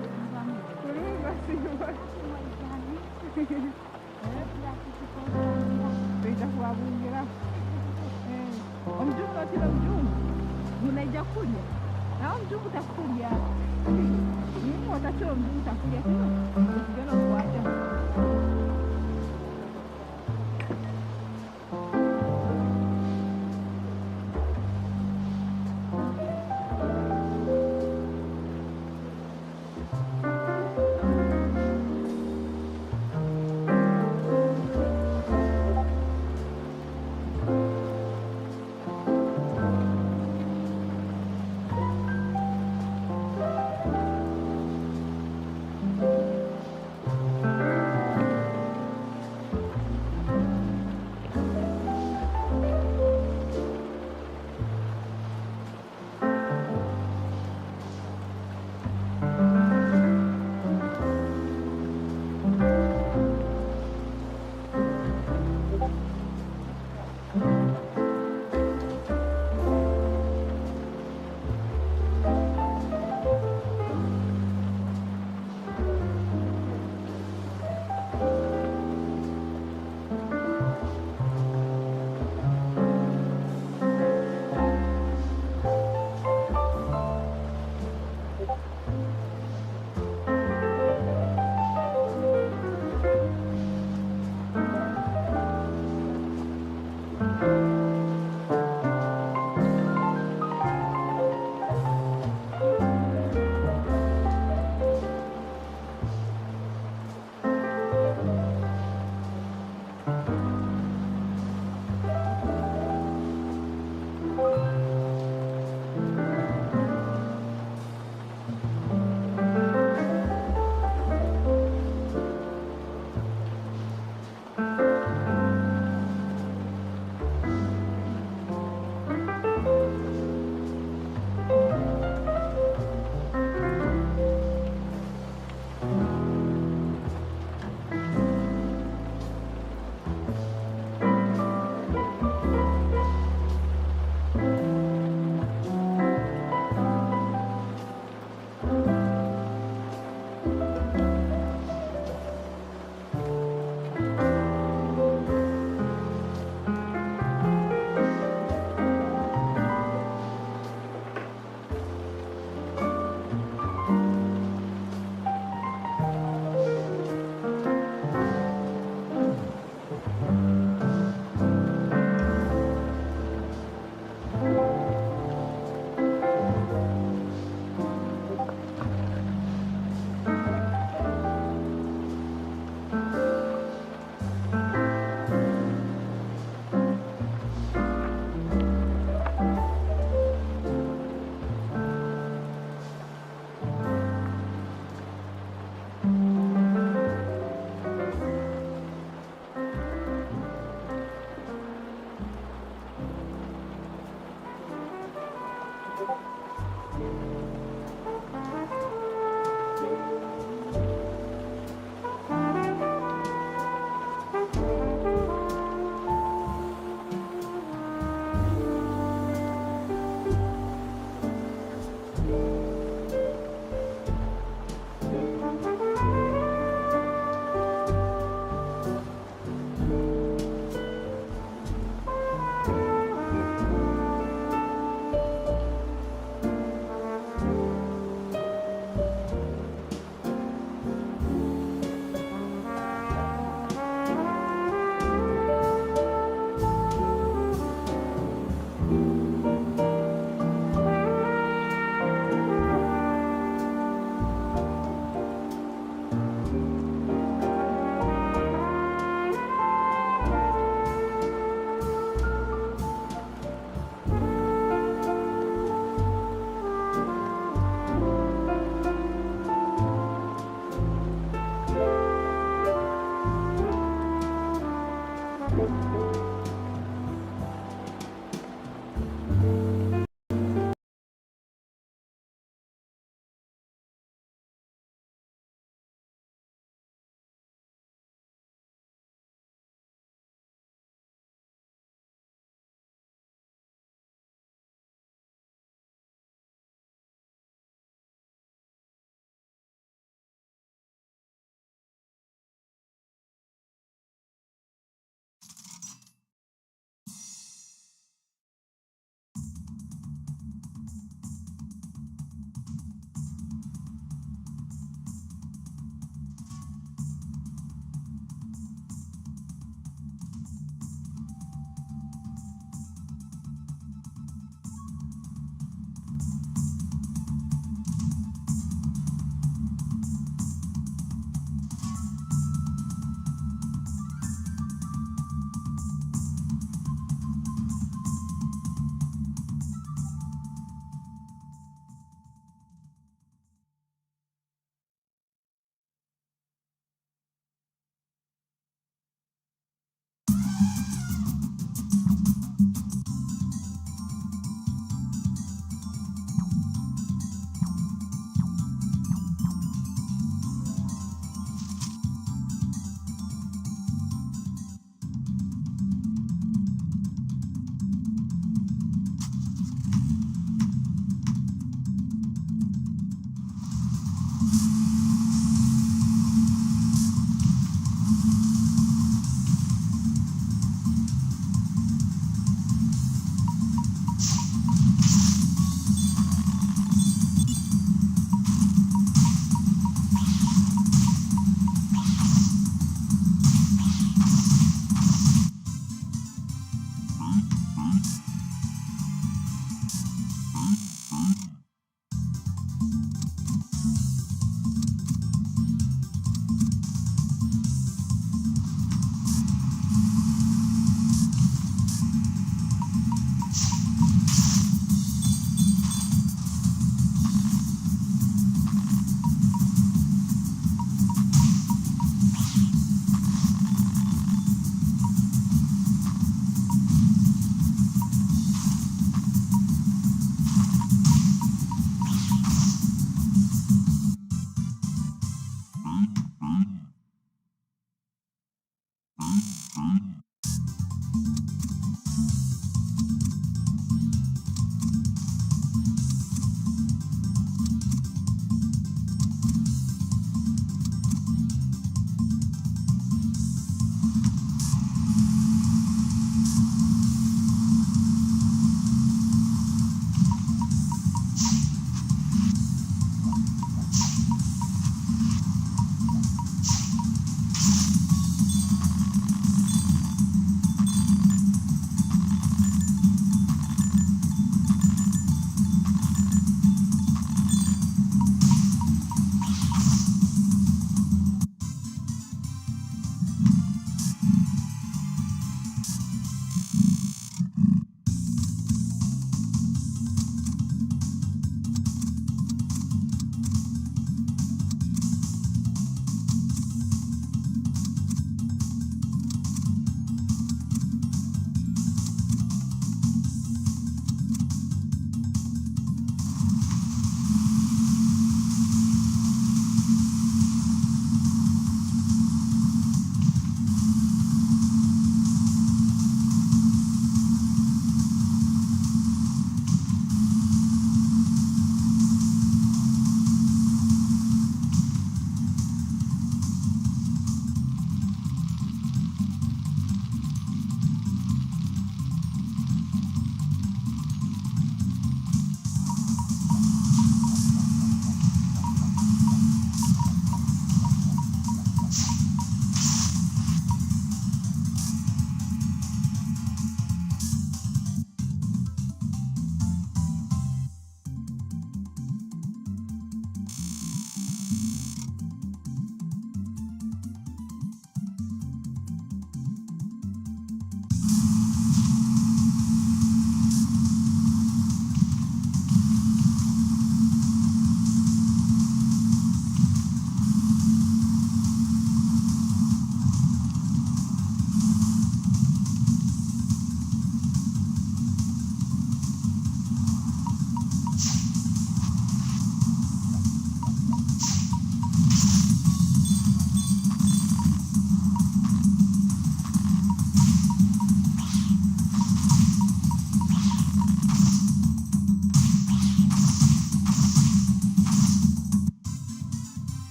Terima kasih Pak. Beda kuabu ngira. Om Jung lo tidak Om Jung. Mulai jakunya. Nah Om Jung tak kuliah. Ini mau tak Om Jung tak kuliah tu. Jangan buat aja.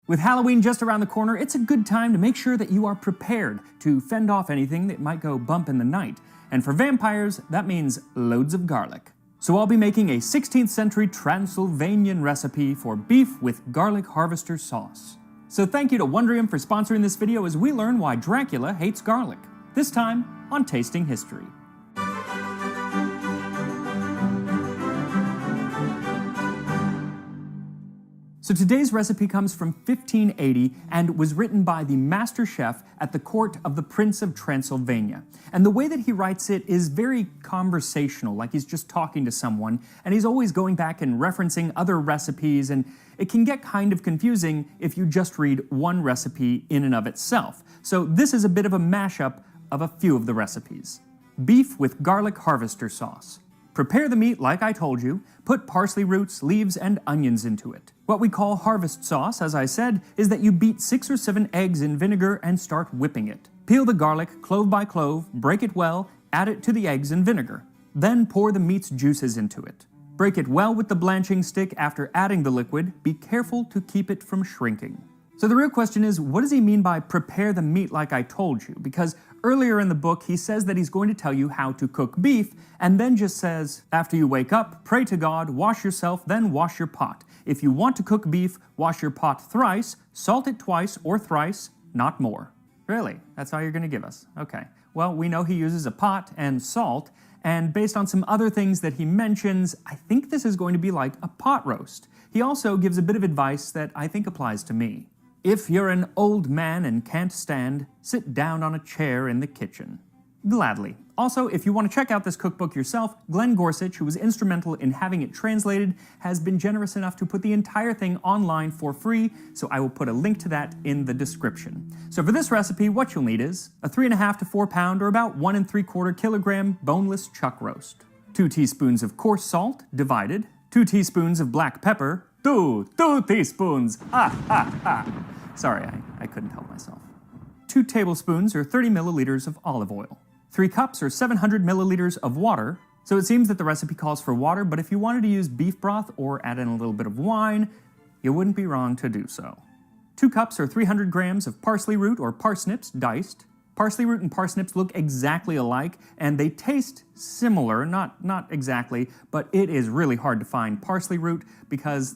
With Halloween just around the corner, it's a good time to make sure that you are prepared to fend off anything that might go bump in the night. And for vampires, that means loads of garlic. So I'll be making a 16th century Transylvanian recipe for beef with garlic harvester sauce. So thank you to Wondrium for sponsoring this video as we learn why Dracula hates garlic. This time on Tasting History. So today's recipe comes from 1580 and was written by the master chef at the court of the Prince of Transylvania. And the way that he writes it is very conversational, like he's just talking to someone, and he's always going back and referencing other recipes, and it can get kind of confusing if you just read one recipe in and of itself. So this is a bit of a mashup of a few of the recipes. Beef with garlic harvester sauce. Prepare the meat like I told you, put parsley roots, leaves, and onions into it. What we call harvest sauce, as I said, is that you beat 6 or 7 eggs in vinegar and start whipping it. Peel the garlic clove by clove, break it well, add it to the eggs and vinegar. Then pour the meat's juices into it. Break it well with the blanching stick after adding the liquid. Be careful to keep it from shrinking. So the real question is, what does he mean by prepare the meat like I told you? Because earlier in the book, he says that he's going to tell you how to cook beef, and then just says, after you wake up, pray to God, wash yourself, then wash your pot. If you want to cook beef, wash your pot thrice, salt it twice or thrice, not more. Really? That's all you're going to give us? Okay. Well, we know he uses a pot and salt, and based on some other things that he mentions, I think this is going to be like a pot roast. He also gives a bit of advice that I think applies to me. If you're an old man and can't stand, sit down on a chair in the kitchen. Gladly. Also, if you want to check out this cookbook yourself, Glenn Gorsuch, who was instrumental in having it translated, has been generous enough to put the entire thing online for free, so I will put a link to that in the description. So for this recipe, what you'll need is a 3.5 to 4 pound or about 1 3/4 kilogram boneless chuck roast, 2 teaspoons of coarse salt, divided, 2 teaspoons of black pepper, 2 teaspoons, Sorry, I couldn't help myself. 2 tablespoons or 30 milliliters of olive oil. 3 cups or 700 milliliters of water. So it seems that the recipe calls for water, but if you wanted to use beef broth or add in a little bit of wine, you wouldn't be wrong to do so. 2 cups or 300 grams of parsley root or parsnips diced. Parsley root and parsnips look exactly alike, and they taste similar, not exactly, but it is really hard to find parsley root because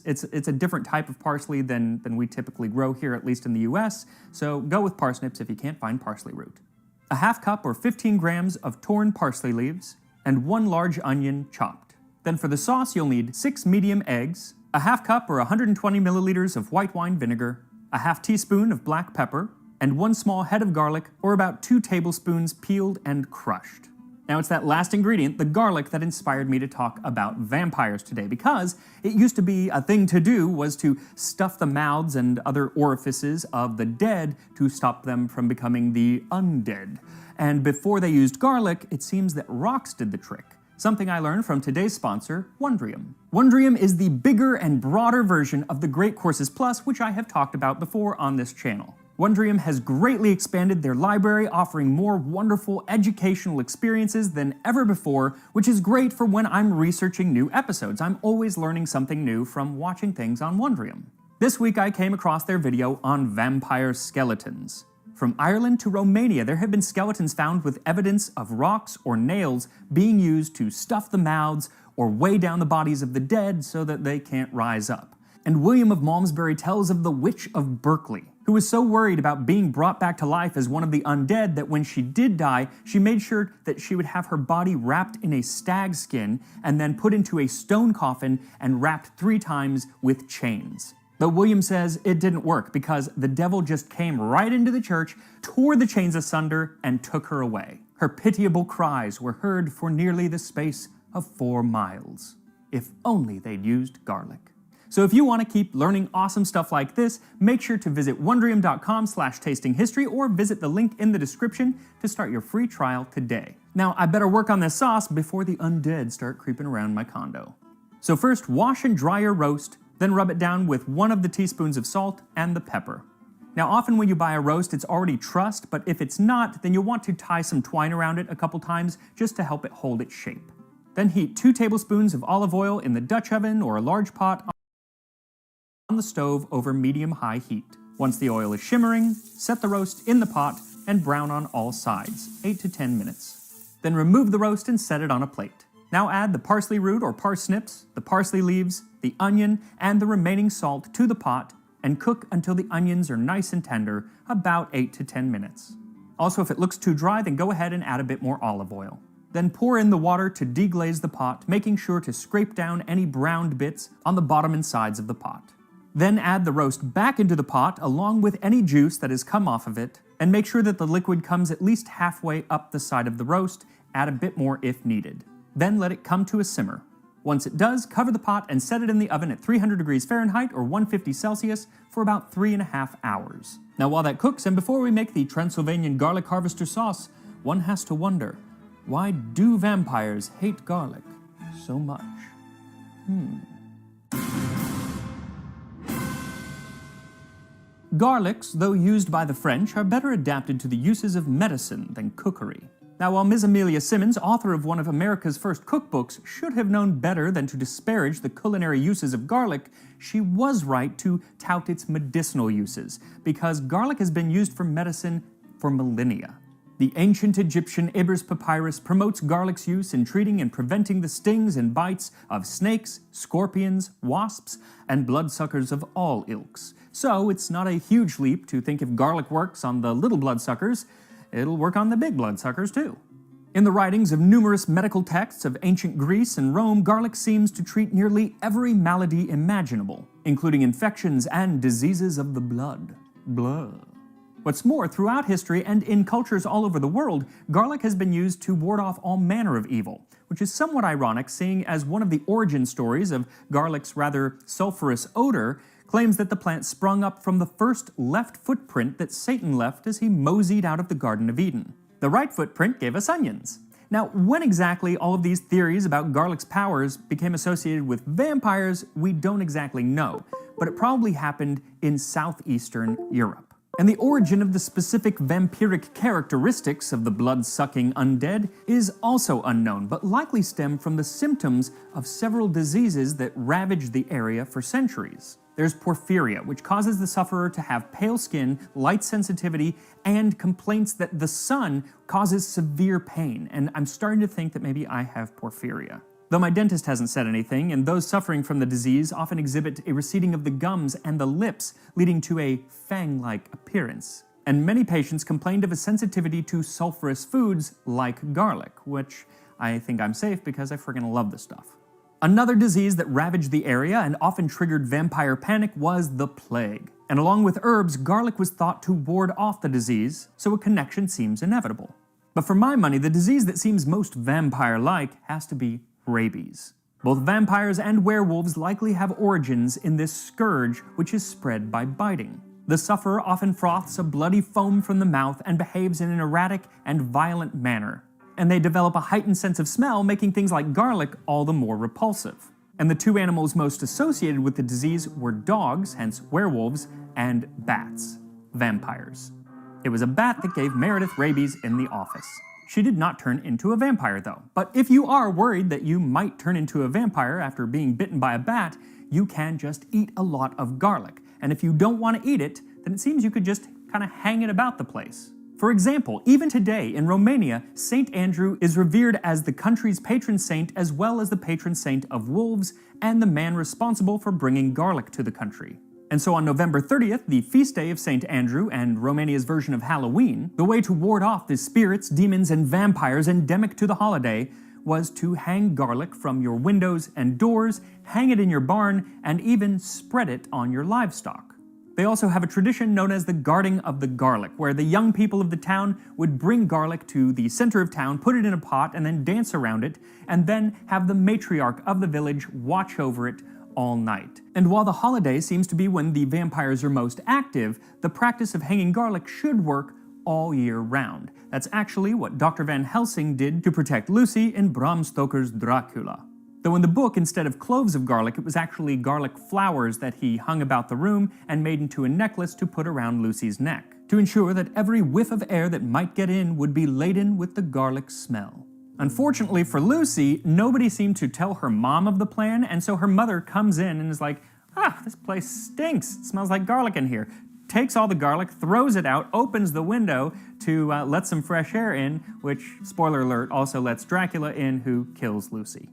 it's a different type of parsley than we typically grow here, at least in the US, so go with parsnips if you can't find parsley root. A half cup or 15 grams of torn parsley leaves, and 1 large onion chopped. Then for the sauce, you'll need 6 medium eggs, a half cup or 120 milliliters of white wine vinegar, a half teaspoon of black pepper, and 1 small head of garlic, or about 2 tablespoons peeled and crushed. Now it's that last ingredient, the garlic, that inspired me to talk about vampires today, because it used to be a thing to do was to stuff the mouths and other orifices of the dead to stop them from becoming the undead. And before they used garlic, it seems that rocks did the trick. Something I learned from today's sponsor, Wondrium. Wondrium is the bigger and broader version of the Great Courses Plus, which I have talked about before on this channel. Wondrium has greatly expanded their library, offering more wonderful educational experiences than ever before, which is great for when I'm researching new episodes. I'm always learning something new from watching things on Wondrium. This week I came across their video on vampire skeletons. From Ireland to Romania, there have been skeletons found with evidence of rocks or nails being used to stuff the mouths or weigh down the bodies of the dead so that they can't rise up. And William of Malmesbury tells of the Witch of Berkeley, who was so worried about being brought back to life as one of the undead that when she did die, she made sure that she would have her body wrapped in a stag skin and then put into a stone coffin and wrapped 3 times with chains. But William says it didn't work because the devil just came right into the church, tore the chains asunder, and took her away. Her pitiable cries were heard for nearly the space of 4 miles. If only they'd used garlic. So if you want to keep learning awesome stuff like this, make sure to visit wondrium.com/tastinghistory or visit the link in the description to start your free trial today. Now, I better work on this sauce before the undead start creeping around my condo. So first, wash and dry your roast, then rub it down with 1 of the teaspoons of salt and the pepper. Now, often when you buy a roast, it's already trussed, but if it's not, then you'll want to tie some twine around it a couple times just to help it hold its shape. Then heat 2 tablespoons of olive oil in the Dutch oven or a large pot on the stove over medium-high heat. Once the oil is shimmering, set the roast in the pot and brown on all sides, 8 to 10 minutes. Then remove the roast and set it on a plate. Now add the parsley root or parsnips, the parsley leaves, the onion, and the remaining salt to the pot and cook until the onions are nice and tender, about 8 to 10 minutes. Also, if it looks too dry, then go ahead and add a bit more olive oil. Then pour in the water to deglaze the pot, making sure to scrape down any browned bits on the bottom and sides of the pot. Then add the roast back into the pot along with any juice that has come off of it, and make sure that the liquid comes at least halfway up the side of the roast, add a bit more if needed. Then let it come to a simmer. Once it does, cover the pot and set it in the oven at 300 degrees Fahrenheit or 150 Celsius for about 3.5 hours. Now while that cooks, and before we make the Transylvanian garlic harvester sauce, one has to wonder, why do vampires hate garlic so much? Garlics, though used by the French, are better adapted to the uses of medicine than cookery. Now, while Ms. Amelia Simmons, author of one of America's first cookbooks, should have known better than to disparage the culinary uses of garlic, she was right to tout its medicinal uses, because garlic has been used for medicine for millennia. The ancient Egyptian Ebers Papyrus promotes garlic's use in treating and preventing the stings and bites of snakes, scorpions, wasps, and bloodsuckers of all ilks. So it's not a huge leap to think if garlic works on the little bloodsuckers, it'll work on the big bloodsuckers too. In the writings of numerous medical texts of ancient Greece and Rome, garlic seems to treat nearly every malady imaginable, including infections and diseases of the blood. What's more, throughout history and in cultures all over the world, garlic has been used to ward off all manner of evil, which is somewhat ironic seeing as one of the origin stories of garlic's rather sulfurous odor claims that the plant sprung up from the first left footprint that Satan left as he moseyed out of the Garden of Eden. The right footprint gave us onions. Now, when exactly all of these theories about garlic's powers became associated with vampires, we don't exactly know, but it probably happened in southeastern Europe. And the origin of the specific vampiric characteristics of the blood-sucking undead is also unknown, but likely stem from the symptoms of several diseases that ravaged the area for centuries. There's porphyria, which causes the sufferer to have pale skin, light sensitivity, and complaints that the sun causes severe pain, and I'm starting to think that maybe I have porphyria. Though my dentist hasn't said anything, and those suffering from the disease often exhibit a receding of the gums and the lips, leading to a fang-like appearance. And many patients complained of a sensitivity to sulfurous foods like garlic, which I think I'm safe because I friggin' love this stuff. Another disease that ravaged the area and often triggered vampire panic was the plague. And along with herbs, garlic was thought to ward off the disease, so a connection seems inevitable. But for my money, the disease that seems most vampire-like has to be rabies. Both vampires and werewolves likely have origins in this scourge which is spread by biting. The sufferer often froths a bloody foam from the mouth and behaves in an erratic and violent manner. And they develop a heightened sense of smell, making things like garlic all the more repulsive. And the two animals most associated with the disease were dogs, hence werewolves, and bats, vampires. It was a bat that gave Meredith rabies in the office. She did not turn into a vampire, though. But if you are worried that you might turn into a vampire after being bitten by a bat, you can just eat a lot of garlic. And if you don't want to eat it, then it seems you could just kind of hang it about the place. For example, even today in Romania, Saint Andrew is revered as the country's patron saint as well as the patron saint of wolves and the man responsible for bringing garlic to the country. And so on November 30th, the feast day of St. Andrew and Romania's version of Halloween, the way to ward off the spirits, demons, and vampires endemic to the holiday was to hang garlic from your windows and doors, hang it in your barn, and even spread it on your livestock. They also have a tradition known as the guarding of the garlic, where the young people of the town would bring garlic to the center of town, put it in a pot, and then dance around it, and then have the matriarch of the village watch over it all night. And while the holiday seems to be when the vampires are most active, the practice of hanging garlic should work all year round. That's actually what Dr. Van Helsing did to protect Lucy in Bram Stoker's Dracula. Though in the book, instead of cloves of garlic, it was actually garlic flowers that he hung about the room and made into a necklace to put around Lucy's neck, to ensure that every whiff of air that might get in would be laden with the garlic smell. Unfortunately for Lucy, nobody seemed to tell her mom of the plan, and so her mother comes in and is like, This place stinks. It smells like garlic in here. Takes all the garlic, throws it out, opens the window to let some fresh air in, which, spoiler alert, also lets Dracula in, who kills Lucy.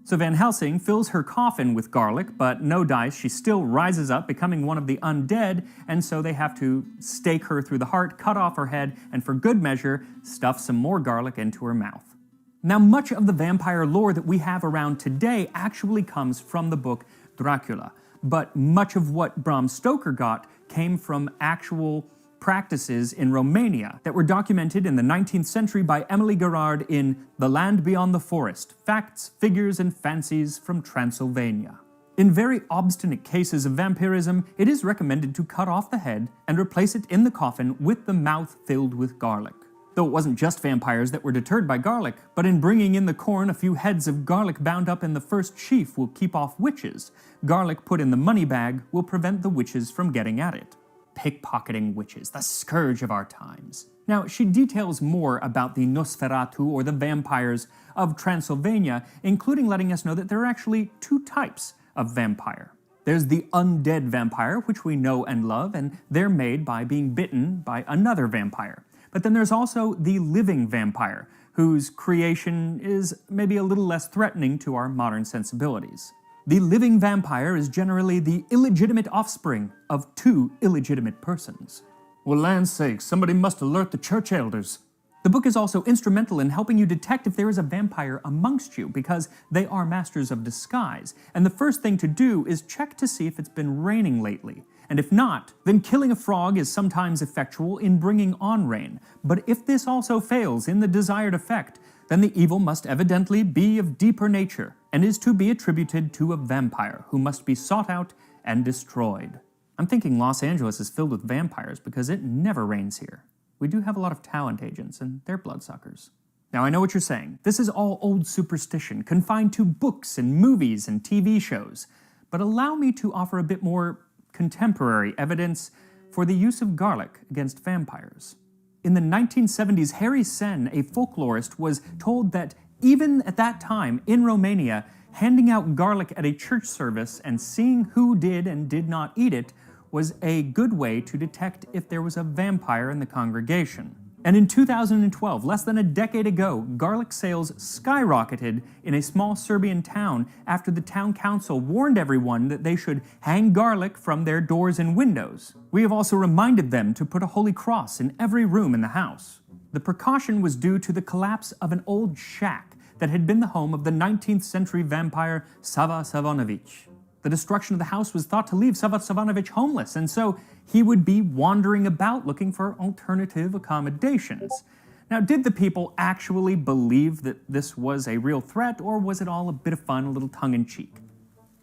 So Van Helsing fills her coffin with garlic, but no dice, she still rises up, becoming one of the undead, and so they have to stake her through the heart, cut off her head, and for good measure, stuff some more garlic into her mouth. Now, much of the vampire lore that we have around today actually comes from the book Dracula, but much of what Bram Stoker got came from actual practices in Romania that were documented in the 19th century by Emily Gerard in The Land Beyond the Forest, Facts, Figures, and Fancies from Transylvania. In very obstinate cases of vampirism, it is recommended to cut off the head and replace it in the coffin with the mouth filled with garlic. Though it wasn't just vampires that were deterred by garlic, but in bringing in the corn, a few heads of garlic bound up in the first sheaf will keep off witches. Garlic put in the money bag will prevent the witches from getting at it. Pickpocketing witches, the scourge of our times. Now, she details more about the Nosferatu, or the vampires of Transylvania, including letting us know that there are actually two types of vampire. There's the undead vampire, which we know and love, and they're made by being bitten by another vampire. But then there's also the living vampire, whose creation is maybe a little less threatening to our modern sensibilities. The living vampire is generally the illegitimate offspring of two illegitimate persons. Well, land's sakes, somebody must alert the church elders. The book is also instrumental in helping you detect if there is a vampire amongst you, because they are masters of disguise, and the first thing to do is check to see if it's been raining lately. And if not, then killing a frog is sometimes effectual in bringing on rain. But if this also fails in the desired effect, then the evil must evidently be of deeper nature, and is to be attributed to a vampire who must be sought out and destroyed. I'm thinking Los Angeles is filled with vampires because it never rains here. We do have a lot of talent agents, and they're bloodsuckers. Now, I know what you're saying. This is all old superstition, confined to books and movies and TV shows. But allow me to offer a bit more contemporary evidence for the use of garlic against vampires. In the 1970s, Harry Sen, a folklorist, was told that even at that time in Romania, handing out garlic at a church service and seeing who did and did not eat it was a good way to detect if there was a vampire in the congregation. And in 2012, less than a decade ago, garlic sales skyrocketed in a small Serbian town after the town council warned everyone that they should hang garlic from their doors and windows. We have also reminded them to put a holy cross in every room in the house. The precaution was due to the collapse of an old shack that had been the home of the 19th century vampire Sava Savanović. The destruction of the house was thought to leave Sava Savanović homeless, and so he would be wandering about looking for alternative accommodations. Now, did the people actually believe that this was a real threat, or was it all a bit of fun, a little tongue-in-cheek?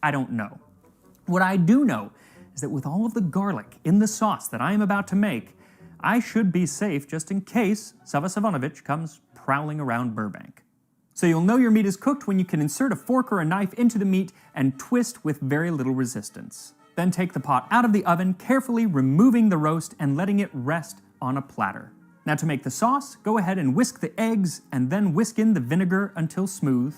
I don't know. What I do know is that with all of the garlic in the sauce that I am about to make, I should be safe just in case Sava Savanović comes prowling around Burbank. So you'll know your meat is cooked when you can insert a fork or a knife into the meat and twist with very little resistance. Then take the pot out of the oven, carefully removing the roast and letting it rest on a platter. Now to make the sauce, go ahead and whisk the eggs and then whisk in the vinegar until smooth.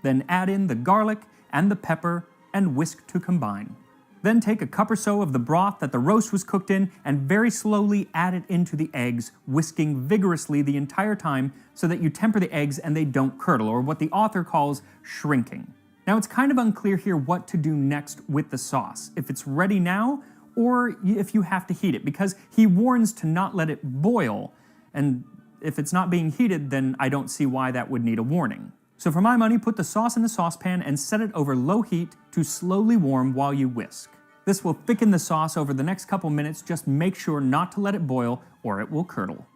Then add in the garlic and the pepper and whisk to combine. Then take a cup or so of the broth that the roast was cooked in and very slowly add it into the eggs, whisking vigorously the entire time so that you temper the eggs and they don't curdle, or what the author calls shrinking. Now, it's kind of unclear here what to do next with the sauce, if it's ready now or if you have to heat it, because he warns to not let it boil, and if it's not being heated, then I don't see why that would need a warning. So for my money, put the sauce in the saucepan and set it over low heat to slowly warm while you whisk. This will thicken the sauce over the next couple minutes, just make sure not to let it boil or it will curdle.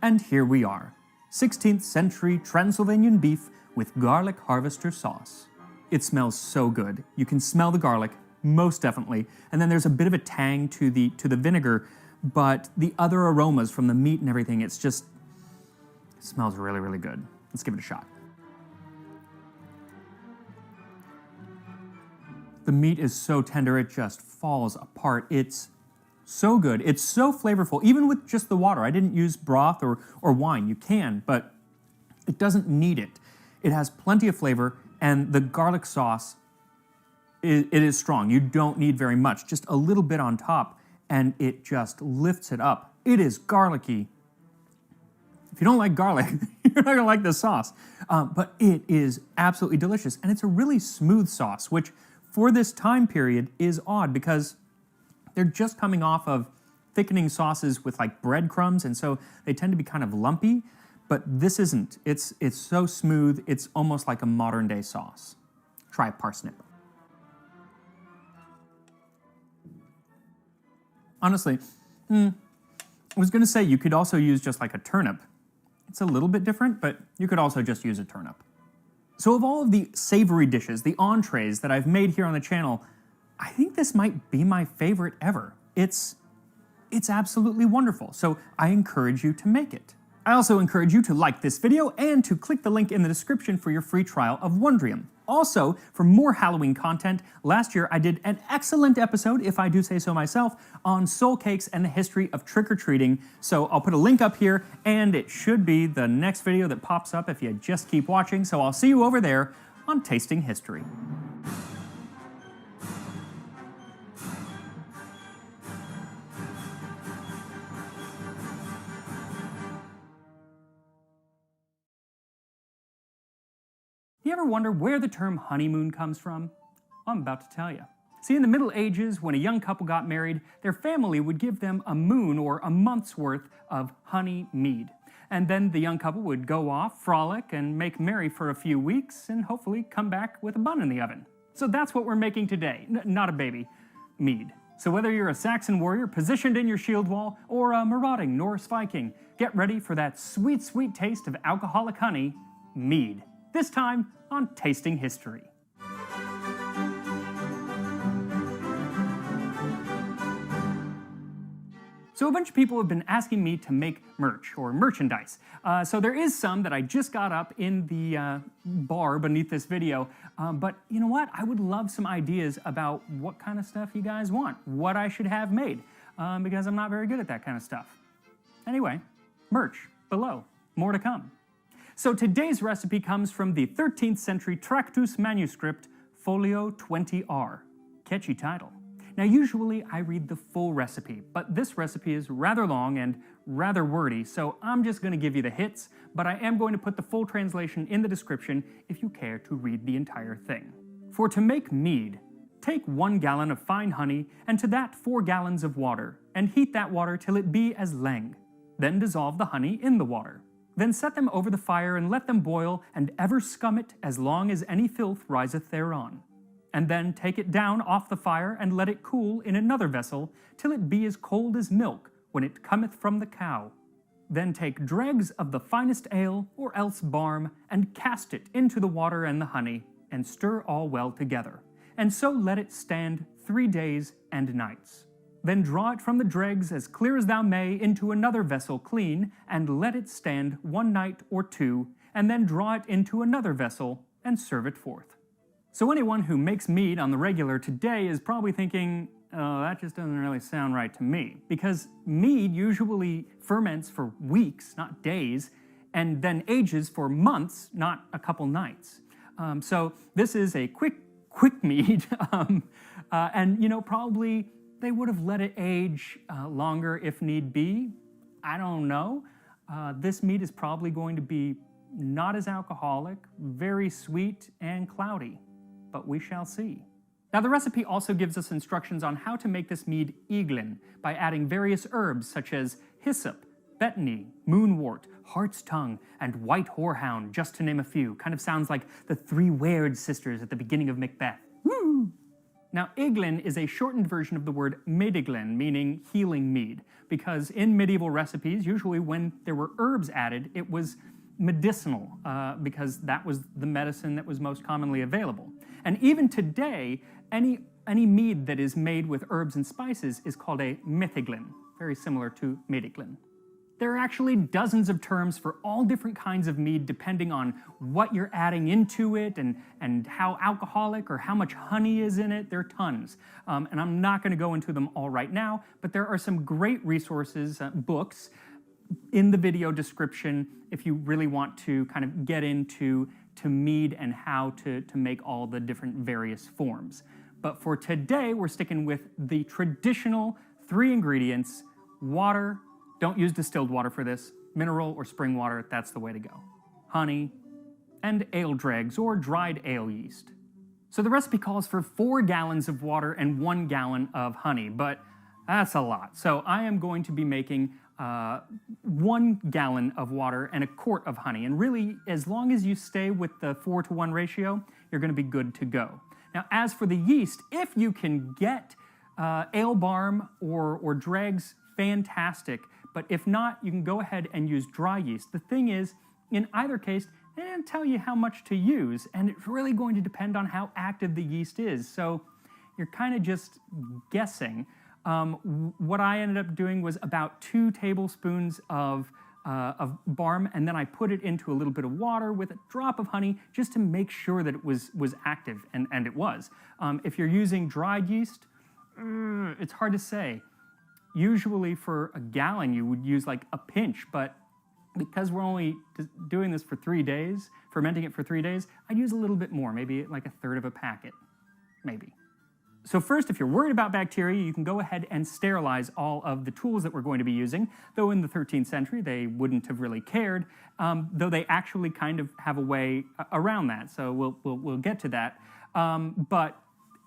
And here we are, 16th century Transylvanian beef with garlic harvester sauce. It smells so good. You can smell the garlic, most definitely, and then there's a bit of a tang to the vinegar, but the other aromas from the meat and everything, it smells really, really good. Let's give it a shot. The meat is so tender, it just falls apart. It's so good. It's so flavorful, even with just the water. I didn't use broth or wine. You can, but it doesn't need it. It has plenty of flavor, and the garlic sauce, it is strong. You don't need very much, just a little bit on top, and it just lifts it up. It is garlicky. If you don't like garlic, you're not gonna like this sauce. But it is absolutely delicious, and it's a really smooth sauce, which for this time period is odd because they're just coming off of thickening sauces with like breadcrumbs, and so they tend to be kind of lumpy, but this isn't. It's so smooth, it's almost like a modern day sauce. Try a parsnip. Honestly, I was gonna say you could also use just like a turnip. It's a little bit different, but you could also just use a turnip. So of all of the savory dishes, the entrees that I've made here on the channel, I think this might be my favorite ever. It's absolutely wonderful, so I encourage you to make it. I also encourage you to like this video and to click the link in the description for your free trial of Wondrium. Also, for more Halloween content, last year I did an excellent episode, if I do say so myself, on soul cakes and the history of trick-or-treating, so I'll put a link up here, and it should be the next video that pops up if you just keep watching, so I'll see you over there on Tasting History. You ever wonder where the term honeymoon comes from? Well, I'm about to tell you. See, in the Middle Ages, when a young couple got married, their family would give them a moon or a month's worth of honey mead. And then the young couple would go off, frolic, and make merry for a few weeks, and hopefully come back with a bun in the oven. So that's what we're making today. Not a baby, mead. So whether you're a Saxon warrior positioned in your shield wall, or a marauding Norse Viking, get ready for that sweet, sweet taste of alcoholic honey, mead. This time on Tasting History. So a bunch of people have been asking me to make merch, or merchandise. So there is some that I just got up in the bar beneath this video, but you know what? I would love some ideas about what kind of stuff you guys want, what I should have made, because I'm not very good at that kind of stuff. Anyway, merch below, more to come. So today's recipe comes from the 13th century Tractus manuscript, Folio 20R. Catchy title. Now usually I read the full recipe, but this recipe is rather long and rather wordy, so I'm just going to give you the hits, but I am going to put the full translation in the description if you care to read the entire thing. For to make mead, take 1 gallon of fine honey, and to that 4 gallons of water, and heat that water till it be as lang. Then dissolve the honey in the water. Then set them over the fire and let them boil, and ever scum it as long as any filth riseth thereon. And then take it down off the fire and let it cool in another vessel, till it be as cold as milk when it cometh from the cow. Then take dregs of the finest ale, or else barm, and cast it into the water and the honey, and stir all well together. And so let it stand 3 days and nights. Then draw it from the dregs as clear as thou may into another vessel clean, and let it stand 1 night or 2, and then draw it into another vessel, and serve it forth. So anyone who makes mead on the regular today is probably thinking, oh, that just doesn't really sound right to me, because mead usually ferments for weeks, not days, and then ages for months, not a couple nights. So this is a quick mead, and you know, probably they would have let it age longer if need be. I don't know. This mead is probably going to be not as alcoholic, very sweet and cloudy, but we shall see. Now the recipe also gives us instructions on how to make this mead Eglin by adding various herbs such as hyssop, betony, moonwort, hart's tongue, and white horehound, just to name a few. Kind of sounds like the 3 Weird sisters at the beginning of Macbeth. Woo! Now, Eglin is a shortened version of the word Medeglin, meaning healing mead, because in medieval recipes, usually when there were herbs added, it was medicinal, because that was the medicine that was most commonly available. And even today, any mead that is made with herbs and spices is called a metheglin, very similar to Medeglin. There are actually dozens of terms for all different kinds of mead depending on what you're adding into it and how alcoholic or how much honey is in it. There are tons. And I'm not going to go into them all right now, but there are some great resources, books, in the video description if you really want to kind of get into mead and how to make all the different various forms. But for today, we're sticking with the traditional 3 ingredients: water, don't use distilled water for this, mineral or spring water, that's the way to go, honey, and ale dregs or dried ale yeast. So the recipe calls for 4 gallons of water and 1 gallon of honey, but that's a lot. So I am going to be making 1 gallon of water and a quart of honey. And really, as long as you stay with the 4-to-1 ratio, you're going to be good to go. Now, as for the yeast, if you can get ale barm or dregs, fantastic. But if not, you can go ahead and use dry yeast. The thing is, in either case, they didn't tell you how much to use, and it's really going to depend on how active the yeast is. So you're kind of just guessing. What I ended up doing was about 2 tablespoons of barm, and then I put it into a little bit of water with a drop of honey just to make sure that it was active, and it was. If you're using dried yeast, it's hard to say. Usually for a gallon you would use like a pinch, but because we're only doing this for 3 days, fermenting it for 3 days, I'd use a little bit more, maybe like a third of a packet, maybe. So first, if you're worried about bacteria, you can go ahead and sterilize all of the tools that we're going to be using, though in the 13th century they wouldn't have really cared, though they actually kind of have a way around that, so we'll get to that. But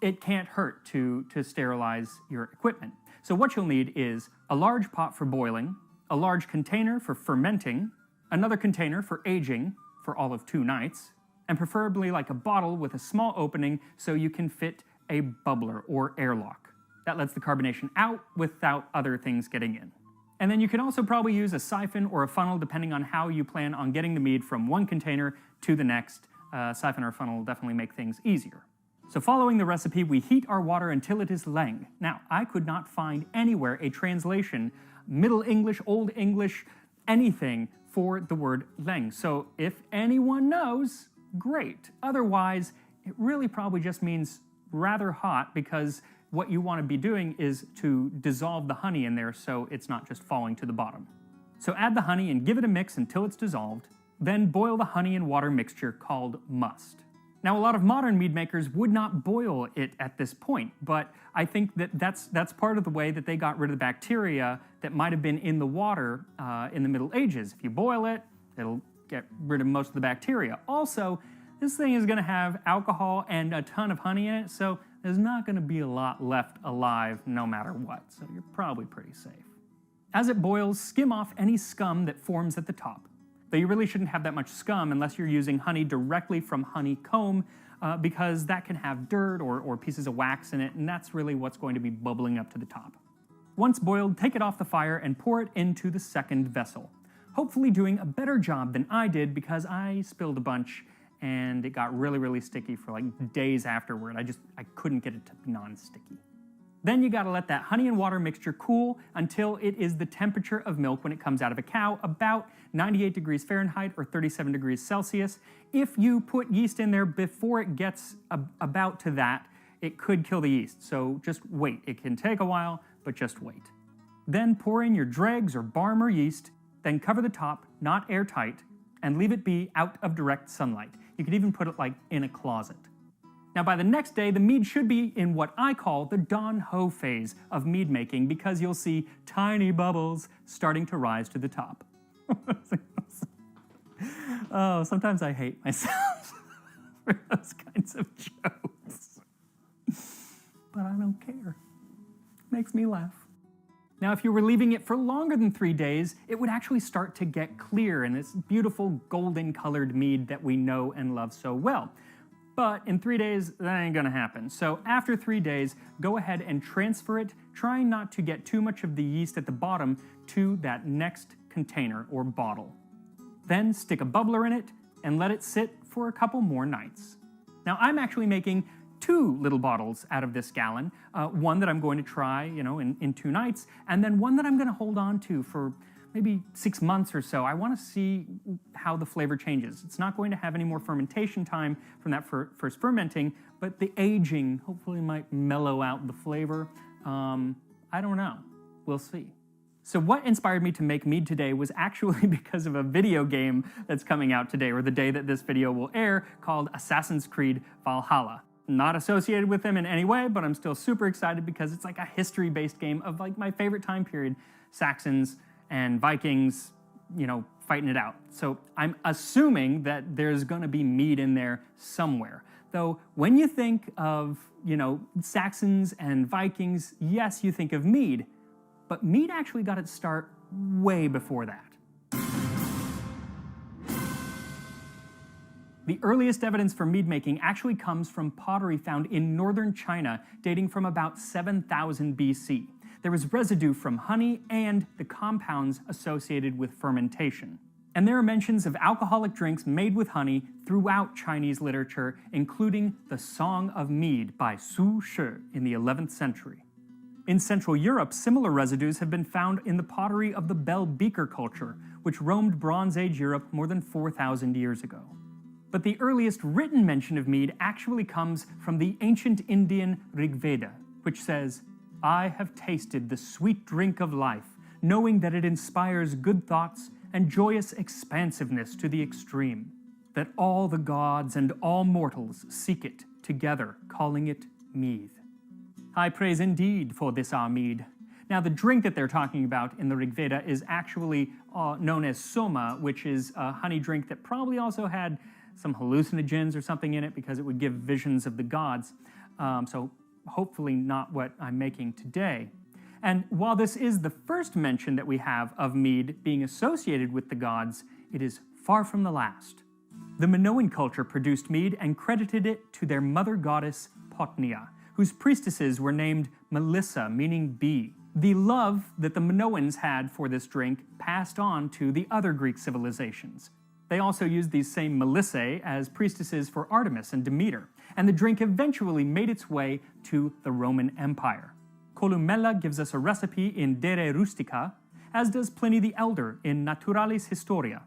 it can't hurt to sterilize your equipment. So what you'll need is a large pot for boiling, a large container for fermenting, another container for aging for all of 2 nights, and preferably like a bottle with a small opening so you can fit a bubbler or airlock. That lets the carbonation out without other things getting in. And then you can also probably use a siphon or a funnel depending on how you plan on getting the mead from one container to the next. Siphon or funnel will definitely make things easier. So following the recipe, we heat our water until it is lang. Now, I could not find anywhere a translation, Middle English, Old English, anything for the word lang. So if anyone knows, great. Otherwise, it really probably just means rather hot, because what you want to be doing is to dissolve the honey in there so it's not just falling to the bottom. So add the honey and give it a mix until it's dissolved. Then boil the honey and water mixture called must. Now, a lot of modern mead makers would not boil it at this point, but I think that's part of the way that they got rid of the bacteria that might have been in the water in the Middle Ages. If you boil it, it'll get rid of most of the bacteria. Also, this thing is going to have alcohol and a ton of honey in it, so there's not going to be a lot left alive no matter what, so you're probably pretty safe. As it boils, skim off any scum that forms at the top. Though you really shouldn't have that much scum unless you're using honey directly from honeycomb, because that can have dirt or pieces of wax in it, and that's really what's going to be bubbling up to the top. Once boiled, take it off the fire and pour it into the second vessel. Hopefully doing a better job than I did, because I spilled a bunch and it got really, really sticky for like days afterward. I couldn't get it to be non-sticky. Then you gotta let that honey and water mixture cool until it is the temperature of milk when it comes out of a cow, about 98 degrees Fahrenheit or 37 degrees Celsius. If you put yeast in there before it gets about to that, it could kill the yeast, so just wait. It can take a while, but just wait. Then pour in your dregs or barm or yeast, then cover the top, not airtight, and leave it be out of direct sunlight. You could even put it like in a closet. Now, by the next day, the mead should be in what I call the dawn-ho phase of mead making, because you'll see tiny bubbles starting to rise to the top. Oh, sometimes I hate myself for those kinds of jokes. But I don't care. It makes me laugh. Now, if you were leaving it for longer than 3 days, it would actually start to get clear in this beautiful golden-colored mead that we know and love so well. But in 3 days, that ain't gonna happen. So after 3 days, go ahead and transfer it, trying not to get too much of the yeast at the bottom to that next container or bottle. Then stick a bubbler in it and let it sit for a couple more nights. Now, I'm actually making 2 little bottles out of this gallon, one that I'm going to try, in 2 nights, and then one that I'm gonna hold on to for maybe 6 months or so. I want to see how the flavor changes. It's not going to have any more fermentation time from that first fermenting, but the aging hopefully might mellow out the flavor. I don't know. We'll see. So what inspired me to make mead today was actually because of a video game that's coming out today, or the day that this video will air, called Assassin's Creed Valhalla. not associated with them in any way, but I'm still super excited because it's like a history-based game of like my favorite time period, Saxons and Vikings, fighting it out. So I'm assuming that there's going to be mead in there somewhere. Though when you think of, Saxons and Vikings, yes, you think of mead, but mead actually got its start way before that. The earliest evidence for mead making actually comes from pottery found in northern China dating from about 7000 BC. There was residue from honey and the compounds associated with fermentation. And there are mentions of alcoholic drinks made with honey throughout Chinese literature, including the Song of Mead by Su Shi in the 11th century. In Central Europe, similar residues have been found in the pottery of the Bell beaker culture, which roamed Bronze Age Europe more than 4,000 years ago. But the earliest written mention of mead actually comes from the ancient Indian Rig Veda, which says, "I have tasted the sweet drink of life, knowing that it inspires good thoughts and joyous expansiveness to the extreme, that all the gods and all mortals seek it together, calling it mead. High praise indeed for this our mead." Now, the drink that they're talking about in the Rig Veda is actually known as soma, which is a honey drink that probably also had some hallucinogens or something in it because it would give visions of the gods. So hopefully not what I'm making today. And while this is the first mention that we have of mead being associated with the gods, it is far from the last. The Minoan culture produced mead and credited it to their mother goddess Potnia, whose priestesses were named Melissa, meaning bee. The love that the Minoans had for this drink passed on to the other Greek civilizations. They also used these same Melissae as priestesses for Artemis and Demeter, and the drink eventually made its way to the Roman Empire. Columella gives us a recipe in De Re Rustica, as does Pliny the Elder in Naturalis Historia.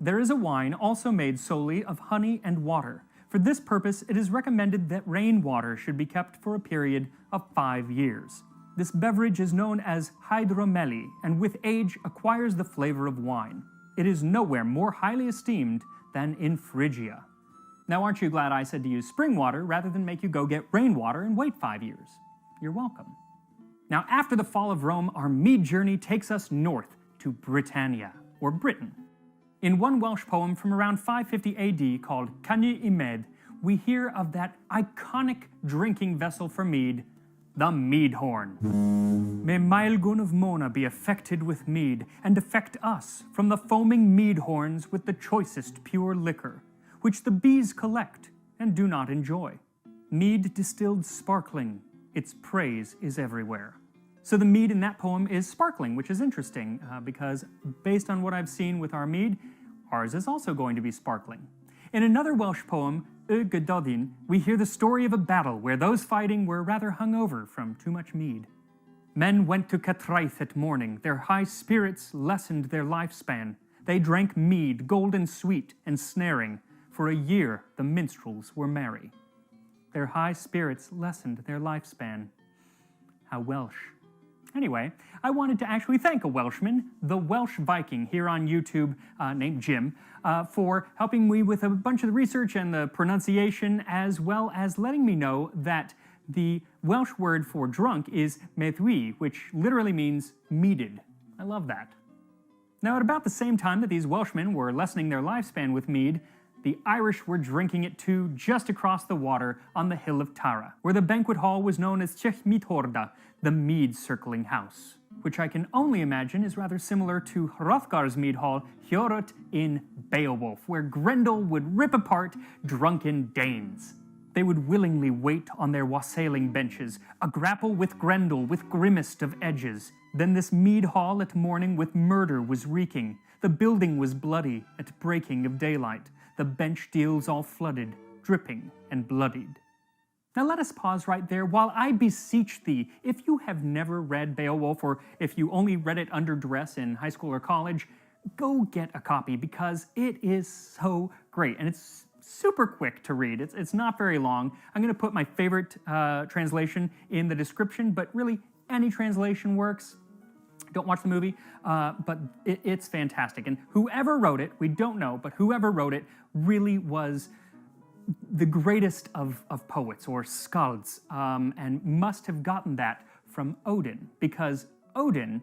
There is a wine also made solely of honey and water. For this purpose, it is recommended that rainwater should be kept for a period of 5 years. This beverage is known as hydromeli, and with age acquires the flavor of wine. It is nowhere more highly esteemed than in Phrygia. Now, aren't you glad I said to use spring water rather than make you go get rainwater and wait 5 years? You're welcome. Now, after the fall of Rome, our mead journey takes us north to Britannia, or Britain. In one Welsh poem from around 550 AD called Canu i Med, we hear of that iconic drinking vessel for mead, the mead horn. May Maelgwn of Mona be affected with mead, and affect us from the foaming mead horns with the choicest pure liquor, which the bees collect and do not enjoy. Mead distilled sparkling, its praise is everywhere. So the mead in that poem is sparkling, which is interesting because based on what I've seen with our mead, ours is also going to be sparkling. In another Welsh poem, Y Gododdin, we hear the story of a battle where those fighting were rather hungover from too much mead. Men went to Catraeth at morning, their high spirits lessened their lifespan. They drank mead, golden sweet and snaring. For a year the minstrels were merry. Their high spirits lessened their lifespan. How Welsh. Anyway, I wanted to actually thank a Welshman, the Welsh Viking here on YouTube, named Jim, for helping me with a bunch of the research and the pronunciation, as well as letting me know that the Welsh word for drunk is meddwi, which literally means meaded. I love that. Now, at about the same time that these Welshmen were lessening their lifespan with mead, the Irish were drinking it too just across the water on the hill of Tara, where the banquet hall was known as Cech Mithorda, the mead circling house, which I can only imagine is rather similar to Hrothgar's mead hall, Hjorut in Beowulf, where Grendel would rip apart drunken Danes. They would willingly wait on their wassailing benches, a grapple with Grendel with grimmest of edges. Then this mead hall at morning with murder was reeking. The building was bloody at breaking of daylight. The bench deals all flooded, dripping and bloodied. Now let us pause right there while I beseech thee, if you have never read Beowulf, or if you only read it under duress in high school or college, go get a copy because it is so great and it's super quick to read. It's not very long. I'm going to put my favorite translation in the description, but really any translation works. Don't watch the movie, but it's fantastic. And whoever wrote it, we don't know, but whoever wrote it really was the greatest of poets, or skalds, and must have gotten that from Odin, because Odin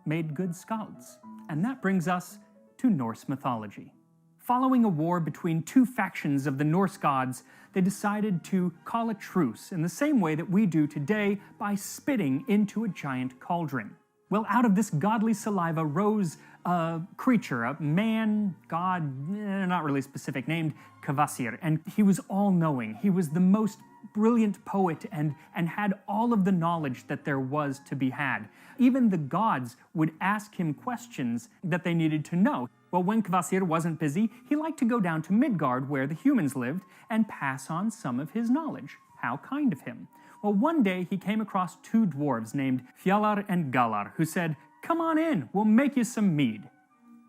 made good skalds. And that brings us to Norse mythology. Following a war between two factions of the Norse gods, they decided to call a truce in the same way that we do today by spitting into a giant cauldron. Well, out of this godly saliva rose a creature, a man, god, not really specific, named Kvasir, and he was all-knowing. He was the most brilliant poet and had all of the knowledge that there was to be had. Even the gods would ask him questions that they needed to know. Well, when Kvasir wasn't busy, he liked to go down to Midgard, where the humans lived, and pass on some of his knowledge. How kind of him. Well, one day he came across two dwarves named Fjalar and Galar, who said, "Come on in, we'll make you some mead."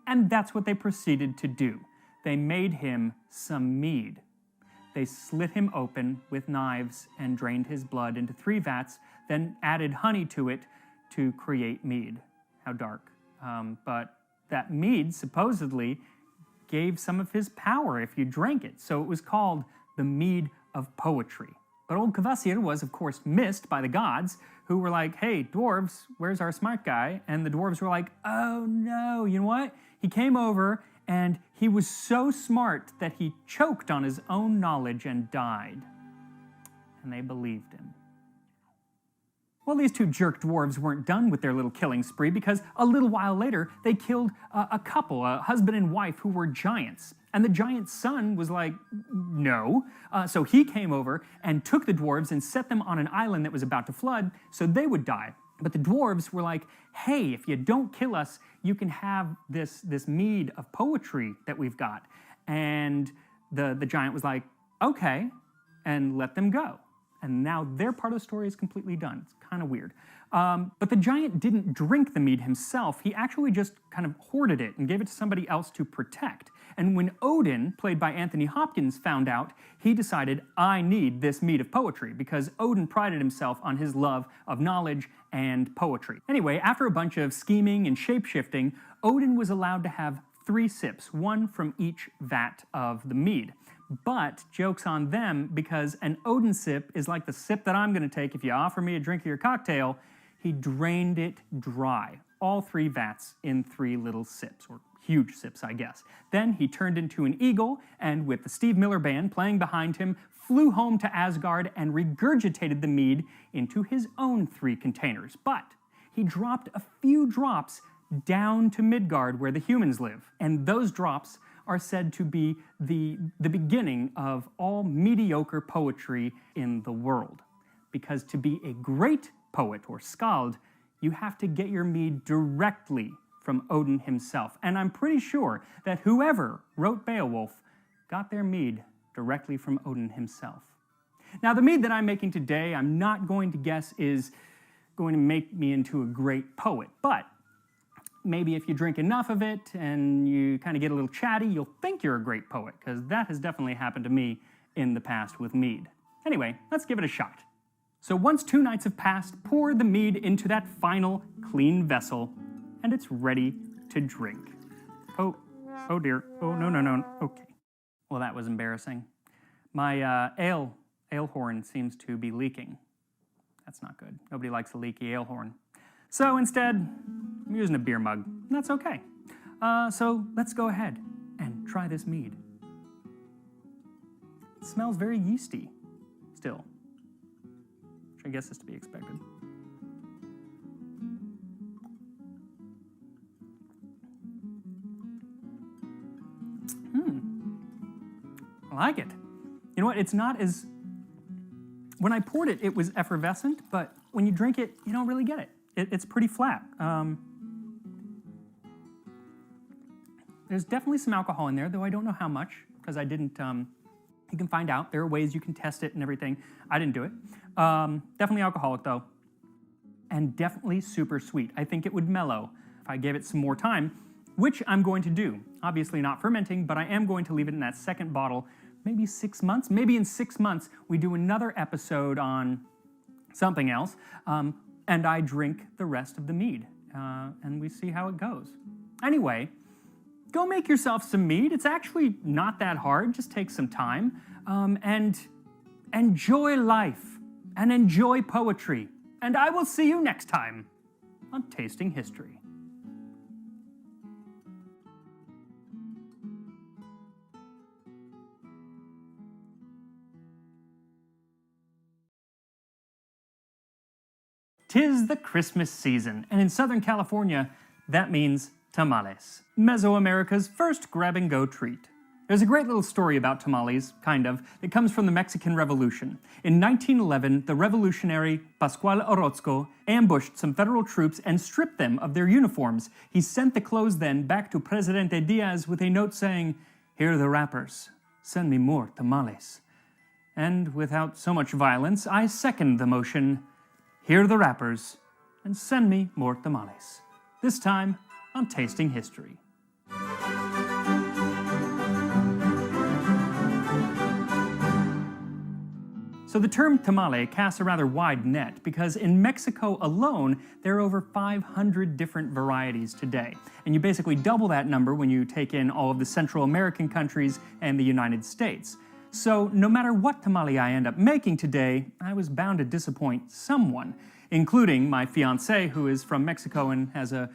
And that's what they proceeded to do. They made him some mead. They slit him open with knives and drained his blood into 3 vats, then added honey to it to create mead. How dark. But that mead supposedly gave some of his power if you drank it, so it was called the mead of poetry. But old Kvasir was, of course, missed by the gods, who were like, "Hey, dwarves, where's our smart guy?" And the dwarves were like, "Oh no, you know what? He came over and he was so smart that he choked on his own knowledge and died." And they believed him. Well, these two jerk dwarves weren't done with their little killing spree, because a little while later, they killed a couple, a husband and wife, who were giants. And the giant's son was like, no. So he came over and took the dwarves and set them on an island that was about to flood, so they would die. But the dwarves were like, "Hey, if you don't kill us, you can have this mead of poetry that we've got." And the giant was like, "Okay," and let them go. And now their part of the story is completely done. It's kind of weird. But the giant didn't drink the mead himself. He actually just kind of hoarded it and gave it to somebody else to protect. And when Odin, played by Anthony Hopkins, found out, he decided, "I need this mead of poetry," because Odin prided himself on his love of knowledge and poetry. Anyway, after a bunch of scheming and shape-shifting, Odin was allowed to have 3 sips, 1 from each vat of the mead. But joke's on them, because an Odin sip is like the sip that I'm going to take if you offer me a drink of your cocktail. He drained it dry, all 3 vats in 3 little sips, or huge sips, I guess. Then he turned into an eagle, and with the Steve Miller Band playing behind him, flew home to Asgard and regurgitated the mead into his own 3 containers. But he dropped a few drops down to Midgard, where the humans live, and those drops are said to be the beginning of all mediocre poetry in the world. Because to be a great poet or skald, you have to get your mead directly from Odin himself. And I'm pretty sure that whoever wrote Beowulf got their mead directly from Odin himself. Now, the mead that I'm making today, I'm not going to guess is going to make me into a great poet, but maybe if you drink enough of it and you kind of get a little chatty, you'll think you're a great poet, because that has definitely happened to me in the past with mead. Anyway, let's give it a shot. So once 2 nights have passed, pour the mead into that final clean vessel, and it's ready to drink. Oh dear. Oh, no. Okay. Well, that was embarrassing. My ale horn seems to be leaking. That's not good. Nobody likes a leaky ale horn. So instead, I'm using a beer mug. That's okay. So let's go ahead and try this mead. It smells very yeasty still, which I guess is to be expected. I like it. You know what? It's not as... When I poured it, it was effervescent, but when you drink it, you don't really get it. It's pretty flat. There's definitely some alcohol in there, though I don't know how much, because I didn't... you can find out. There are ways you can test it and everything. I didn't do it. Definitely alcoholic, though. And definitely super sweet. I think it would mellow if I gave it some more time, which I'm going to do. Obviously not fermenting, but I am going to leave it in that second bottle, maybe 6 months. Maybe in 6 months, we do another episode on something else, and I drink the rest of the mead, and we see how it goes. Anyway, go make yourself some mead. It's actually not that hard. Just take some time. and enjoy life and enjoy poetry. And I will see you next time on Tasting History. Tis the Christmas season, and in Southern California, that means tamales, Mesoamerica's first grab-and-go treat. There's a great little story about tamales, kind of, that comes from the Mexican Revolution. In 1911, the revolutionary Pascual Orozco ambushed some federal troops and stripped them of their uniforms. He sent the clothes then back to Presidente Diaz with a note saying, "Here are the wrappers. Send me more tamales." And without so much violence, I second the motion. Here are the wrappers, and send me more tamales. This time on Tasting History. So the term tamale casts a rather wide net because in Mexico alone, there are over 500 different varieties today. And you basically double that number when you take in all of the Central American countries and the United States. So no matter what tamale I end up making today, I was bound to disappoint someone, including my fiancée, who is from Mexico and has a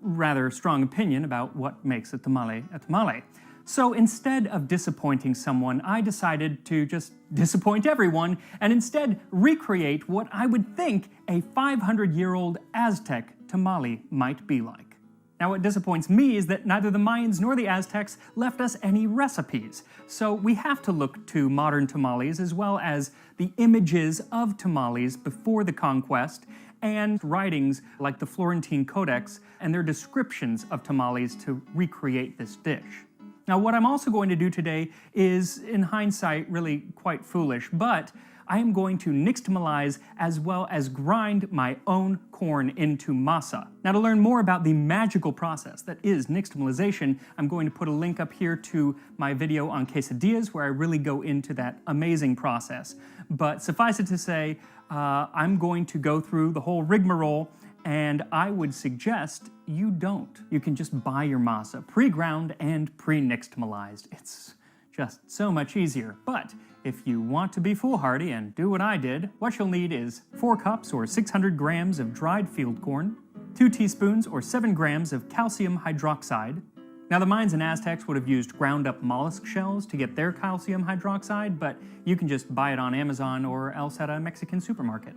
rather strong opinion about what makes a tamale a tamale. So instead of disappointing someone, I decided to just disappoint everyone and instead recreate what I would think a 500-year-old Aztec tamale might be like. Now, what disappoints me is that neither the Mayans nor the Aztecs left us any recipes, so we have to look to modern tamales as well as the images of tamales before the conquest and writings like the Florentine Codex and their descriptions of tamales to recreate this dish. Now, what I'm also going to do today is, in hindsight, really quite foolish, but I am going to nixtamalize as well as grind my own corn into masa. Now, to learn more about the magical process that is nixtamalization, I'm going to put a link up here to my video on quesadillas where I really go into that amazing process. But suffice it to say, I'm going to go through the whole rigmarole, and I would suggest you don't. You can just buy your masa pre-ground and pre-nixtamalized. It's just so much easier. But if you want to be foolhardy and do what I did, what you'll need is 4 cups or 600 grams of dried field corn, 2 teaspoons or 7 grams of calcium hydroxide. Now, the Mayans and Aztecs would have used ground up mollusk shells to get their calcium hydroxide, but you can just buy it on Amazon or else at a Mexican supermarket.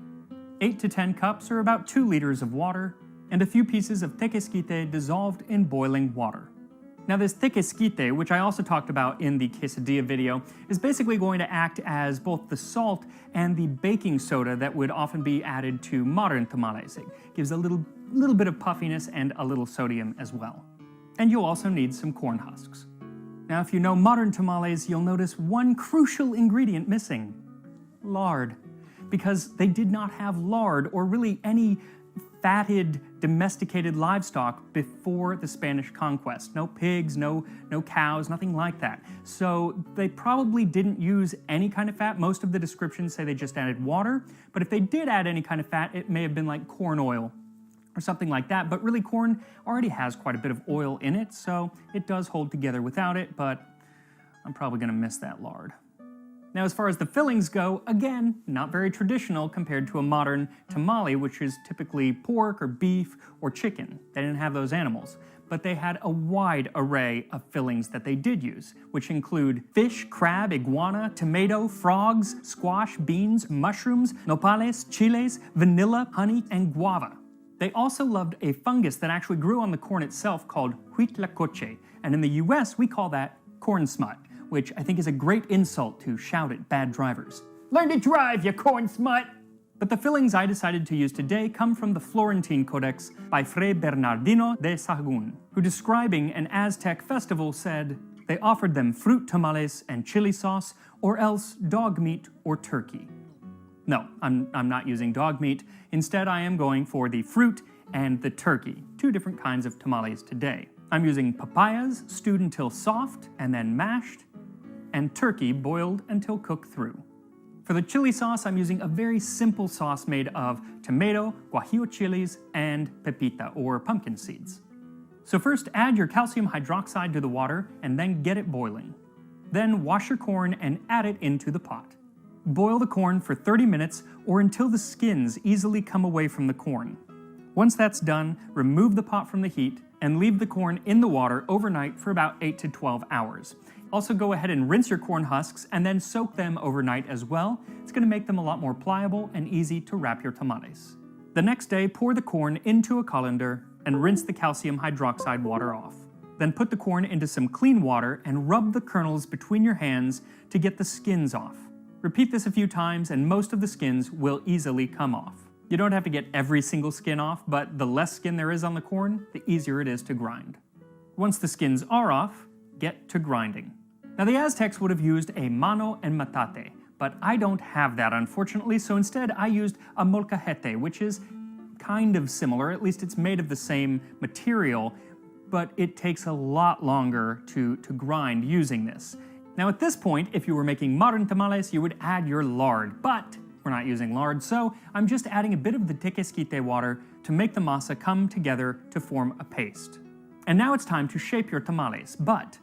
8 to 10 cups or about 2 liters of water, and a few pieces of tequesquite dissolved in boiling water. Now, this tequesquite, which I also talked about in the quesadilla video, is basically going to act as both the salt and the baking soda that would often be added to modern tamales. It gives a little bit of puffiness and a little sodium as well. And you'll also need some corn husks. Now, if you know modern tamales, you'll notice one crucial ingredient missing: lard. Because they did not have lard or really any fatted, domesticated livestock before the Spanish conquest. No pigs, no cows, nothing like that. So they probably didn't use any kind of fat. Most of the descriptions say they just added water, but if they did add any kind of fat, it may have been like corn oil or something like that. But really, corn already has quite a bit of oil in it, so it does hold together without it, but I'm probably gonna miss that lard. Now, as far as the fillings go, again, not very traditional compared to a modern tamale, which is typically pork or beef or chicken. They didn't have those animals, but they had a wide array of fillings that they did use, which include fish, crab, iguana, tomato, frogs, squash, beans, mushrooms, nopales, chiles, vanilla, honey, and guava. They also loved a fungus that actually grew on the corn itself called huitlacoche, and in the US we call that corn smut, which I think is a great insult to shout at bad drivers. Learn to drive, you corn smut! But the fillings I decided to use today come from the Florentine Codex by Fray Bernardino de Sahagún, who, describing an Aztec festival, said, they offered them fruit tamales and chili sauce, or else dog meat or turkey. No, I'm not using dog meat. Instead, I am going for the fruit and the turkey, 2 different kinds of tamales today. I'm using papayas stewed until soft and then mashed, and turkey boiled until cooked through. For the chili sauce, I'm using a very simple sauce made of tomato, guajillo chilies, and pepita, or pumpkin seeds. So first, add your calcium hydroxide to the water and then get it boiling. Then wash your corn and add it into the pot. Boil the corn for 30 minutes or until the skins easily come away from the corn. Once that's done, remove the pot from the heat and leave the corn in the water overnight for about 8 to 12 hours. Also go ahead and rinse your corn husks and then soak them overnight as well. It's going to make them a lot more pliable and easy to wrap your tamales. The next day, pour the corn into a colander and rinse the calcium hydroxide water off. Then put the corn into some clean water and rub the kernels between your hands to get the skins off. Repeat this a few times and most of the skins will easily come off. You don't have to get every single skin off, but the less skin there is on the corn, the easier it is to grind. Once the skins are off, get to grinding. Now the Aztecs would have used a mano and matate, but I don't have that unfortunately, so instead I used a molcajete, which is kind of similar, at least it's made of the same material, but it takes a lot longer to grind using this. Now at this point, if you were making modern tamales, you would add your lard, but we're not using lard, so I'm just adding a bit of the tequesquite water to make the masa come together to form a paste. And now it's time to shape your tamales, but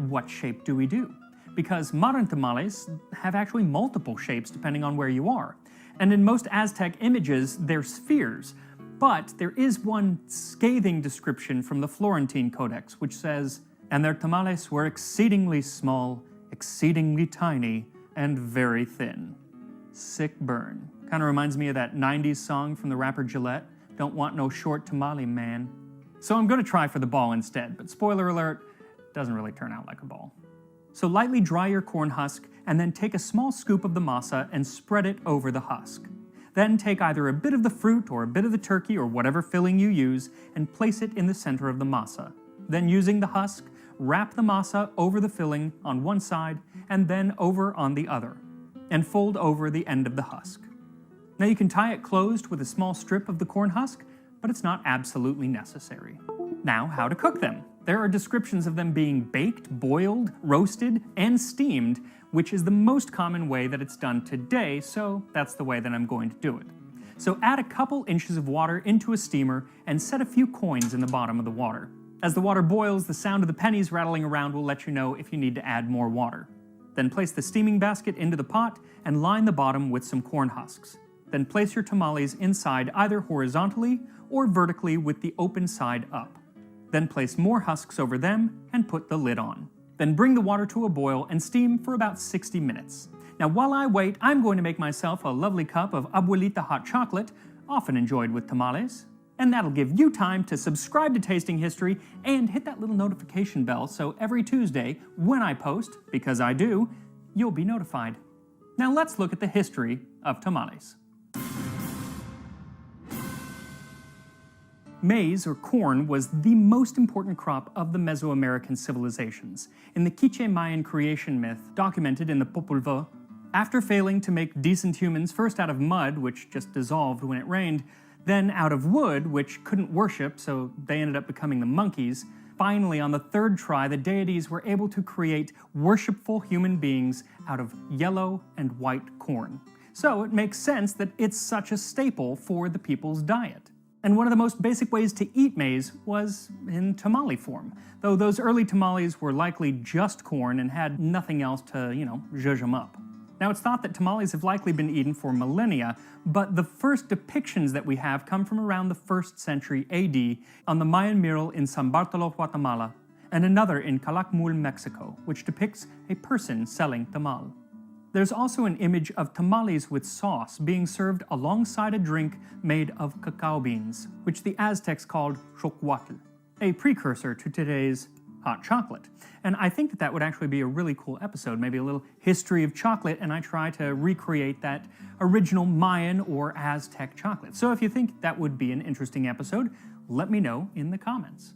what shape do we do? Because modern tamales have actually multiple shapes depending on where you are. And in most Aztec images, they're spheres. But there is one scathing description from the Florentine Codex, which says, "And their tamales were exceedingly small, exceedingly tiny, and very thin." Sick burn. Kind of reminds me of that 90s song from the rapper Gillette, "Don't want no short tamale, man." So I'm going to try for the ball instead, but spoiler alert, doesn't really turn out like a ball. So lightly dry your corn husk and then take a small scoop of the masa and spread it over the husk. Then take either a bit of the fruit or a bit of the turkey or whatever filling you use and place it in the center of the masa. Then using the husk, wrap the masa over the filling on one side and then over on the other, and fold over the end of the husk. Now you can tie it closed with a small strip of the corn husk, but it's not absolutely necessary. Now, how to cook them. There are descriptions of them being baked, boiled, roasted, and steamed, which is the most common way that it's done today, so that's the way that I'm going to do it. So add a couple inches of water into a steamer and set a few coins in the bottom of the water. As the water boils, the sound of the pennies rattling around will let you know if you need to add more water. Then place the steaming basket into the pot and line the bottom with some corn husks. Then place your tamales inside either horizontally or vertically with the open side up. Then place more husks over them and put the lid on. Then bring the water to a boil and steam for about 60 minutes. Now while I wait, I'm going to make myself a lovely cup of abuelita hot chocolate, often enjoyed with tamales. And that'll give you time to subscribe to Tasting History and hit that little notification bell so every Tuesday, when I post, because I do, you'll be notified. Now let's look at the history of tamales. Maize, or corn, was the most important crop of the Mesoamerican civilizations. In the Quiche Mayan creation myth, documented in the Popol Vuh, after failing to make decent humans first out of mud, which just dissolved when it rained, then out of wood, which couldn't worship, so they ended up becoming the monkeys, finally, on the third try, the deities were able to create worshipful human beings out of yellow and white corn. So it makes sense that it's such a staple for the people's diet. And one of the most basic ways to eat maize was in tamale form, though those early tamales were likely just corn and had nothing else to, zhuzh them up. Now it's thought that tamales have likely been eaten for millennia, but the first depictions that we have come from around the 1st century AD on the Mayan mural in San Bartolo, Guatemala, and another in Calakmul, Mexico, which depicts a person selling tamal. There's also an image of tamales with sauce being served alongside a drink made of cacao beans, which the Aztecs called chocuatl, a precursor to today's hot chocolate. And I think that would actually be a really cool episode, maybe a little history of chocolate, and I try to recreate that original Mayan or Aztec chocolate. So if you think that would be an interesting episode, let me know in the comments.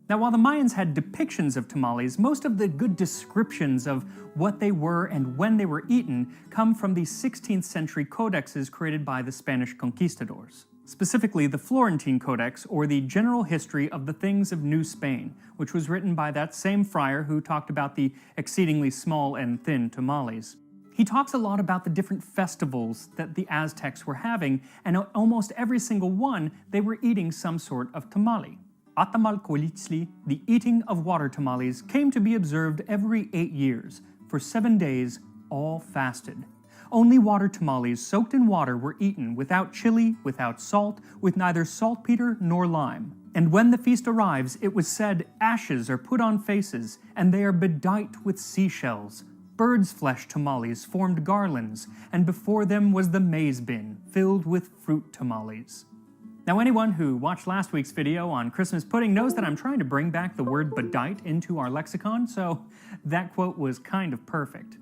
Now, while the Mayans had depictions of tamales, most of the good descriptions of what they were and when they were eaten come from the 16th century codexes created by the Spanish conquistadors. Specifically, the Florentine Codex, or the General History of the Things of New Spain, which was written by that same friar who talked about the exceedingly small and thin tamales. He talks a lot about the different festivals that the Aztecs were having, and almost every single one, they were eating some sort of tamale. Atamalcolitzli, the eating of water tamales, came to be observed every 8 years, for 7 days, all fasted. Only water tamales soaked in water were eaten, without chili, without salt, with neither saltpeter nor lime. And when the feast arrives, it was said, ashes are put on faces, and they are bedight with seashells. Bird's flesh tamales formed garlands, and before them was the maize bin, filled with fruit tamales. Now, anyone who watched last week's video on Christmas pudding knows that I'm trying to bring back the word bedight into our lexicon, so that quote was kind of perfect.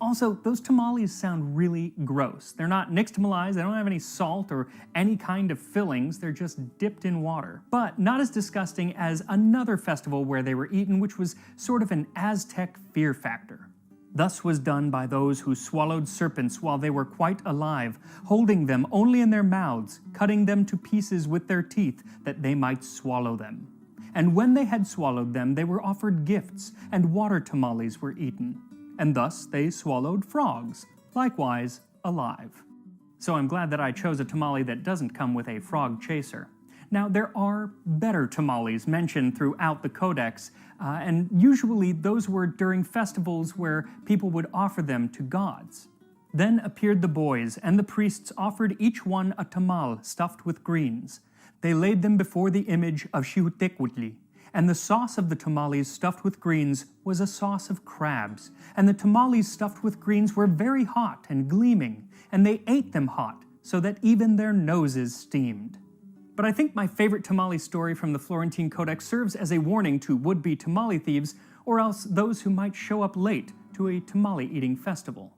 Also, those tamales sound really gross. They're not nixtamalized, they don't have any salt or any kind of fillings, they're just dipped in water. But not as disgusting as another festival where they were eaten, which was sort of an Aztec fear factor. Thus was done by those who swallowed serpents while they were quite alive, holding them only in their mouths, cutting them to pieces with their teeth, that they might swallow them. And when they had swallowed them, they were offered gifts, and water tamales were eaten. And thus they swallowed frogs, likewise alive. So I'm glad that I chose a tamale that doesn't come with a frog chaser. Now, there are better tamales mentioned throughout the Codex, and usually those were during festivals where people would offer them to gods. Then appeared the boys, and the priests offered each one a tamal stuffed with greens. They laid them before the image of Xiuhtecuhtli, and the sauce of the tamales stuffed with greens was a sauce of crabs, and the tamales stuffed with greens were very hot and gleaming, and they ate them hot, so that even their noses steamed. But I think my favorite tamale story from the Florentine Codex serves as a warning to would-be tamale thieves, or else those who might show up late to a tamale-eating festival.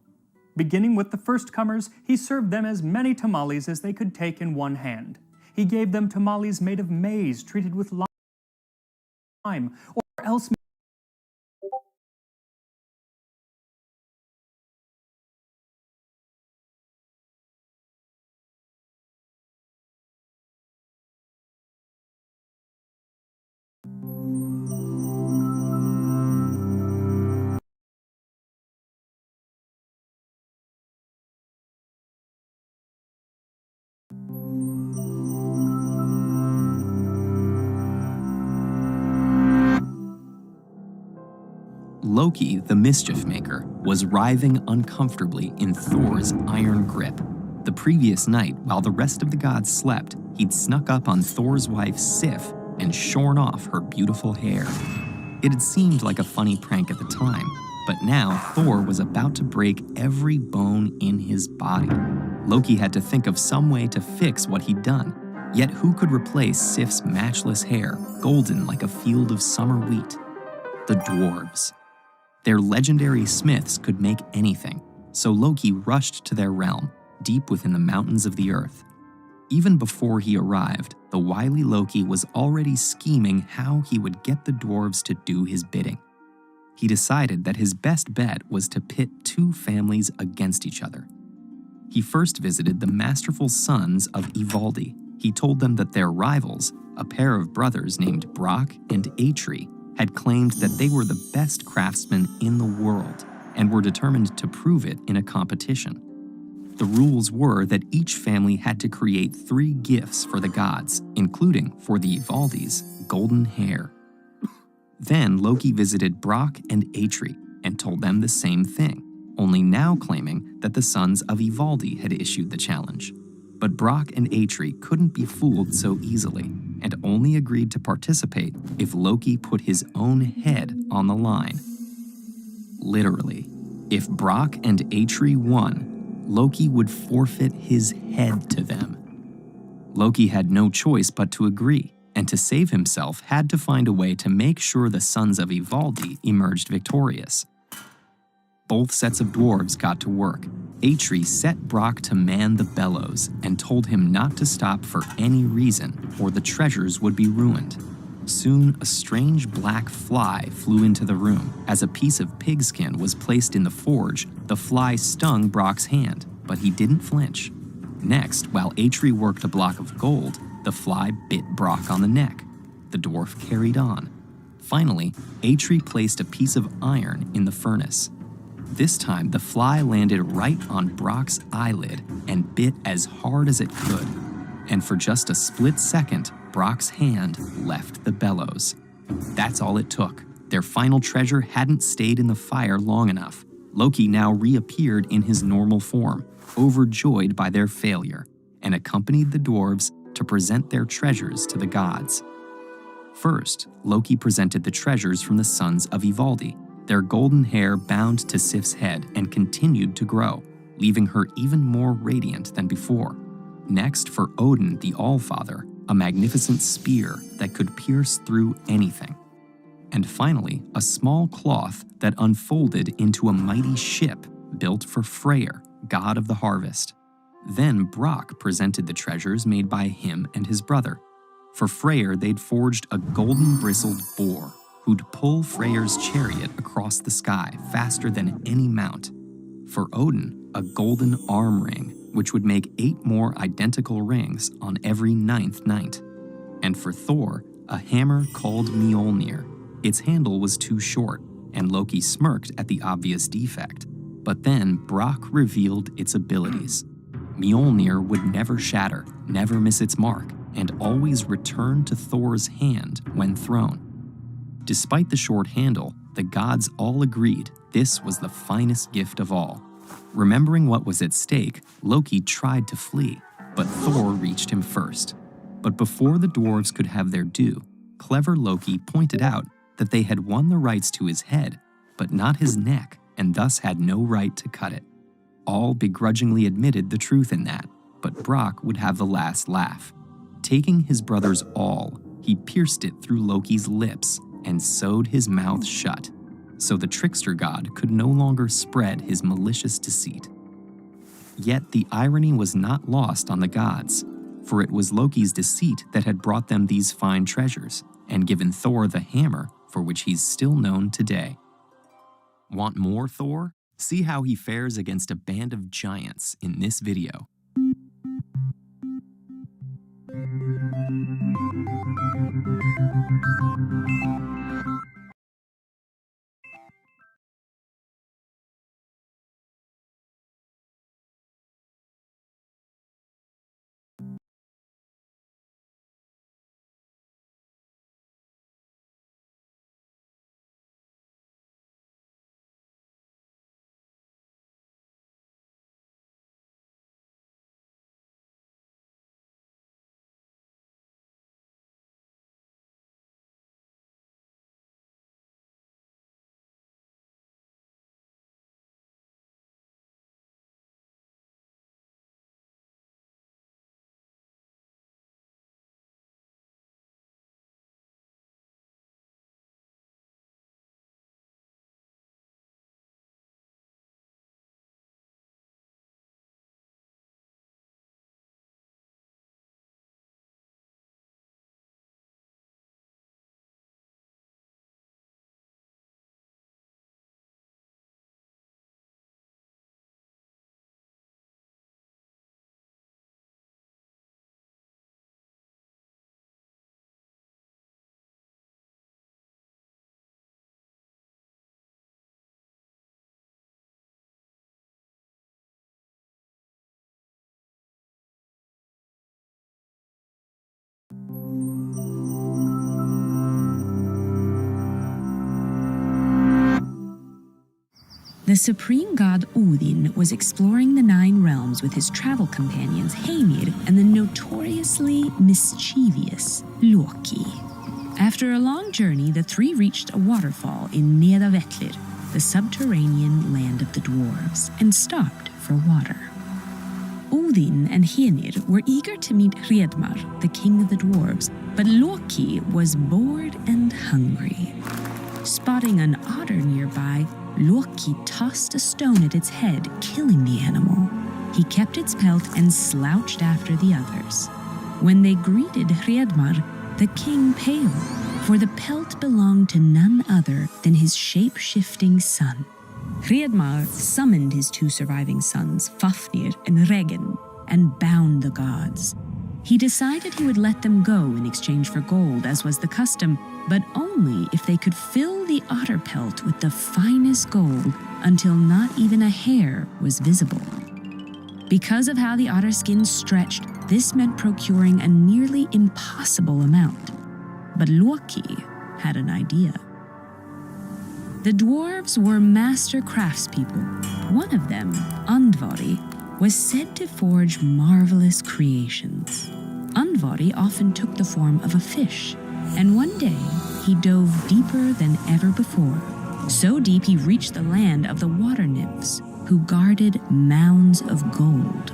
Beginning with the first comers, he served them as many tamales as they could take in one hand. He gave them tamales made of maize treated with lime, or else Loki, the Mischief Maker, was writhing uncomfortably in Thor's iron grip. The previous night, while the rest of the gods slept, he'd snuck up on Thor's wife Sif and shorn off her beautiful hair. It had seemed like a funny prank at the time, but now Thor was about to break every bone in his body. Loki had to think of some way to fix what he'd done. Yet who could replace Sif's matchless hair, golden like a field of summer wheat? The dwarves. Their legendary smiths could make anything, so Loki rushed to their realm, deep within the mountains of the earth. Even before he arrived, the wily Loki was already scheming how he would get the dwarves to do his bidding. He decided that his best bet was to pit two families against each other. He first visited the masterful sons of Ivaldi. He told them that their rivals, a pair of brothers named Brock and Atri, had claimed that they were the best craftsmen in the world and were determined to prove it in a competition. The rules were that each family had to create 3 gifts for the gods, including, for the Ivaldis, golden hair. Then Loki visited Brock and Atri and told them the same thing, only now claiming that the sons of Ivaldi had issued the challenge. But Brock and Atri couldn't be fooled so easily, and only agreed to participate if Loki put his own head on the line. Literally, if Brock and Atri won, Loki would forfeit his head to them. Loki had no choice but to agree, and to save himself had to find a way to make sure the sons of Ivaldi emerged victorious. Both sets of dwarves got to work. Atri set Brock to man the bellows and told him not to stop for any reason, or the treasures would be ruined. Soon, a strange black fly flew into the room. As a piece of pigskin was placed in the forge, the fly stung Brock's hand, but he didn't flinch. Next, while Atri worked a block of gold, the fly bit Brock on the neck. The dwarf carried on. Finally, Atri placed a piece of iron in the furnace. This time, the fly landed right on Brock's eyelid and bit as hard as it could. And for just a split second, Brock's hand left the bellows. That's all it took. Their final treasure hadn't stayed in the fire long enough. Loki now reappeared in his normal form, overjoyed by their failure, and accompanied the dwarves to present their treasures to the gods. First, Loki presented the treasures from the sons of Ivaldi. Their golden hair bound to Sif's head and continued to grow, leaving her even more radiant than before. Next, for Odin, the Allfather, a magnificent spear that could pierce through anything. And finally, a small cloth that unfolded into a mighty ship built for Freyr, god of the harvest. Then Brock presented the treasures made by him and his brother. For Freyr, they'd forged a golden-bristled boar who'd pull Freyr's chariot across the sky faster than any mount. For Odin, a golden arm ring, which would make 8 more identical rings on every 9th night. And for Thor, a hammer called Mjolnir. Its handle was too short, and Loki smirked at the obvious defect. But then Brock revealed its abilities. Mjolnir would never shatter, never miss its mark, and always return to Thor's hand when thrown. Despite the short handle, the gods all agreed this was the finest gift of all. Remembering what was at stake, Loki tried to flee, but Thor reached him first. But before the dwarves could have their due, clever Loki pointed out that they had won the rights to his head, but not his neck, and thus had no right to cut it. All begrudgingly admitted the truth in that, but Brock would have the last laugh. Taking his brother's awl, he pierced it through Loki's lips and sewed his mouth shut, so the trickster god could no longer spread his malicious deceit. Yet the irony was not lost on the gods, for it was Loki's deceit that had brought them these fine treasures and given Thor the hammer for which he's still known today. Want more Thor? See how he fares against a band of giants in this video. The supreme god Odin was exploring the 9 realms with his travel companions Heimir and the notoriously mischievous Loki. After a long journey, the 3 reached a waterfall in Nedavellir, the subterranean land of the dwarves, and stopped for water. Odin and Heimir were eager to meet Hreidmar, the king of the dwarves, but Loki was bored and hungry. Spotting an otter nearby, Loki tossed a stone at its head, killing the animal. He kept its pelt and slouched after the others. When they greeted Hreidmar, the king paled, for the pelt belonged to none other than his shape-shifting son. Hreidmar summoned his 2 surviving sons, Fafnir and Regin, and bound the gods. He decided he would let them go in exchange for gold, as was the custom, but only if they could fill the otter pelt with the finest gold until not even a hair was visible. Because of how the otter skin stretched, this meant procuring a nearly impossible amount. But Loki had an idea. The dwarves were master craftspeople. One of them, Andvari, was said to forge marvelous creations. Andvari often took the form of a fish, and one day he dove deeper than ever before. So deep he reached the land of the water nymphs, who guarded mounds of gold.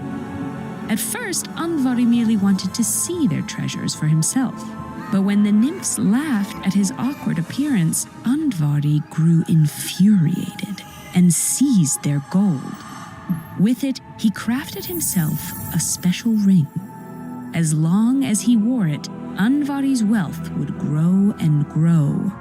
At first, Andvari merely wanted to see their treasures for himself. But when the nymphs laughed at his awkward appearance, Andvari grew infuriated and seized their gold. With it, he crafted himself a special ring. As long as he wore it, Andvari's wealth would grow and grow.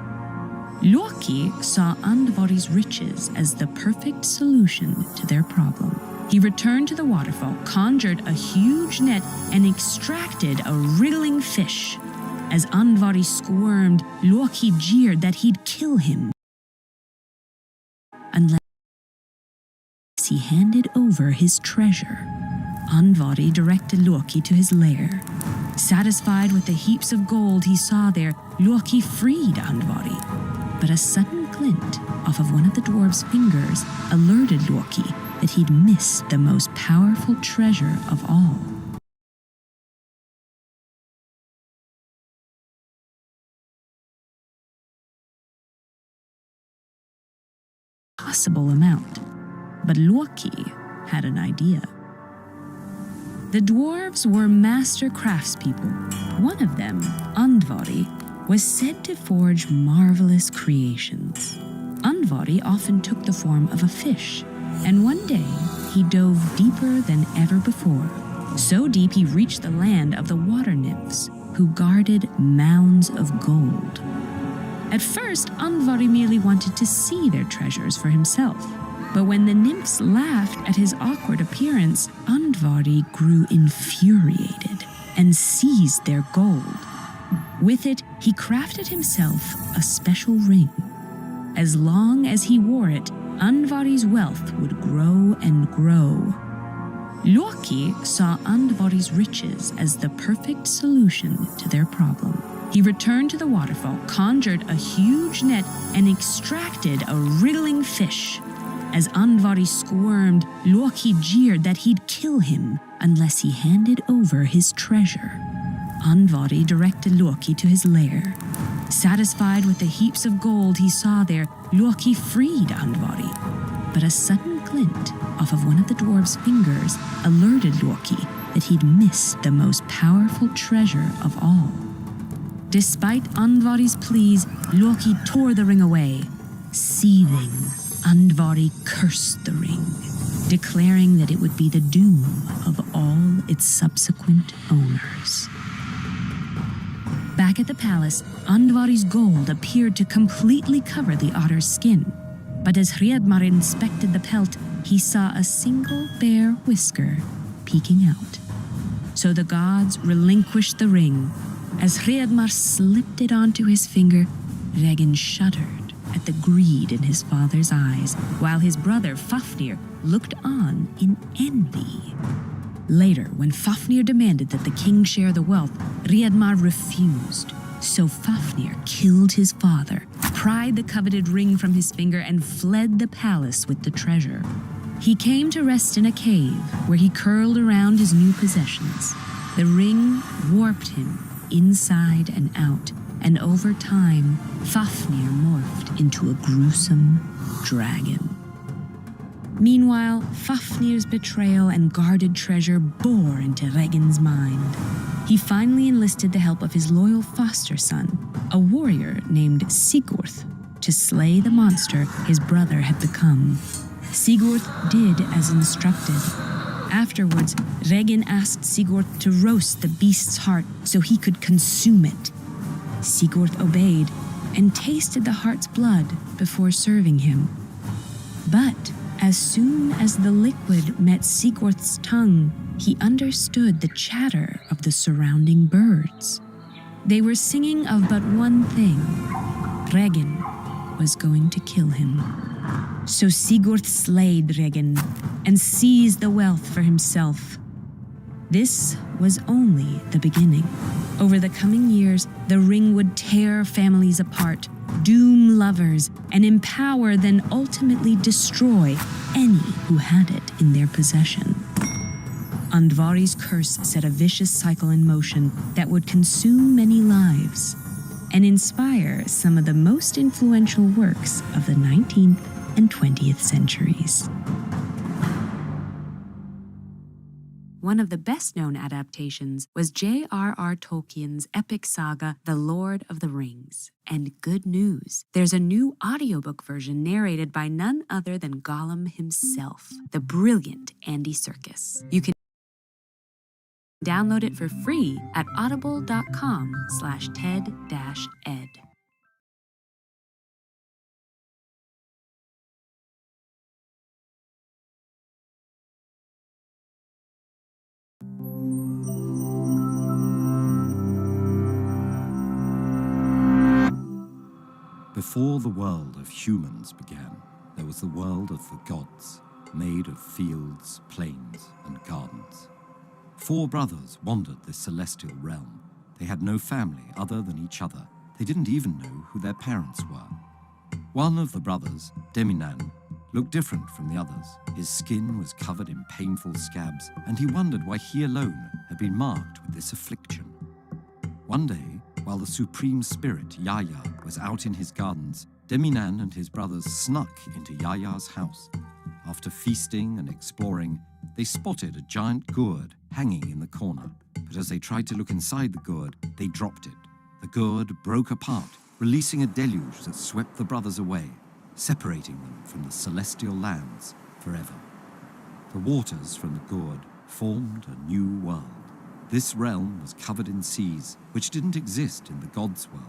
Loki saw Andvari's riches as the perfect solution to their problem. He returned to the waterfall, conjured a huge net, and extracted a wriggling fish. As Andvari squirmed, Loki jeered that he'd kill him unless he handed over his treasure. Andvari directed Loki to his lair. Satisfied with the heaps of gold he saw there, Loki freed Andvari. But a sudden glint off of one of the dwarf's fingers alerted Loki that he'd missed the most powerful treasure of all. Possible amount, but Loki had an idea. The dwarves were master craftspeople. One of them, Andvari, was said to forge marvelous creations. Andvari often took the form of a fish, and one day he dove deeper than ever before. So deep he reached the land of the water nymphs, who guarded mounds of gold. At first, Andvari merely wanted to see their treasures for himself. But when the nymphs laughed at his awkward appearance, Andvari grew infuriated and seized their gold. With it, he crafted himself a special ring. As long as he wore it, Andvari's wealth would grow and grow. Loki saw Andvari's riches as the perfect solution to their problem. He returned to the waterfall, conjured a huge net, and extracted a wriggling fish. As Andvari squirmed, Loki jeered that he'd kill him unless he handed over his treasure. Andvari directed Loki to his lair. Satisfied with the heaps of gold he saw there, Loki freed Andvari. But a sudden glint off of one of the dwarf's fingers alerted Loki that he'd missed the most powerful treasure of all. Despite Andvari's pleas, Loki tore the ring away. Seething, Andvari cursed the ring, declaring that it would be the doom of all its subsequent owners. Back at the palace, Andvari's gold appeared to completely cover the otter's skin. But as Hreidmar inspected the pelt, he saw a single bare whisker peeking out. So the gods relinquished the ring. As Hreidmar slipped it onto his finger, Regin shuddered at the greed in his father's eyes, while his brother Fafnir looked on in envy. Later, when Fafnir demanded that the king share the wealth, Hreidmar refused. So Fafnir killed his father, pried the coveted ring from his finger, and fled the palace with the treasure. He came to rest in a cave where he curled around his new possessions. The ring warped him inside and out, and over time, Fafnir morphed into a gruesome dragon. Meanwhile, Fafnir's betrayal and guarded treasure bore into Regin's mind. He finally enlisted the help of his loyal foster son, a warrior named Sigurd, to slay the monster his brother had become. Sigurd did as instructed. Afterwards, Regin asked Sigurd to roast the beast's heart so he could consume it. Sigurd obeyed and tasted the heart's blood before serving him. But as soon as the liquid met Sigurd's tongue, he understood the chatter of the surrounding birds. They were singing of but one thing. Regin was going to kill him. So Sigurd slayed Regin and seized the wealth for himself. This was only the beginning. Over the coming years, the ring would tear families apart, doom lovers, and empower then ultimately destroy any who had it in their possession. Andvari's curse set a vicious cycle in motion that would consume many lives and inspire some of the most influential works of the 19th and 20th centuries. One of the best-known adaptations was J.R.R. Tolkien's epic saga, The Lord of the Rings. And good news, there's a new audiobook version narrated by none other than Gollum himself, the brilliant Andy Serkis. You can download it for free at audible.com/TED-Ed. Before the world of humans began, there was the world of the gods, made of fields, plains, and gardens. 4 brothers wandered this celestial realm. They had no family other than each other. They didn't even know who their parents were. One of the brothers, Deminan, looked different from the others. His skin was covered in painful scabs, and he wondered why he alone had been marked with this affliction. One day, while the supreme spirit, Yaya, was out in his gardens, Deminan and his brothers snuck into Yaya's house. After feasting and exploring, they spotted a giant gourd hanging in the corner. But as they tried to look inside the gourd, they dropped it. The gourd broke apart, releasing a deluge that swept the brothers away, separating them from the celestial lands forever. The waters from the gourd formed a new world. This realm was covered in seas, which didn't exist in the gods' world.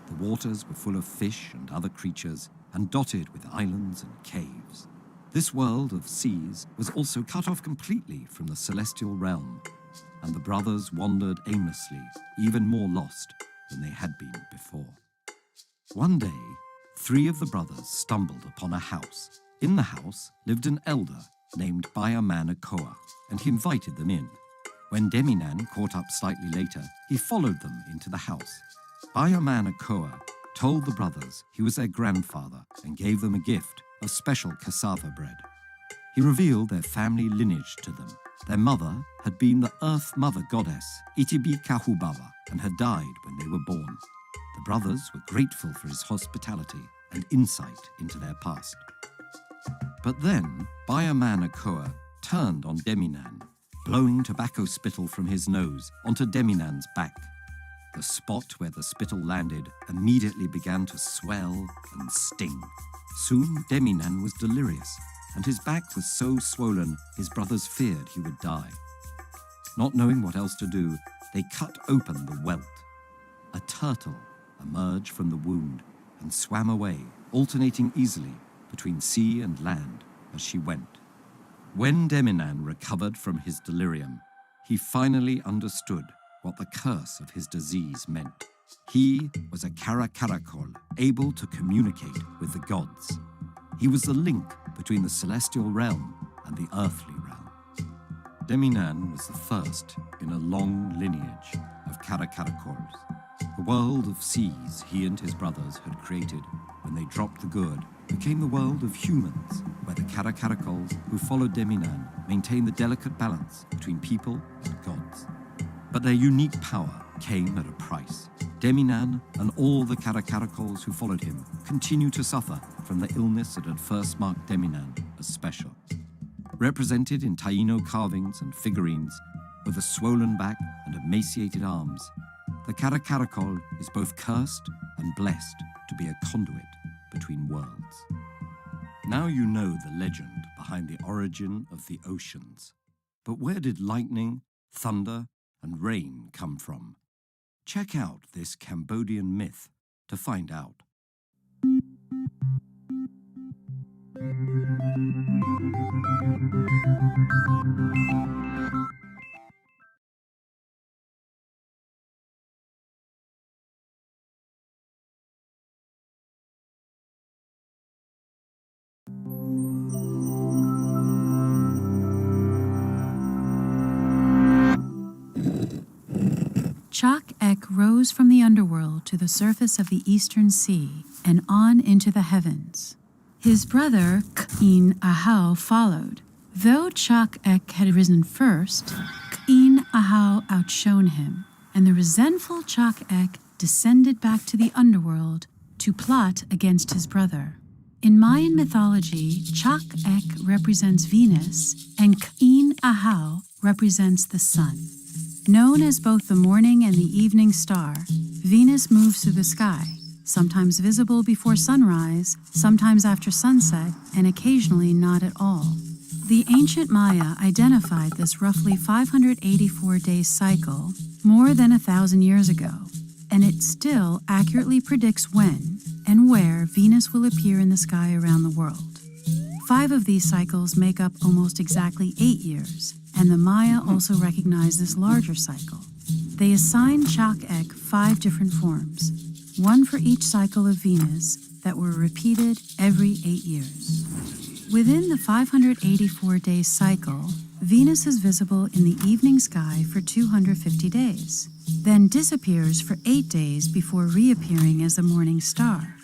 The waters were full of fish and other creatures, and dotted with islands and caves. This world of seas was also cut off completely from the celestial realm, and the brothers wandered aimlessly, even more lost than they had been before. One day, 3 of the brothers stumbled upon a house. In the house lived an elder named Bayamanakoa, and he invited them in. When Deminan caught up slightly later, he followed them into the house. Bayamanakoa told the brothers he was their grandfather and gave them a gift of special cassava bread. He revealed their family lineage to them. Their mother had been the Earth Mother Goddess, Itibikahubawa, and had died when they were born. The brothers were grateful for his hospitality and insight into their past. But then, Bayamanakoa turned on Deminan, blowing tobacco spittle from his nose onto Deminan's back. The spot where the spittle landed immediately began to swell and sting. Soon Deminan was delirious, and his back was so swollen his brothers feared he would die. Not knowing what else to do, they cut open the welt. A turtle emerged from the wound and swam away, alternating easily between sea and land as she went. When Deminan recovered from his delirium, he finally understood what the curse of his disease meant. He was a Karakarakol, able to communicate with the gods. He was the link between the celestial realm and the earthly realm. Deminan was the first in a long lineage of Karakarakols. The world of seas he and his brothers had created when they dropped the gourd became the world of humans, where the Karakarakols who followed Deminan maintained the delicate balance between people and gods. But their unique power came at a price. Deminan and all the Karakarakols who followed him continue to suffer from the illness that had first marked Deminan as special. Represented in Taino carvings and figurines, with a swollen back and emaciated arms, the Karakarakol is both cursed and blessed to be a conduit between worlds. Now you know the legend behind the origin of the oceans. But where did lightning, thunder, and rain come from? Check out this Cambodian myth to find out. Chak-Ek rose from the underworld to the surface of the eastern sea and on into the heavens. His brother, K'in-Ahau, followed. Though Chak-Ek had risen first, K'in-Ahau outshone him, and the resentful Chak-Ek descended back to the underworld to plot against his brother. In Mayan mythology, Chak-Ek represents Venus, and K'in-Ahau represents the sun. Known as both the morning and the evening star, Venus moves through the sky, sometimes visible before sunrise, sometimes after sunset, and occasionally not at all. The ancient Maya identified this roughly 584-day cycle more than 1,000 years ago, and it still accurately predicts when and where Venus will appear in the sky around the world. 5 of these cycles make up almost exactly 8 years, and the Maya also recognize this larger cycle. They assigned Chak-Ek 5 different forms, one for each cycle of Venus, that were repeated every 8 years. Within the 584-day cycle, Venus is visible in the evening sky for 250 days, then disappears for 8 days before reappearing as the morning star.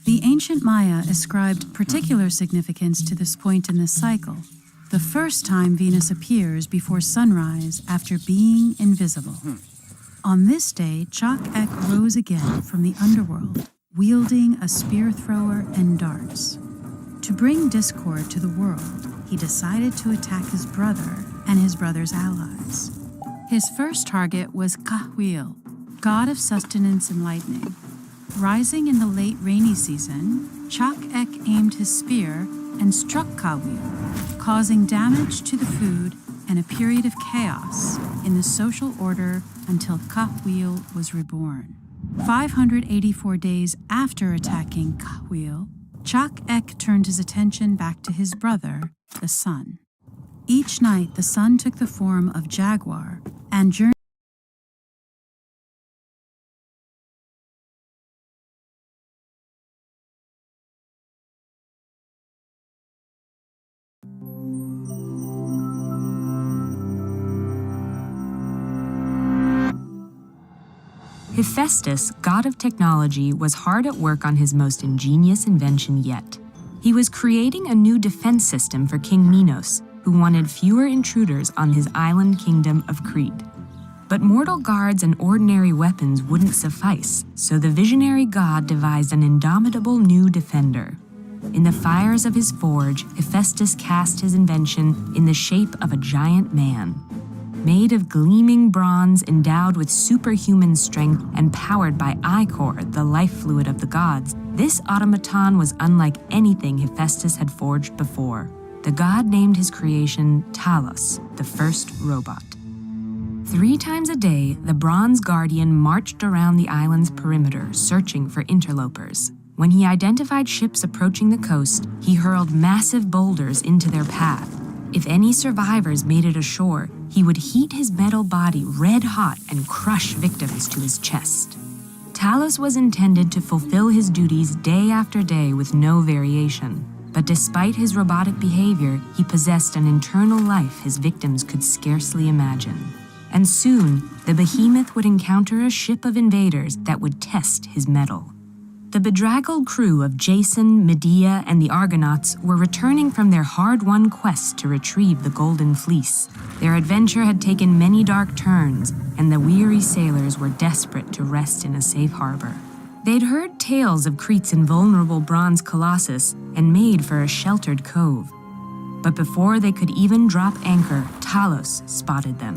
The ancient Maya ascribed particular significance to this point in the cycle, the first time Venus appears before sunrise after being invisible. On this day, Chak-Ek rose again from the underworld, wielding a spear thrower and darts. To bring discord to the world, he decided to attack his brother and his brother's allies. His first target was Kahwil, god of sustenance and lightning. Rising in the late rainy season, Chak-Ek aimed his spear and struck Kahwil, causing damage to the food and a period of chaos in the social order until Kahwil was reborn. 584 days after attacking Kahwil, Chak-Ek turned his attention back to his brother, the sun. Each night, the sun took the form of jaguar and journeyed. Hephaestus, god of technology, was hard at work on his most ingenious invention yet. He was creating a new defense system for King Minos, who wanted fewer intruders on his island kingdom of Crete. But mortal guards and ordinary weapons wouldn't suffice, so the visionary god devised an indomitable new defender. In the fires of his forge, Hephaestus cast his invention in the shape of a giant man. Made of gleaming bronze, endowed with superhuman strength, and powered by ichor, the life fluid of the gods, this automaton was unlike anything Hephaestus had forged before. The god named his creation Talos, the first robot. 3 times a day, the bronze guardian marched around the island's perimeter, searching for interlopers. When he identified ships approaching the coast, he hurled massive boulders into their path. If any survivors made it ashore, he would heat his metal body red hot and crush victims to his chest. Talos was intended to fulfill his duties day after day with no variation. But despite his robotic behavior, he possessed an internal life his victims could scarcely imagine. And soon, the behemoth would encounter a ship of invaders that would test his mettle. The bedraggled crew of Jason, Medea, and the Argonauts were returning from their hard-won quest to retrieve the Golden Fleece. Their adventure had taken many dark turns, and the weary sailors were desperate to rest in a safe harbor. They'd heard tales of Crete's invulnerable bronze colossus and made for a sheltered cove. But before they could even drop anchor, Talos spotted them.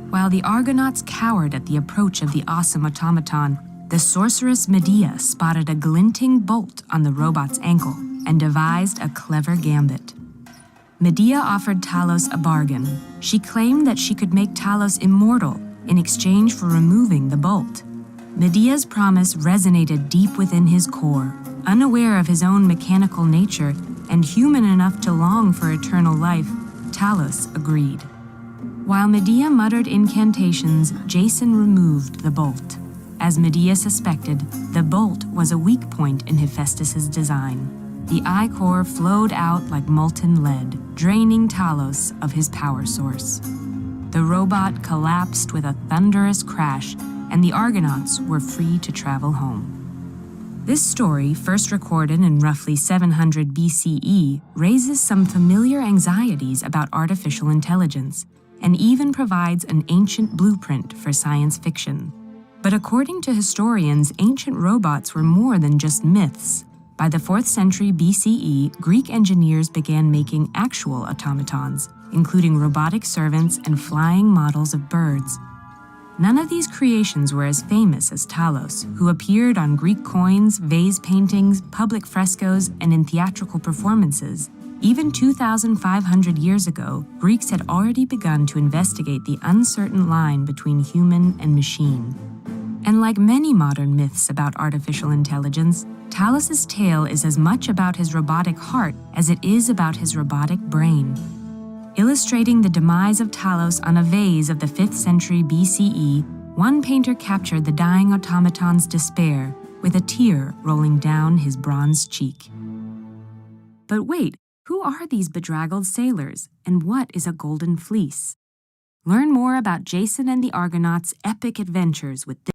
While the Argonauts cowered at the approach of the awesome automaton, the sorceress Medea spotted a glinting bolt on the robot's ankle and devised a clever gambit. Medea offered Talos a bargain. She claimed that she could make Talos immortal in exchange for removing the bolt. Medea's promise resonated deep within his core. Unaware of his own mechanical nature and human enough to long for eternal life, Talos agreed. While Medea muttered incantations, Jason removed the bolt. As Medea suspected, the bolt was a weak point in Hephaestus's design. The ichor flowed out like molten lead, draining Talos of his power source. the robot collapsed with a thunderous crash, and the Argonauts were free to travel home. This story, first recorded in roughly 700 BCE, raises some familiar anxieties about artificial intelligence, and even provides an ancient blueprint for science fiction. But according to historians, ancient robots were more than just myths. By the 4th century BCE, Greek engineers began making actual automatons, including robotic servants and flying models of birds. None of these creations were as famous as Talos, who appeared on Greek coins, vase paintings, public frescoes, and in theatrical performances. Even 2,500 years ago, Greeks had already begun to investigate the uncertain line between human and machine. And like many modern myths about artificial intelligence, Talos' tale is as much about his robotic heart as it is about his robotic brain. Illustrating the demise of Talos on a vase of the 5th century BCE, one painter captured the dying automaton's despair with a tear rolling down his bronze cheek. But wait, who are these bedraggled sailors, and what is a golden fleece? Learn more about Jason and the Argonauts' epic adventures with this.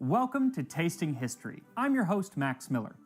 Welcome to Tasting History. I'm your host, Max Miller.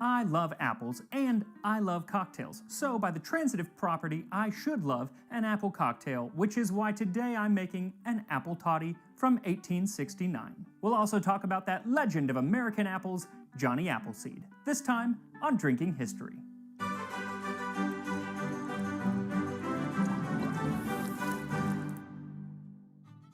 I love apples and I love cocktails, so by the transitive property, I should love an apple cocktail, which is why today I'm making an apple toddy from 1869. We'll also talk about that legend of American apples, Johnny Appleseed, this time on Drinking History.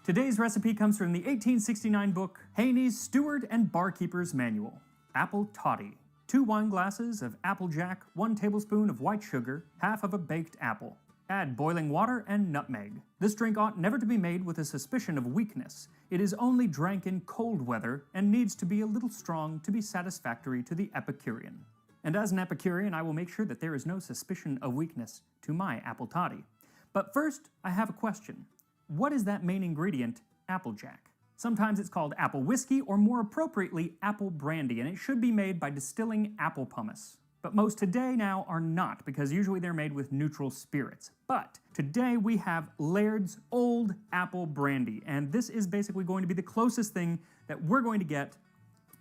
Today's recipe comes from the 1869 book, Haney's Steward and Barkeeper's Manual. Apple toddy. 2 wine glasses of applejack, 1 tablespoon of white sugar, half of a baked apple. Add boiling water and nutmeg. This drink ought never to be made with a suspicion of weakness. It is only drank in cold weather and needs to be a little strong to be satisfactory to the Epicurean. And as an Epicurean, I will make sure that there is no suspicion of weakness to my apple toddy. But first, I have a question. What is that main ingredient, applejack? Sometimes it's called apple whiskey, or more appropriately, apple brandy, and it should be made by distilling apple pomace. But most today now are not, because usually they're made with neutral spirits. But today we have Laird's Old Apple Brandy, and this is basically going to be the closest thing that we're going to get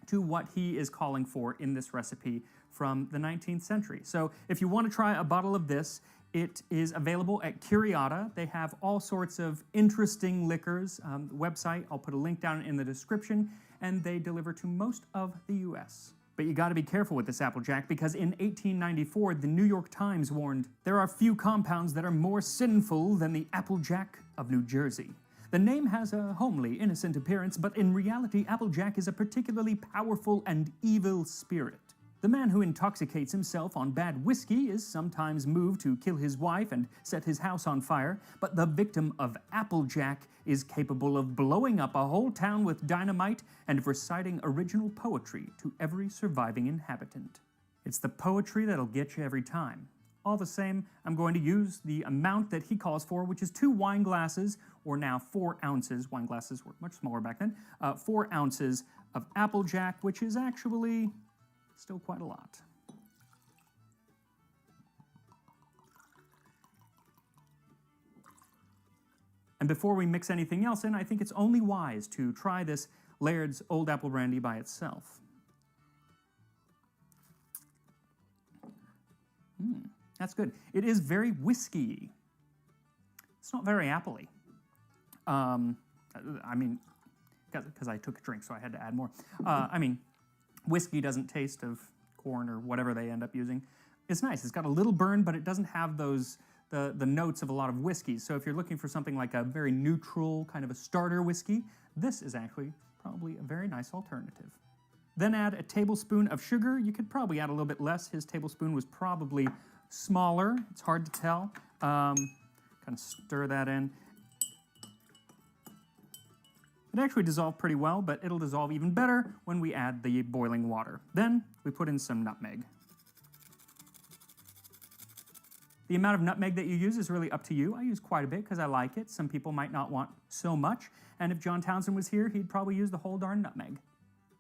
to what he is calling for in this recipe from the 19th century. So if you want to try a bottle of this, it is available at Curiata. They have all sorts of interesting liquors. The website, I'll put a link down in the description, and they deliver to most of the US. But you gotta be careful with this applejack, because in 1894, the New York Times warned, "There are few compounds that are more sinful than the applejack of New Jersey." The name has a homely, innocent appearance, but in reality, applejack is a particularly powerful and evil spirit. The man who intoxicates himself on bad whiskey is sometimes moved to kill his wife and set his house on fire, but the victim of applejack is capable of blowing up a whole town with dynamite and of reciting original poetry to every surviving inhabitant. It's the poetry that'll get you every time. All the same, I'm going to use the amount that he calls for, which is 2 wine glasses, or now 4 ounces. Wine glasses were much smaller back then. 4 ounces of applejack, which is actually still quite a lot. And before we mix anything else in, I think it's only wise to try this Laird's Old Apple Brandy by itself. That's good. It is very whiskey-y. It's not very apple-y. I mean, because I took a drink, so I had to add more. Whiskey doesn't taste of corn or whatever they end up using. It's nice. It's got a little burn, but it doesn't have those the notes of a lot of whiskeys. So if you're looking for something like a very neutral kind of a starter whiskey, this is actually probably a very nice alternative. Then add a tablespoon of sugar. You could probably add a little bit less. His tablespoon was probably smaller. It's hard to tell. Kind of stir that in. It actually dissolved pretty well, but it'll dissolve even better when we add the boiling water. Then we put in some nutmeg. The amount of nutmeg that you use is really up to you. I use quite a bit because I like it. Some people might not want so much, and if John Townsend was here, he'd probably use the whole darn nutmeg.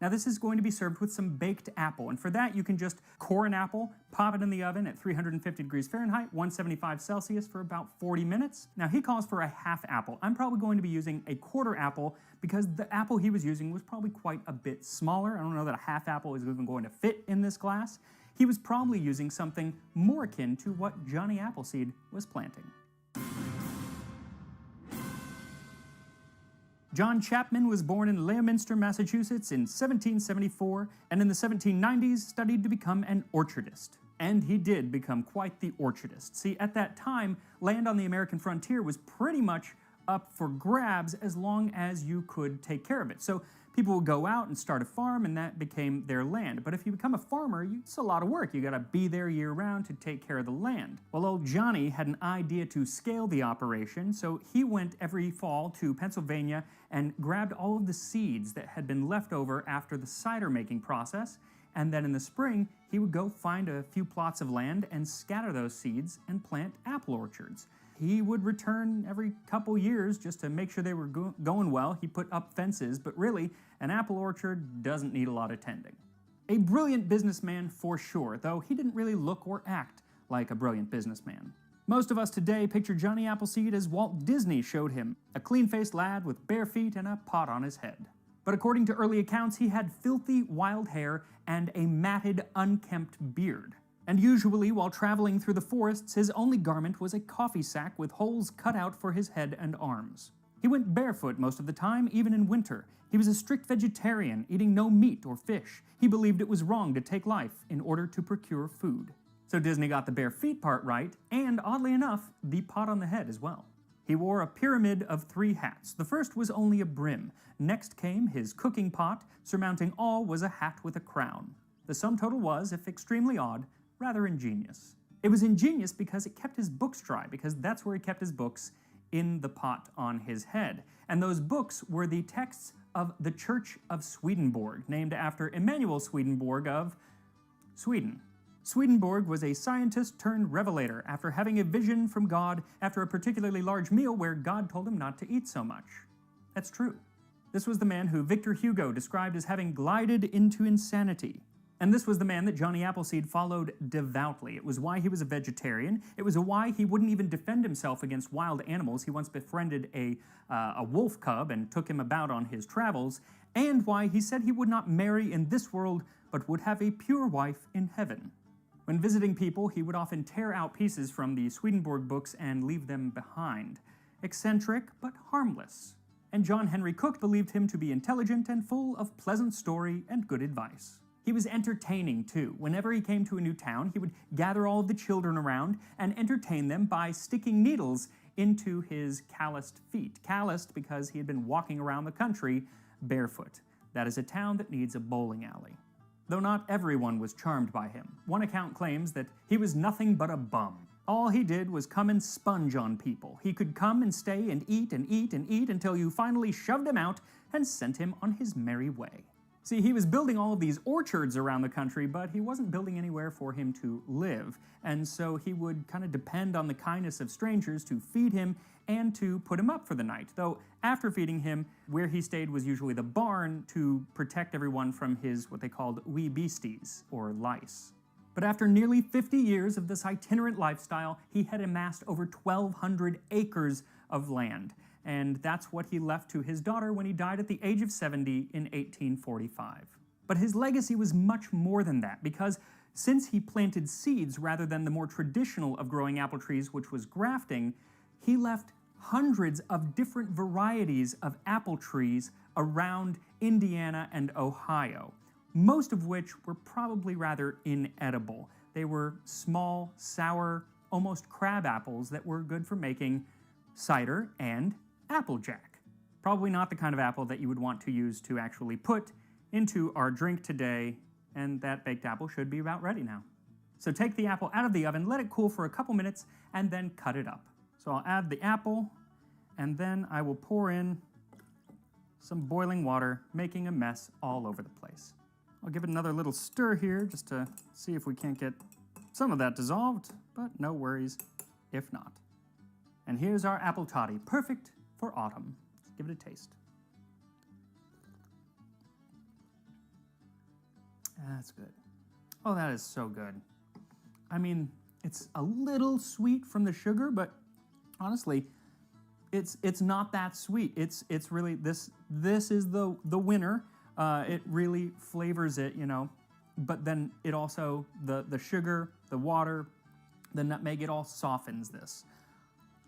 Now this is going to be served with some baked apple, and for that you can just core an apple, pop it in the oven at 350 degrees Fahrenheit, 175 Celsius for about 40 minutes. Now he calls for a half apple. I'm probably going to be using a quarter apple because the apple he was using was probably quite a bit smaller. I don't know that a half apple is even going to fit in this glass. He was probably using something more akin to what Johnny Appleseed was planting. John Chapman was born in Leominster, Massachusetts in 1774, and in the 1790s studied to become an orchardist. And he did become quite the orchardist. See, at that time, land on the American frontier was pretty much up for grabs as long as you could take care of it. So people would go out and start a farm, and that became their land. But if you become a farmer, it's a lot of work. You gotta be there year-round to take care of the land. Well, old Johnny had an idea to scale the operation, so he went every fall to Pennsylvania and grabbed all of the seeds that had been left over after the cider-making process, and then in the spring, he would go find a few plots of land and scatter those seeds and plant apple orchards. He would return every couple years just to make sure they were going well. He put up fences, but really, an apple orchard doesn't need a lot of tending. A brilliant businessman for sure, though he didn't really look or act like a brilliant businessman. Most of us today picture Johnny Appleseed as Walt Disney showed him, a clean-faced lad with bare feet and a pot on his head. But according to early accounts, he had filthy wild hair and a matted, unkempt beard. And usually, while traveling through the forests, his only garment was a coffee sack with holes cut out for his head and arms. He went barefoot most of the time, even in winter. He was a strict vegetarian, eating no meat or fish. He believed it was wrong to take life in order to procure food. So Disney got the bare feet part right, and oddly enough, the pot on the head as well. He wore a pyramid of 3 hats. The first was only a brim. Next came his cooking pot. Surmounting all was a hat with a crown. The sum total was, if extremely odd, rather ingenious. It was ingenious because it kept his books dry, because that's where he kept his books, in the pot on his head. And those books were the texts of the Church of Swedenborg, named after Emanuel Swedenborg of Sweden. Swedenborg was a scientist turned revelator after having a vision from God after a particularly large meal where God told him not to eat so much. That's true. This was the man who Victor Hugo described as having glided into insanity. And this was the man that Johnny Appleseed followed devoutly. It was why he was a vegetarian. It was why he wouldn't even defend himself against wild animals. He once befriended a wolf cub and took him about on his travels. And why he said he would not marry in this world, but would have a pure wife in heaven. When visiting people, he would often tear out pieces from the Swedenborg books and leave them behind. Eccentric, but harmless. And John Henry Cook believed him to be intelligent and full of pleasant story and good advice. He was entertaining, too. Whenever he came to a new town, he would gather all of the children around and entertain them by sticking needles into his calloused feet. Calloused because he had been walking around the country barefoot. That is a town that needs a bowling alley. Though not everyone was charmed by him. One account claims that he was nothing but a bum. All he did was come and sponge on people. He could come and stay and eat and eat and eat until you finally shoved him out and sent him on his merry way. See, he was building all of these orchards around the country, but he wasn't building anywhere for him to live, and so he would kind of depend on the kindness of strangers to feed him and to put him up for the night, though after feeding him, where he stayed was usually the barn to protect everyone from his, what they called, wee beasties, or lice. But after nearly 50 years of this itinerant lifestyle, he had amassed over 1,200 acres of land, and that's what he left to his daughter when he died at the age of 70 in 1845. But his legacy was much more than that, because since he planted seeds rather than the more traditional of growing apple trees, which was grafting, he left hundreds of different varieties of apple trees around Indiana and Ohio, most of which were probably rather inedible. They were small, sour, almost crab apples that were good for making cider and applejack. Probably not the kind of apple that you would want to use to actually put into our drink today, and that baked apple should be about ready now. So take the apple out of the oven, let it cool for a couple minutes, and then cut it up. So I'll add the apple, and then I will pour in some boiling water, making a mess all over the place. I'll give it another little stir here just to see if we can't get some of that dissolved, but no worries if not. And here's our apple toddy, perfect for autumn. Let's give it a taste. That's good. Oh, that is so good. I mean, it's a little sweet from the sugar, but honestly, it's not that sweet. It's really this is the winner. It really flavors it, you know. But then it also the sugar, the water, the nutmeg, it all softens this.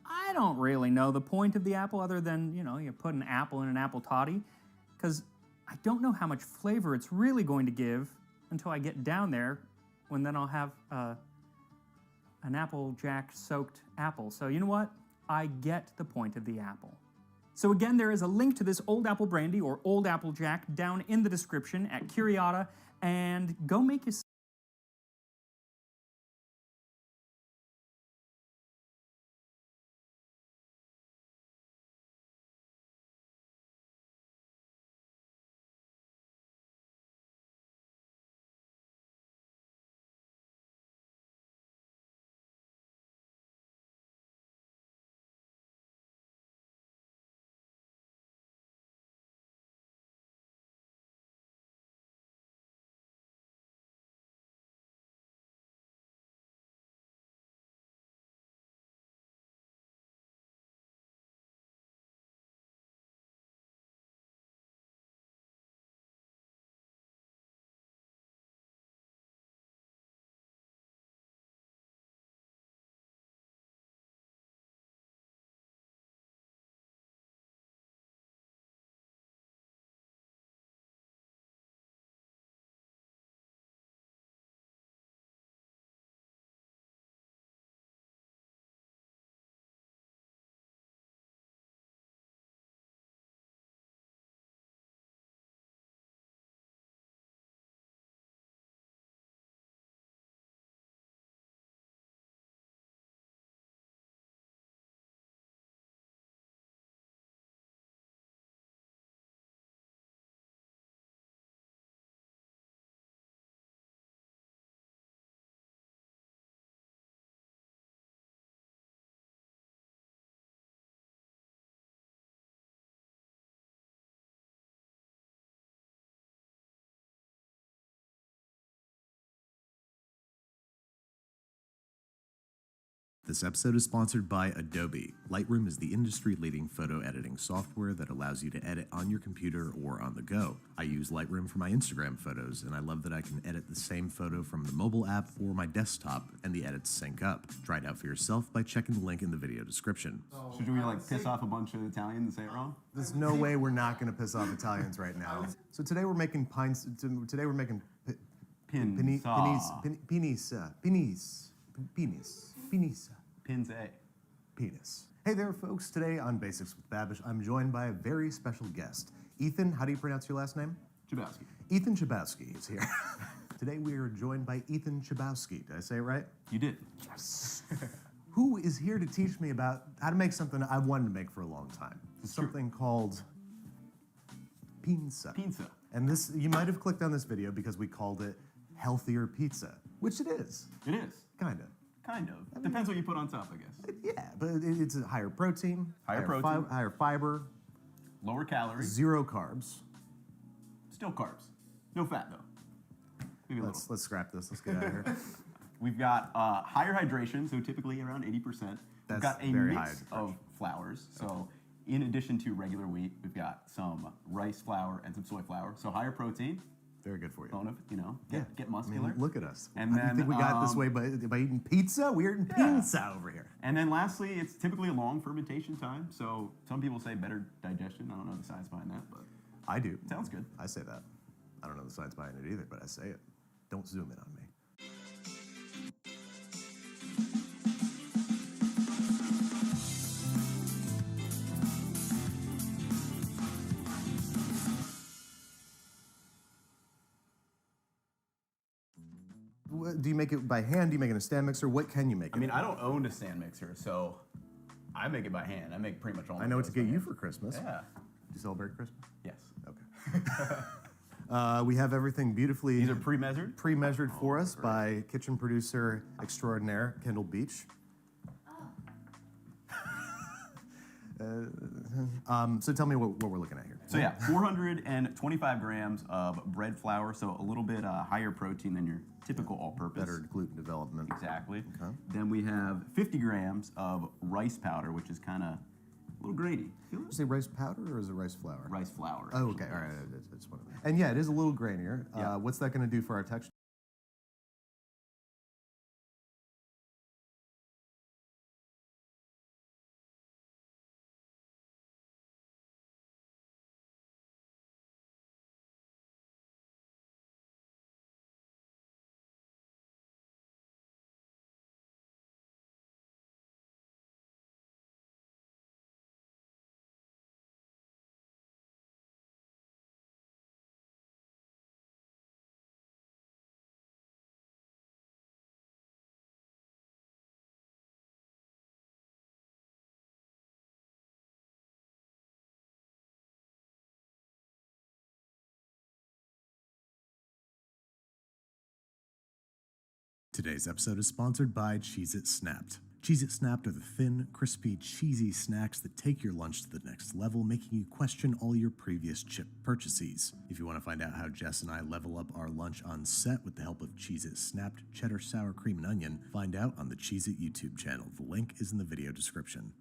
I don't really know the point of the apple other than, you know, you put an apple in an apple toddy, because I don't know how much flavor it's really going to give until I get down there when then I'll have an Applejack soaked apple. So you know what? I get the point of the apple. So again, there is a link to this Old Apple Brandy or Old Applejack down in the description at Curiata, and go make yourself. This episode is sponsored by Adobe. Lightroom is the industry-leading photo editing software that allows you to edit on your computer or on the go. I use Lightroom for my Instagram photos, and I love that I can edit the same photo from the mobile app or my desktop, and the edits sync up. Try it out for yourself by checking the link in the video description. Should we like piss off a bunch of Italians and say it wrong? There's no way we're not going to piss off Italians right now. So today we're making penis. Hey there, folks. Today on Basics with Babish, I'm joined by a very special guest. Ethan, how do you pronounce your last name? Chabowski. Ethan Chabowski is here. Today we are joined by Ethan Chabowski. Did I say it right? You did. Yes. Who is here to teach me about how to make something I've wanted to make for a long time. Something called pizza. Pizza. And this, you might have clicked on this video because we called it healthier pizza, which it is. It is. Kinda. Kind of. Depends what you put on top, I guess. Yeah, but it's a higher protein, Higher protein. higher fiber, Lower calories. 0 carbs. Still carbs. No fat, though. Maybe a little. Let's scrap this. Let's get out of here. We've got higher hydration, so typically around 80%. We've That's got a very mix high of flours. So in addition to regular wheat, we've got some rice flour and some soy flour. So higher protein. Very good for you. Bone of, get muscular. I mean, look at us. And How do you then, think we got this way by eating pizza? We're eating pizza over here. And then lastly, it's typically a long fermentation time. So some people say better digestion. I don't know the science behind that, but I do. sounds good. I say that. I don't know the science behind it either, but I say it. Don't zoom in on me. Do you make it by hand? Do you make it in a stand mixer? What can you make it I mean, in? I don't own a stand mixer, so I make it by hand. I make pretty much all my I know what to does get by you hand. for Christmas. Yeah. Do you celebrate Christmas? Yes. Okay. We have everything beautifully These are pre-measured. pre-measured for us by kitchen producer extraordinaire Kendall Beach. So tell me what we're looking at here. So yeah, 425 grams of bread flour, so a little bit higher protein than your typical all-purpose. Better gluten development. Exactly. Okay. Then we have 50 grams of rice powder, which is kind of a little grainy. Did you say rice powder or is it rice flour? Rice flour. Oh, okay. All right. That's one of them. And yeah, it is a little grainier. Yeah. What's that going to do for our texture? Today's episode is sponsored by Cheez-It Snapped. Cheez-It Snapped are the thin, crispy, cheesy snacks that take your lunch to the next level, making you question all your previous chip purchases. If you want to find out how Jess and I level up our lunch on set with the help of Cheez-It Snapped cheddar, sour cream, and onion, find out on the Cheez-It YouTube channel. The link is in the video description.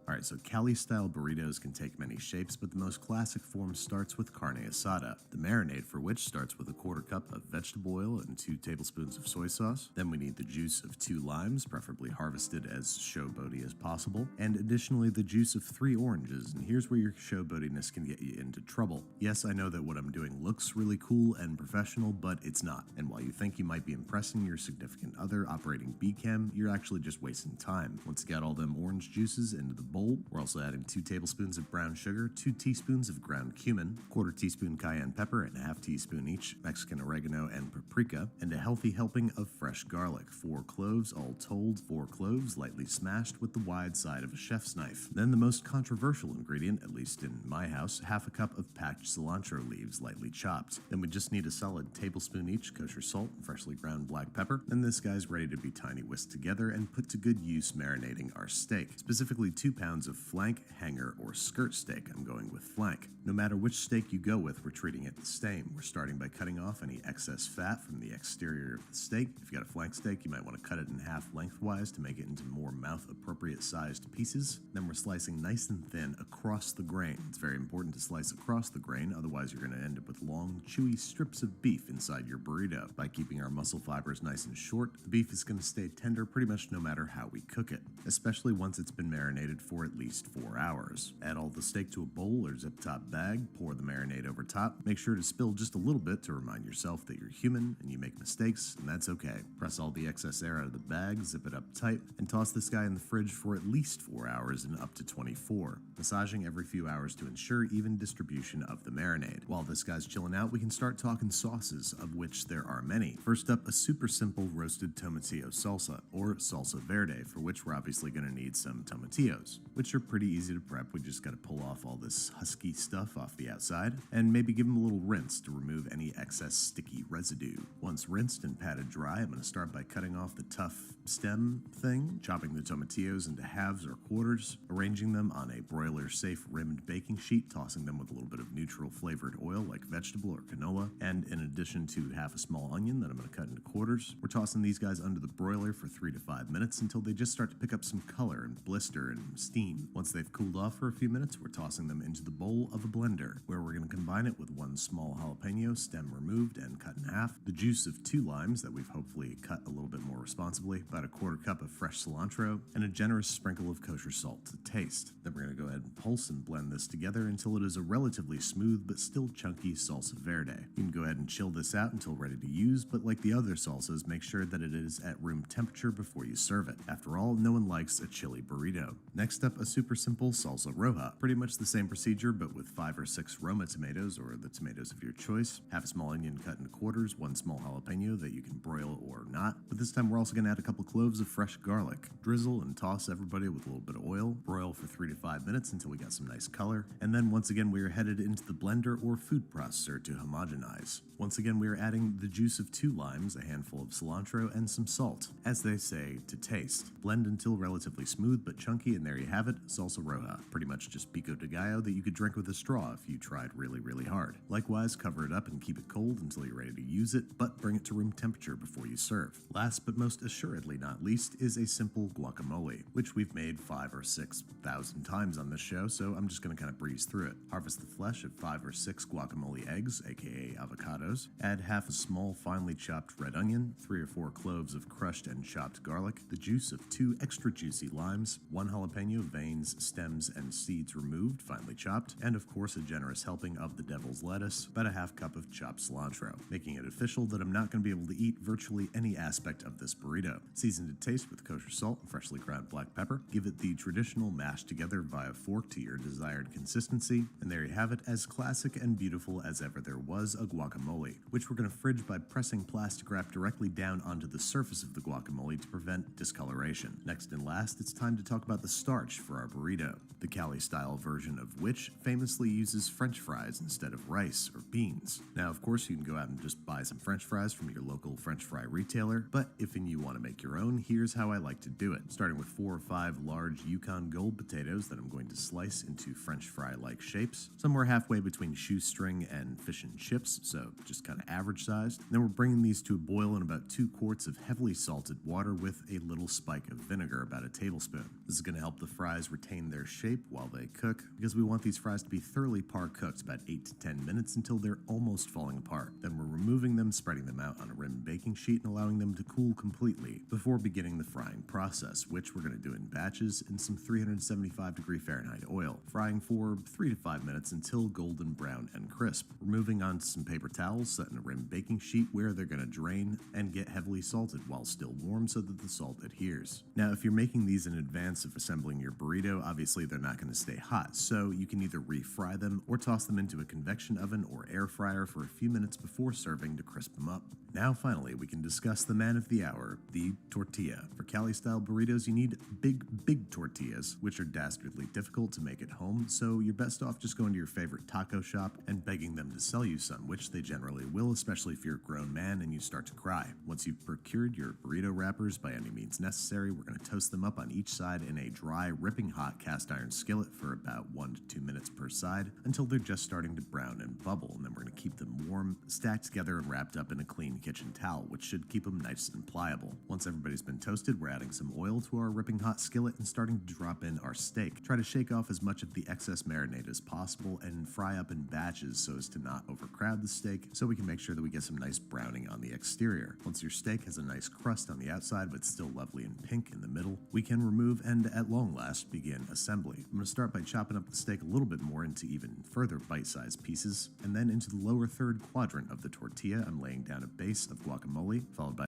Alright, so Cali-style burritos can take many shapes, but the most classic form starts with carne asada, the marinade for which starts with a quarter cup of vegetable oil and 2 tablespoons of soy sauce. Then we need the juice of 2 limes, preferably harvested as showboaty as possible, and additionally the juice of 3 oranges, and here's where your showboatiness can get you into trouble. Yes, I know that what I'm doing looks really cool and professional, but it's not, and while you think you might be impressing your significant other operating B-Chem, you're actually just wasting time. Once you got all them orange juices into the bowl, we're also adding 2 tablespoons of brown sugar, 2 teaspoons of ground cumin, quarter teaspoon cayenne pepper, and a half teaspoon each Mexican oregano and paprika, and a healthy helping of fresh garlic, 4 cloves, all told, 4 cloves lightly smashed with the wide side of a chef's knife. Then the most controversial ingredient, at least in my house, half a cup of packed cilantro leaves lightly chopped. Then we just need a solid tablespoon each kosher salt and freshly ground black pepper. Then this guy's ready to be tiny whisked together and put to good use marinating our steak, specifically 2 pounds of flank, hanger, or skirt steak. I'm going with flank. No matter which steak you go with, we're treating it the same. We're starting by cutting off any excess fat from the exterior of the steak. If you got a flank steak, you might want to cut it in half lengthwise to make it into more mouth-appropriate sized pieces. Then we're slicing nice and thin across the grain. It's very important to slice across the grain, otherwise you're going to end up with long, chewy strips of beef inside your burrito. By keeping our muscle fibers nice and short, the beef is going to stay tender pretty much no matter how we cook it, especially once it's been marinated for at least 4 hours. Add all the steak to a bowl or zip-top bag, pour the marinade over top. Make sure to spill just a little bit to remind yourself that you're human and you make mistakes, and that's okay. Press all the excess air out of the bag, zip it up tight, and toss this guy in the fridge for at least 4 hours and up to 24, massaging every few hours to ensure even distribution of the marinade. While this guy's chilling out, we can start talking sauces, of which there are many. First up, a super simple roasted tomatillo salsa, or salsa verde, for which we're obviously going to need some tomatillos, which are pretty easy to prep. We just got to pull off all this husky stuff off the outside, and maybe give them a little rinse to remove any excess sticky residue. Once rinsed and patted dry, I'm going to start by cutting off the tough stem thing, chopping the tomatillos into halves or quarters, arranging them on a broiler-safe rimmed baking sheet, tossing them with a little bit of neutral flavored oil like vegetable or canola, and in addition to half a small onion that I'm going to cut into quarters, we're tossing these guys under the broiler for 3 to 5 minutes until they just start to pick up some color and blister and steam. Once they've cooled off for a few minutes, we're tossing them into the bowl of a blender, where we're going to combine it with 1 small jalapeno, stem removed and cut in half, the juice of 2 limes that we've hopefully cut a little bit more responsibly, about a quarter cup of fresh cilantro, and a generous sprinkle of kosher salt to taste. Then we're going to go ahead and pulse and blend this together until it is a relatively smooth but still chunky salsa verde. You can go ahead and chill this out until ready to use, but like the other salsas, make sure that it is at room temperature before you serve it. After all, no one likes a chili burrito. Next up, a super simple salsa roja. Pretty much the same procedure, but with 5 or 6 Roma tomatoes, or the tomatoes of your choice, half a small onion cut into quarters, 1 small jalapeno that you can broil or not, but this time we're also going to add a couple cloves of fresh garlic. Drizzle and toss everybody with a little bit of oil, broil for 3 to 5 minutes until we got some nice color, and then once again we are headed into the blender or food processor to homogenize. Once again we are adding the juice of 2 limes, a handful of cilantro, and some salt, as they say, to taste. Blend until relatively smooth but chunky, and there you have it, salsa roja. Pretty much just pico de gallo that you could drink with a straw if you tried really hard. Likewise, cover it up and keep it cold until you're ready to use it, but bring it to room temperature before you serve. Last but most assuredly not least is a simple guacamole, which we've made 5 or 6,000 times on this show, so I'm just going to kind of breeze through it. Harvest the flesh of 5 or 6 guacamole eggs, aka avocados. Add half a small finely chopped red onion, 3 or 4 cloves of crushed and chopped garlic, the juice of 2 extra juicy limes, 1 jalapeno veins, stems, and seeds removed, finely chopped, and of course a generous helping of the devil's lettuce, about a half cup of chopped cilantro, making it official that I'm not going to be able to eat virtually any aspect of this burrito. Season to taste with kosher salt and freshly ground black pepper. Give it the traditional mash together via fork to your desired consistency, and there you have it, as classic and beautiful as ever there was a guacamole, which we're going to fridge by pressing plastic wrap directly down onto the surface of the guacamole to prevent discoloration. Next and last, it's time to talk about the starch for our burrito, the Cali-style version of which famously uses French fries instead of rice or beans. Now, of course, you can go out and just buy some French fries from your local French fry retailer, but if you want to make your own, here's how I like to do it. Starting with 4 or 5 large Yukon Gold potatoes that I'm going to slice into French fry-like shapes, somewhere halfway between shoestring and fish and chips, so just kind of average sized. Then we're bringing these to a boil in about 2 quarts of heavily salted water with a little spike of vinegar, about a tablespoon. This is going to help the fries retain their shape while they cook, because we want these fries to be thoroughly par-cooked, about 8 to 10 minutes until they're almost falling apart. Then we're removing them, spreading them out on a rim baking sheet, and allowing them to cool completely before beginning the frying process, which we're going to do in batches in some 375-degree Fahrenheit oil, frying for 3 to 5 minutes until golden brown and crisp. We're moving on to some paper towels set in a rim baking sheet where they're going to drain and get heavily salted while still warm so that the salt adheres. Now, if you're making these in advance of assembling your burrito, obviously they're not going to stay hot, so you can either refry them or toss them into a convection oven or air fryer for a few minutes before serving to crisp them up. Now, finally, we can discuss the man of the hour, the tortilla. For Cali-style burritos, you need big tortillas, which are dastardly difficult to make at home, so you're best off just going to your favorite taco shop and begging them to sell you some, which they generally will, especially if you're a grown man and you start to cry. Once you've procured your burrito wrappers by any means necessary, we're going to toast them up on each side in a dry, ripping hot cast iron skillet for about 1 to 2 minutes per side until they're just starting to brown and bubble, and then we're going to keep them warm, stacked together and wrapped up in a clean kitchen towel, which should keep them nice and pliable. Once everybody's been toasted, we're adding some oil to our ripping hot skillet and starting to drop in our steak. Try to shake off as much of the excess marinade as possible and fry up in batches so as to not overcrowd the steak, so we can make sure that we get some nice browning on the exterior. Once your steak has a nice crust on the outside but still lovely and pink in the middle, we can remove and at long last begin assembly. I'm going to start by chopping up the steak a little bit more into even further bite-sized pieces, and then into the lower third quadrant of the tortilla I'm laying down a base of guacamole, followed by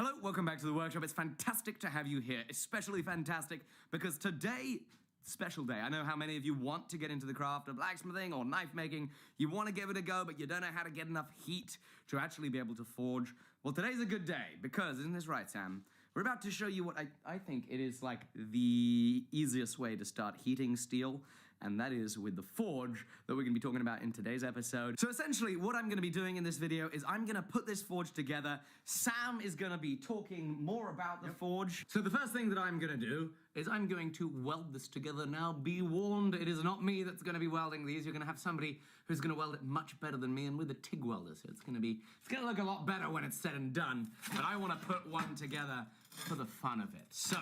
Hello, welcome back to the workshop. It's fantastic to have you here, especially fantastic because today, special day. I know how many of you want to get into the craft of blacksmithing or knife making. You want to give it a go, but you don't know how to get enough heat to actually be able to forge. Well, today's a good day because, isn't this right, Sam? We're about to show you what I think it is like the easiest way to start heating steel, and that is with the forge that we're going to be talking about in today's episode. So essentially, what I'm going to be doing in this video is I'm going to put this forge together. Sam is going to be talking more about the forge. So the first thing that I'm going to do is I'm going to weld this together. Now, be warned, it is not me that's going to be welding these. You're going to have somebody who's going to weld it much better than me, and with a TIG welder, so it's going to look a lot better when it's said and done. But I want to put one together for the fun of it. So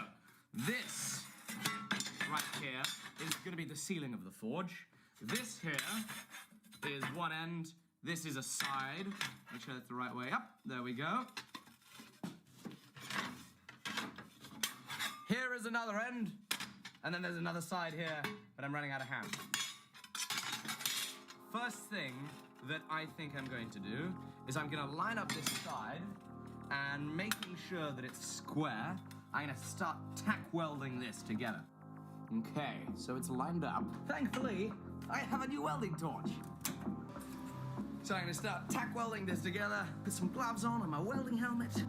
this right here is going to be the ceiling of the forge. This here is one end. This is a side. Make sure that's the right way up. There we go. Here is another end. And then there's another side here, but I'm running out of hands. First thing that I think I'm going to do is I'm going to line up this side, and making sure that it's square, I'm going to start tack welding this together. Okay, so it's lined up. Thankfully, I have a new welding torch. So I'm going to start tack welding this together, put some gloves on and my welding helmet.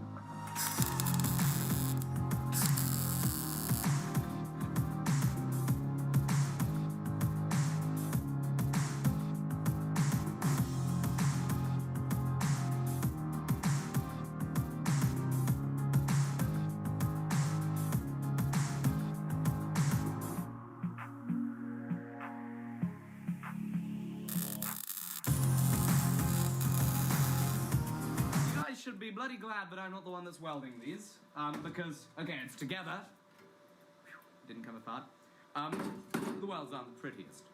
Should be bloody glad that I'm not the one that's welding these, because, okay, it's together. Whew, didn't come apart. The welds aren't the prettiest.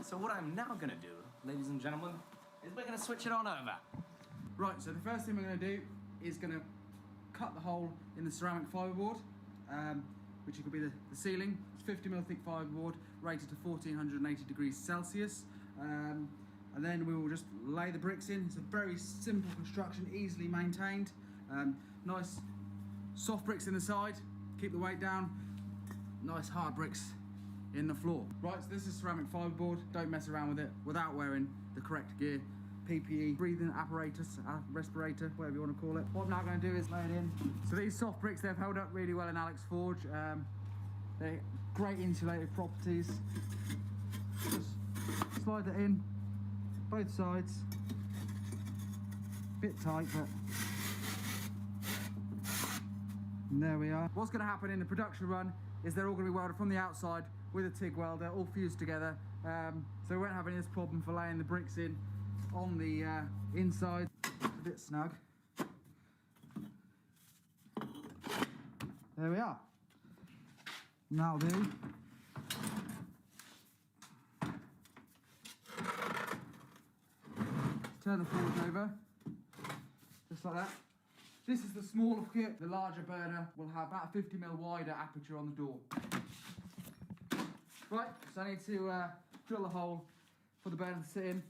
So what I'm now gonna do, ladies and gentlemen, is we're gonna switch it on over. Right, so the first thing we're gonna do is gonna cut the hole in the ceramic fiberboard, which could be the ceiling. It's 50mm thick fiberboard, rated to 1480 degrees Celsius. And then we will just lay the bricks in. It's a very simple construction, easily maintained. Nice soft bricks in the side, keep the weight down. Nice hard bricks in the floor. Right, so this is ceramic fiberboard. Don't mess around with it without wearing the correct gear. PPE, breathing apparatus, respirator, whatever you want to call it. What I'm now going to do is lay it in. So these soft bricks, they've held up really well in Alex Forge. They're great insulative properties. Just slide that in. Both sides, bit tight, but and there we are. What's going to happen in the production run is they're all going to be welded from the outside with a TIG welder, all fused together, so we won't have any of this problem for laying the bricks in on the inside. It's a bit snug. There we are. And that'll do. Turn the forge over, just like that. This is the smaller kit. The larger burner will have about a 50mm wider aperture on the door. Right, so I need to drill a hole for the burner to sit in.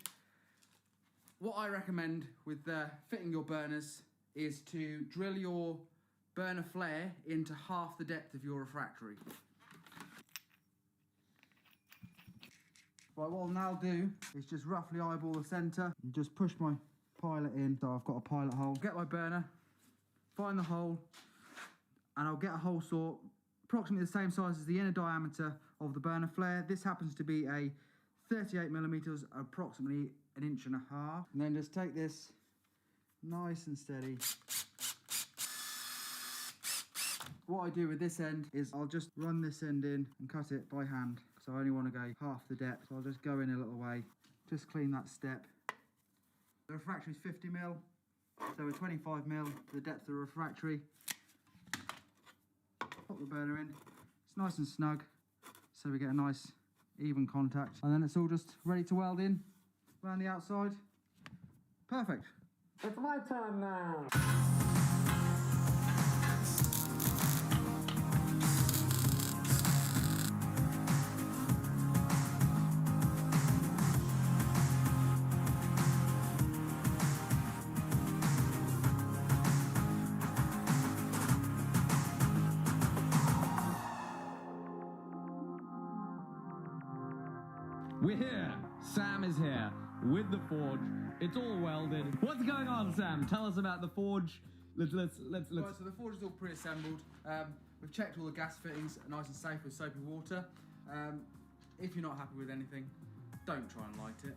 What I recommend with fitting your burners is to drill your burner flare into half the depth of your refractory. Right, what I'll now do is just roughly eyeball the centre and just push my pilot in. So I've got a pilot hole. Get my burner, find the hole, and I'll get a hole saw approximately the same size as the inner diameter of the burner flare. This happens to be a 38mm, approximately 1.5 inches. And then just take this nice and steady. What I do with this end is I'll just run this end in and cut it by hand. So I only want to go half the depth. So I'll just go in a little way, just clean that step. The refractory is 50mm, so we're 25mm, the depth of the refractory. Pop the burner in. It's nice and snug, so we get a nice even contact. And then it's all just ready to weld in around the outside. Perfect. It's my turn now. We're here. Sam is here with the forge. It's all welded. What's going on, Sam? Tell us about the forge. Let's. Right, so the forge is all pre-assembled. We've checked all the gas fittings, are nice and safe with soapy water. If you're not happy with anything, don't try and light it.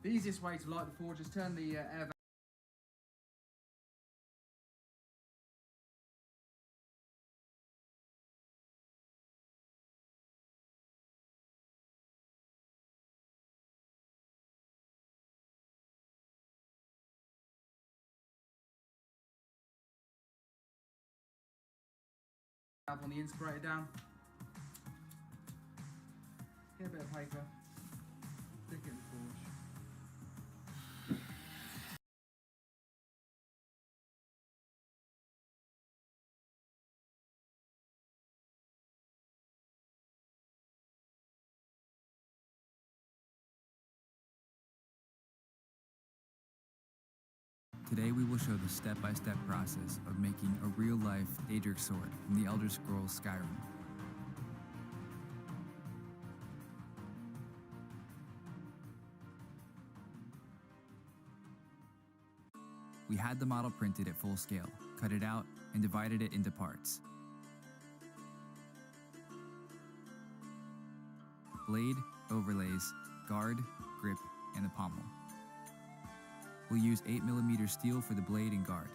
The easiest way to light the forge is turn the air valve on the inspirator down. Get a bit of paper, stick it in the forge. Today we will show the step-by-step process of making a real-life Daedric sword from the Elder Scrolls Skyrim. We had the model printed at full scale, cut it out, and divided it into parts. Blade, overlays, guard, grip, and the pommel. We'll use 8mm steel for the blade and guard.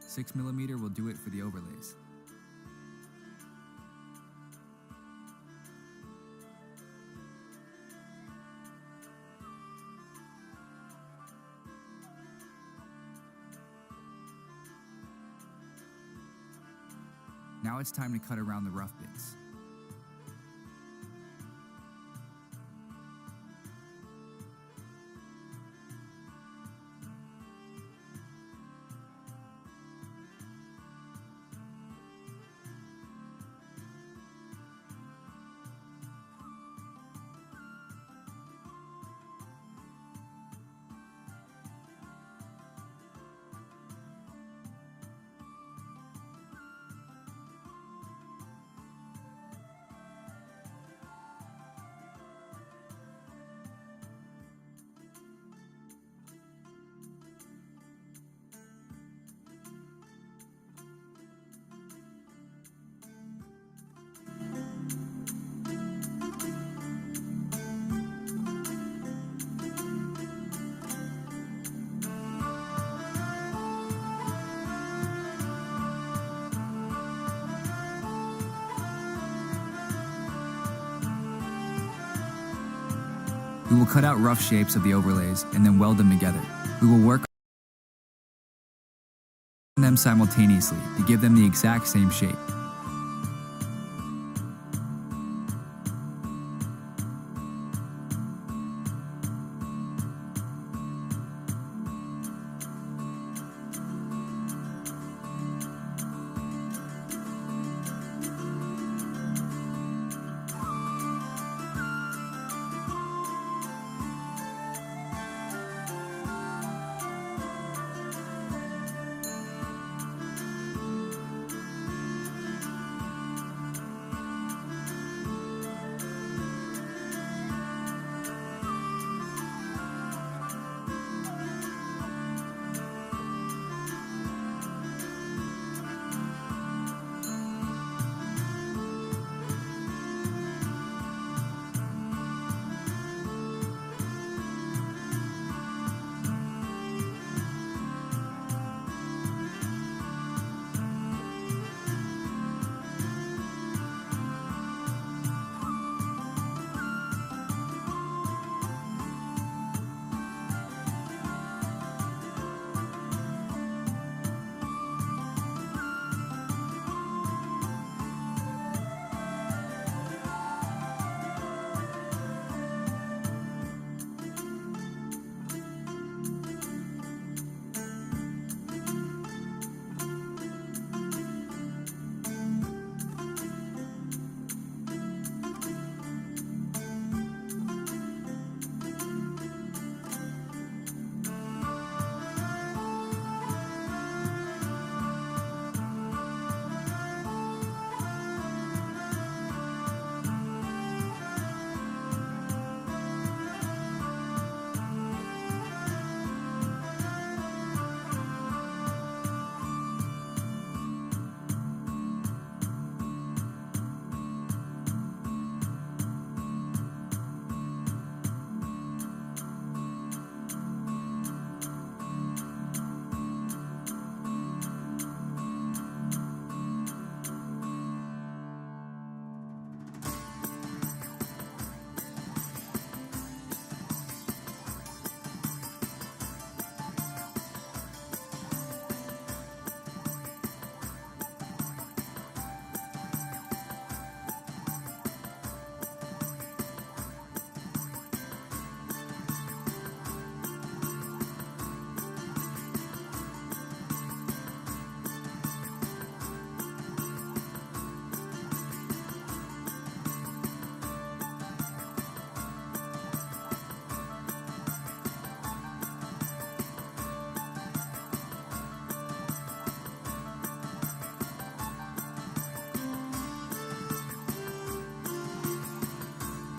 6mm will do it for the overlays. Now it's time to cut around the rough bits. We will cut out rough shapes of the overlays and then weld them together. We will work on them simultaneously to give them the exact same shape.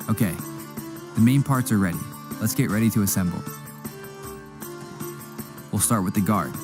Okay, the main parts are ready. Let's get ready to assemble. We'll start with the guard.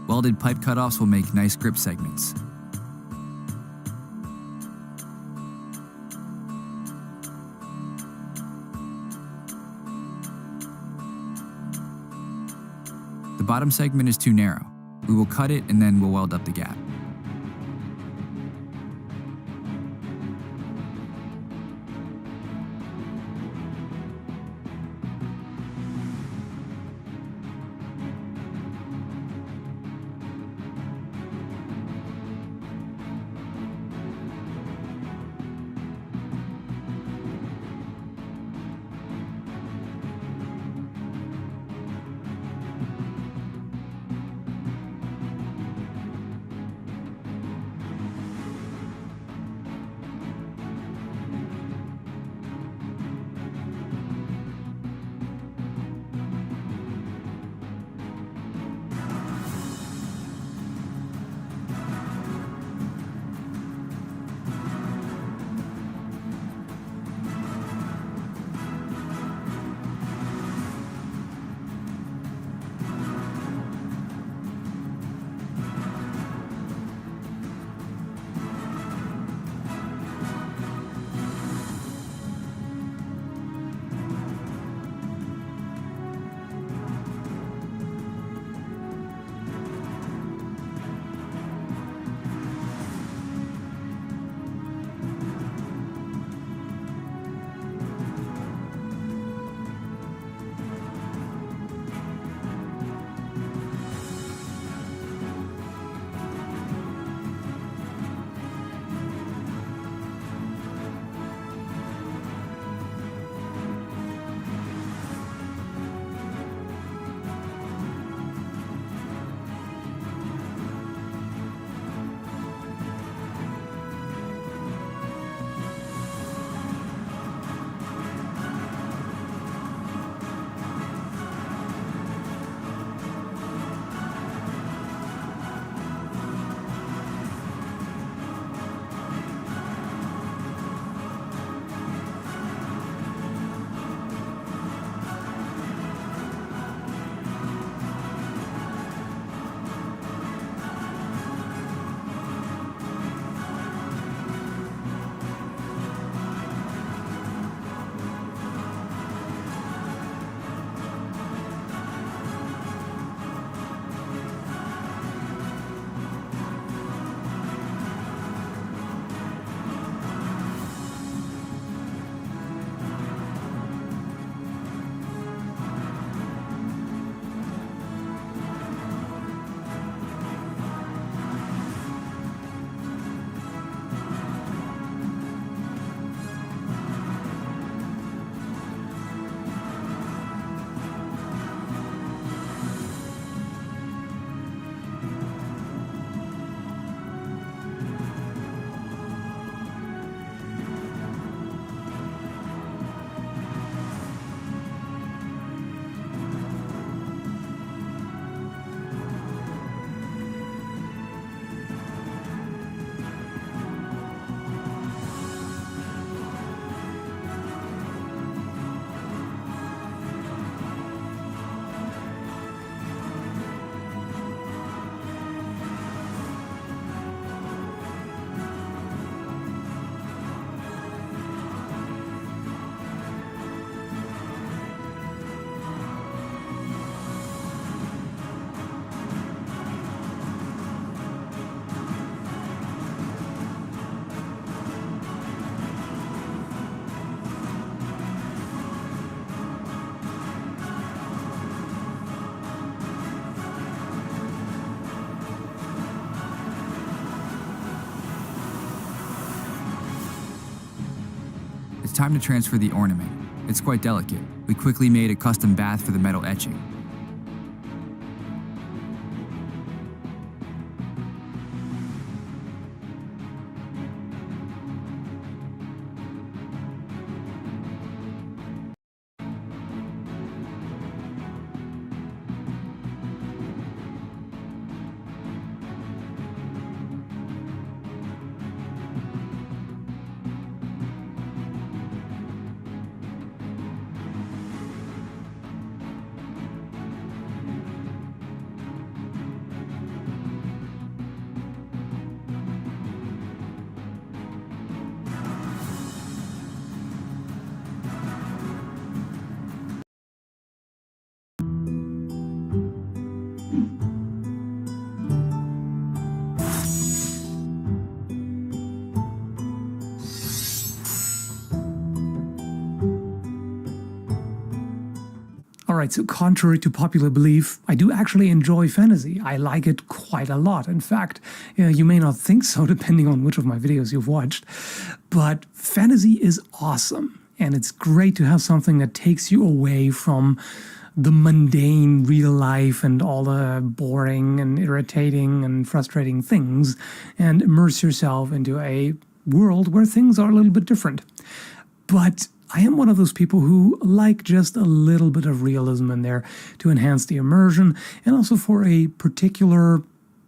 Welded pipe cutoffs will make nice grip segments. The bottom segment is too narrow. We will cut it and then we'll weld up the gap. It's time to transfer the ornament. It's quite delicate. We quickly made a custom bath for the metal etching. Alright, so contrary to popular belief, I do actually enjoy fantasy. I like it quite a lot. In fact, you may not think so depending on which of my videos you've watched, but fantasy is awesome. And it's great to have something that takes you away from the mundane real life and all the boring and irritating and frustrating things and immerse yourself into a world where things are a little bit different. But I am one of those people who like just a little bit of realism in there to enhance the immersion and also for a particular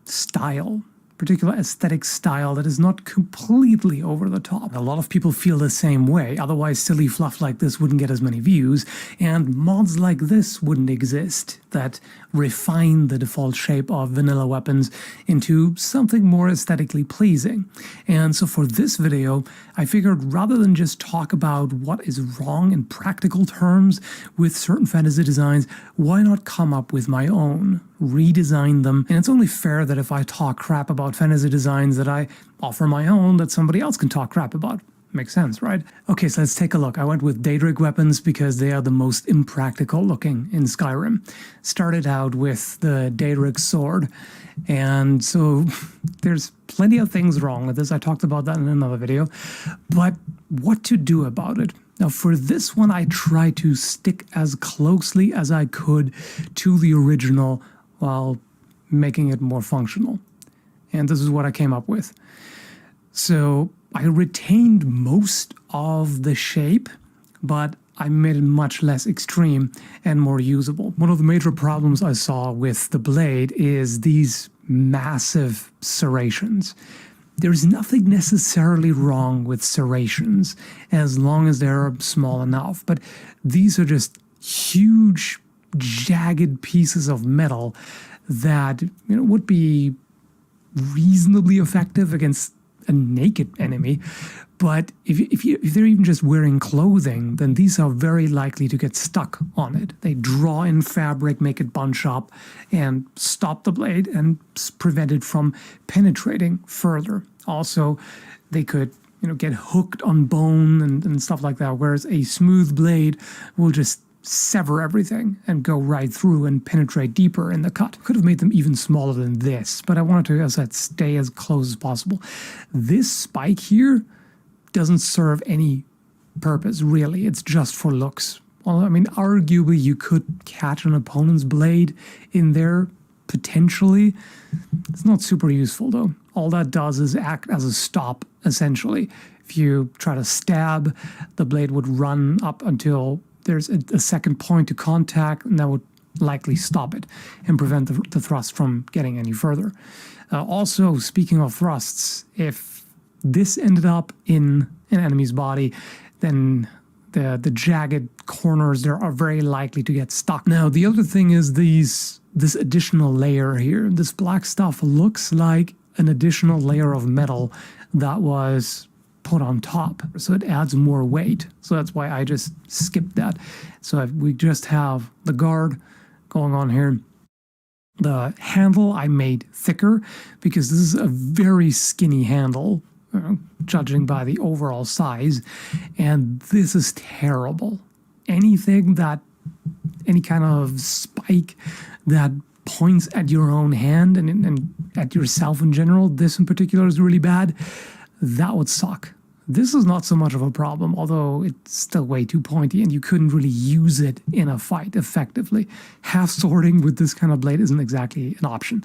style. Particular aesthetic style that is not completely over the top. A lot of people feel the same way, otherwise silly fluff like this wouldn't get as many views, and mods like this wouldn't exist that refine the default shape of vanilla weapons into something more aesthetically pleasing. And so for this video, I figured rather than just talk about what is wrong in practical terms with certain fantasy designs, why not come up with my own, redesign them, and it's only fair that if I talk crap about fantasy designs that I offer my own that somebody else can talk crap about. Makes sense, right? Okay, so let's take a look. I went with Daedric weapons because they are the most impractical looking in Skyrim. Started out with the Daedric sword, and so there's plenty of things wrong with this. I talked about that in another video, but what to do about it? Now for this one, I tried to stick as closely as I could to the original while making it more functional. And this is what I came up with. So I retained most of the shape, but I made it much less extreme and more usable. One of the major problems I saw with the blade is these massive serrations. There's nothing necessarily wrong with serrations as long as they're small enough, but these are just huge, jagged pieces of metal that would be reasonably effective against a naked enemy, but if they're even just wearing clothing, then these are very likely to get stuck on it. They draw in fabric, make it bunch up, and stop the blade and prevent it from penetrating further. Also, they could get hooked on bone and stuff like that, whereas a smooth blade will just sever everything and go right through and penetrate deeper in the cut. Could have made them even smaller than this, but I wanted to, as I said, stay as close as possible. This spike here doesn't serve any purpose, really. It's just for looks. Well, I mean, arguably you could catch an opponent's blade in there, potentially. It's not super useful, though. All that does is act as a stop, essentially. If you try to stab, the blade would run up until there's a second point to contact, and that would likely stop it and prevent the thrust from getting any further. Also, speaking of thrusts, if this ended up in an enemy's body, then the jagged corners there are very likely to get stuck. Now, the other thing is this additional layer here. This black stuff looks like an additional layer of metal that was put on top, so it adds more weight. So that's why I just skipped that. So we just have the guard going on here. The handle I made thicker because this is a very skinny handle, judging by the overall size, and this is terrible. Any kind of spike that points at your own hand and at yourself in general, this in particular is really bad. That would suck. This is not so much of a problem, although it's still way too pointy and you couldn't really use it in a fight effectively. Half swording with this kind of blade isn't exactly an option.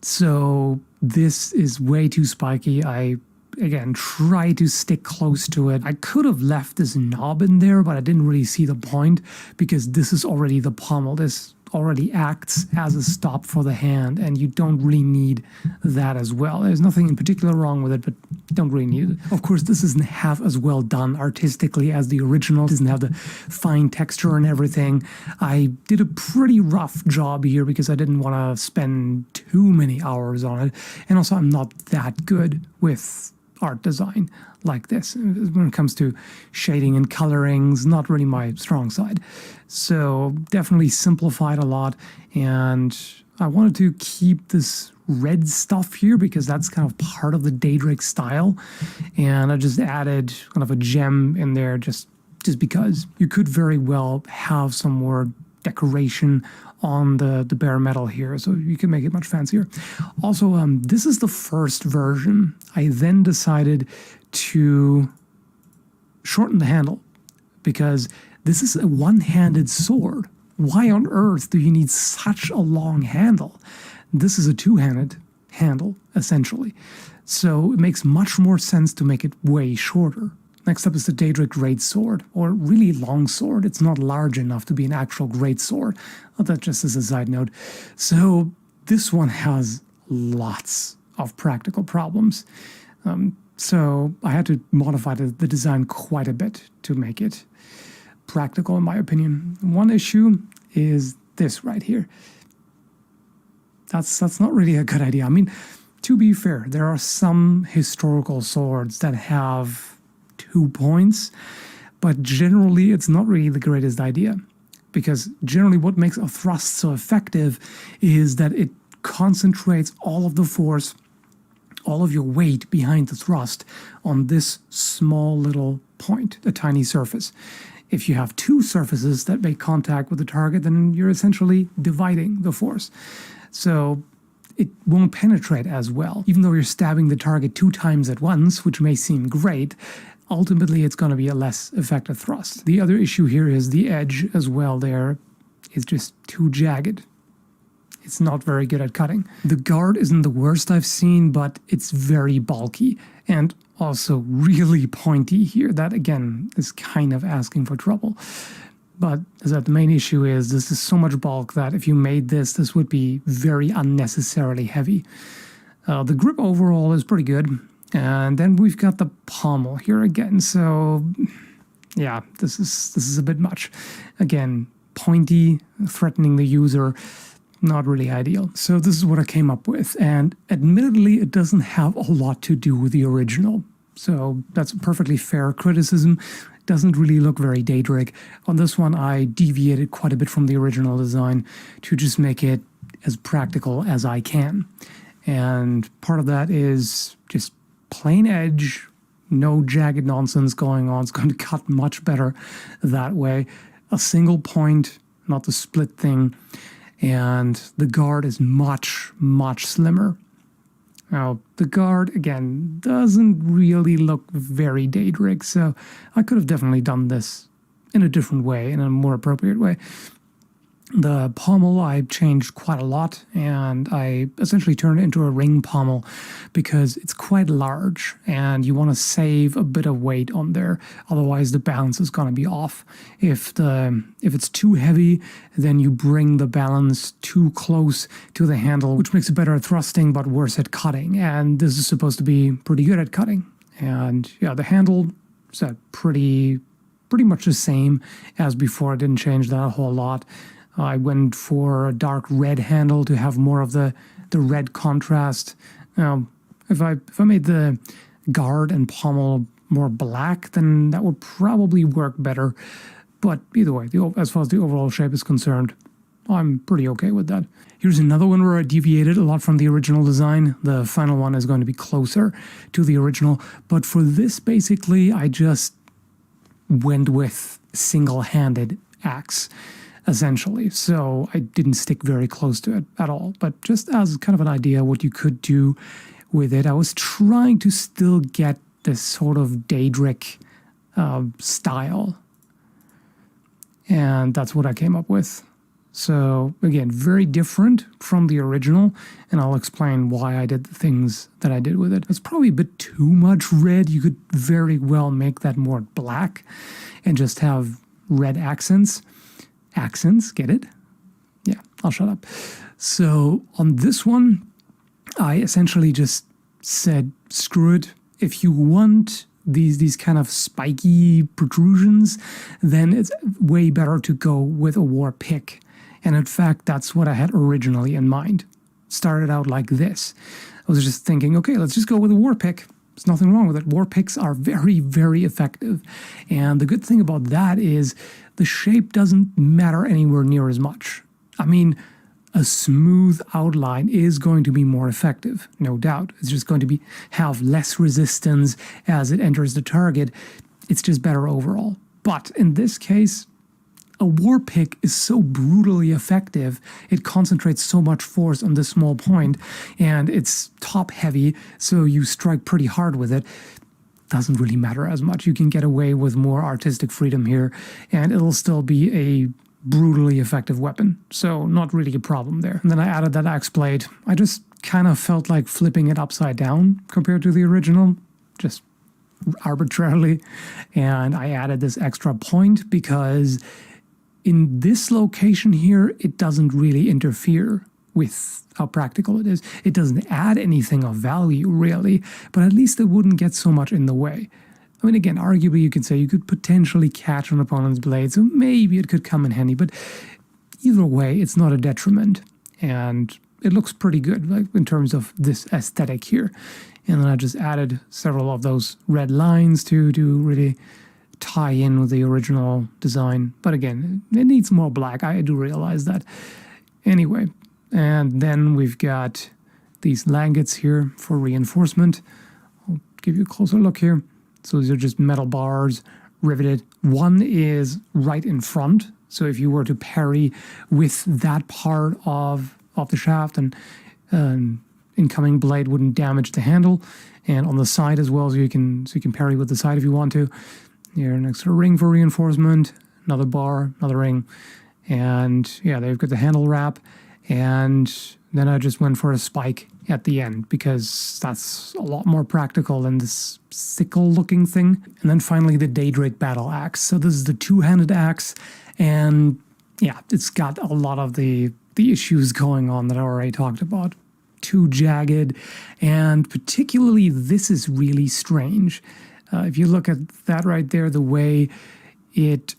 So this is way too spiky. I, again, try to stick close to it. I could have left this knob in there, but I didn't really see the point because this is already the pommel. This already acts as a stop for the hand, and you don't really need that as well. There's nothing in particular wrong with it, but you don't really need it. Of course, this isn't half as well done artistically as the original. It doesn't have the fine texture and everything. I did a pretty rough job here because I didn't want to spend too many hours on it, and also I'm not that good with art design like this. When it comes to shading and colorings, not really my strong side. So definitely simplified a lot, and I wanted to keep this red stuff here because that's kind of part of the Daedric style, and I just added kind of a gem in there just because. You could very well have some more decoration on the bare metal here, so you can make it much fancier. Also, this is the first version. I then decided to shorten the handle because this is a one-handed sword. Why on earth do you need such a long handle? This is a two-handed handle, essentially. So it makes much more sense to make it way shorter. Next up is the Daedric Greatsword, or really long sword. It's not large enough to be an actual greatsword. Well, that just as a side note. So this one has lots of practical problems. So I had to modify the design quite a bit to make it practical, in my opinion. One issue is this right here. That's not really a good idea. I mean, to be fair, there are some historical swords that have 2 points, but generally it's not really the greatest idea, because generally what makes a thrust so effective is that it concentrates all of the force, all of your weight behind the thrust on this small little point, a tiny surface. If you have two surfaces that make contact with the target, then you're essentially dividing the force. So it won't penetrate as well. Even though you're stabbing the target 2 times at once, which may seem great, ultimately it's going to be a less effective thrust. The other issue here is the edge as well there is just too jagged. It's not very good at cutting. The guard isn't the worst I've seen, but it's very bulky and also really pointy here. That again is kind of asking for trouble. But as that the main issue is this is so much bulk that if you made this would be very unnecessarily heavy. The grip overall is pretty good. And then we've got the pommel here again. So yeah, this is a bit much. Again, pointy, threatening the user, not really ideal. So this is what I came up with. And admittedly, it doesn't have a lot to do with the original. So that's a perfectly fair criticism. It doesn't really look very Daedric. On this one, I deviated quite a bit from the original design to just make it as practical as I can. And part of that is just plain edge, no jagged nonsense going on. It's going to cut much better that way. A single point, not the split thing. And the guard is much, much slimmer. Now, the guard, again, doesn't really look very Daedric, so I could have definitely done this in a different way, in a more appropriate way. The pommel I changed quite a lot, and I essentially turned it into a ring pommel because it's quite large and you want to save a bit of weight on there, otherwise the balance is going to be off. If it's too heavy, then you bring the balance too close to the handle, which makes it better at thrusting but worse at cutting, and this is supposed to be pretty good at cutting. And yeah, the handle is pretty much the same as before. I didn't change that a whole lot. I went for a dark red handle to have more of the red contrast. If I made the guard and pommel more black, then that would probably work better. But either way, as far as the overall shape is concerned, I'm pretty okay with that. Here's another one where I deviated a lot from the original design. The final one is going to be closer to the original. But for this, basically, I just went with single-handed axe, essentially. So I didn't stick very close to it at all. But just as kind of an idea what you could do with it, I was trying to still get this sort of Daedric style. And that's what I came up with. So again, very different from the original, and I'll explain why I did the things that I did with it. It's probably a bit too much red. You could very well make that more black and just have red accents. Accents, get it? Yeah, I'll shut up. So on this one, I essentially just said, screw it. If you want these kind of spiky protrusions, then it's way better to go with a war pick. And in fact, that's what I had originally in mind. Started out like this. I was just thinking, okay, let's just go with a war pick. There's nothing wrong with it. War picks are very, very effective. And the good thing about that is the shape doesn't matter anywhere near as much. I mean, a smooth outline is going to be more effective, no doubt. It's just going to have less resistance as it enters the target. It's just better overall. But in this case, a war pick is so brutally effective. It concentrates so much force on this small point, and it's top heavy, so you strike pretty hard with it. Doesn't really matter as much. You can get away with more artistic freedom here, and it'll still be a brutally effective weapon. So not really a problem there. And then I added that axe blade. I just kind of felt like flipping it upside down compared to the original, just arbitrarily. And I added this extra point because in this location here, it doesn't really interfere with how practical it is. It doesn't add anything of value, really, but at least it wouldn't get so much in the way. I mean, again, arguably you could say you could potentially catch an opponent's blade, so maybe it could come in handy, but either way, it's not a detriment. And it looks pretty good, like in terms of this aesthetic here. And then I just added several of those red lines to really tie in with the original design. But again, it needs more black. I do realize that. Anyway, and then we've got these langets here for reinforcement. I'll give you a closer look here. So these are just metal bars riveted. One is right in front. So if you were to parry with that part of the shaft, and incoming blade wouldn't damage the handle. And on the side as well, so you can parry with the side if you want to. Here, an extra ring for reinforcement, another bar, another ring, and yeah, they've got the handle wrap. And then I just went for a spike at the end because that's a lot more practical than this sickle-looking thing. And then finally the Daedric battle axe. So this is the two-handed axe, and yeah, it's got a lot of the issues going on that I already talked about. Too jagged, and particularly this is really strange. If you look at that right there, the way it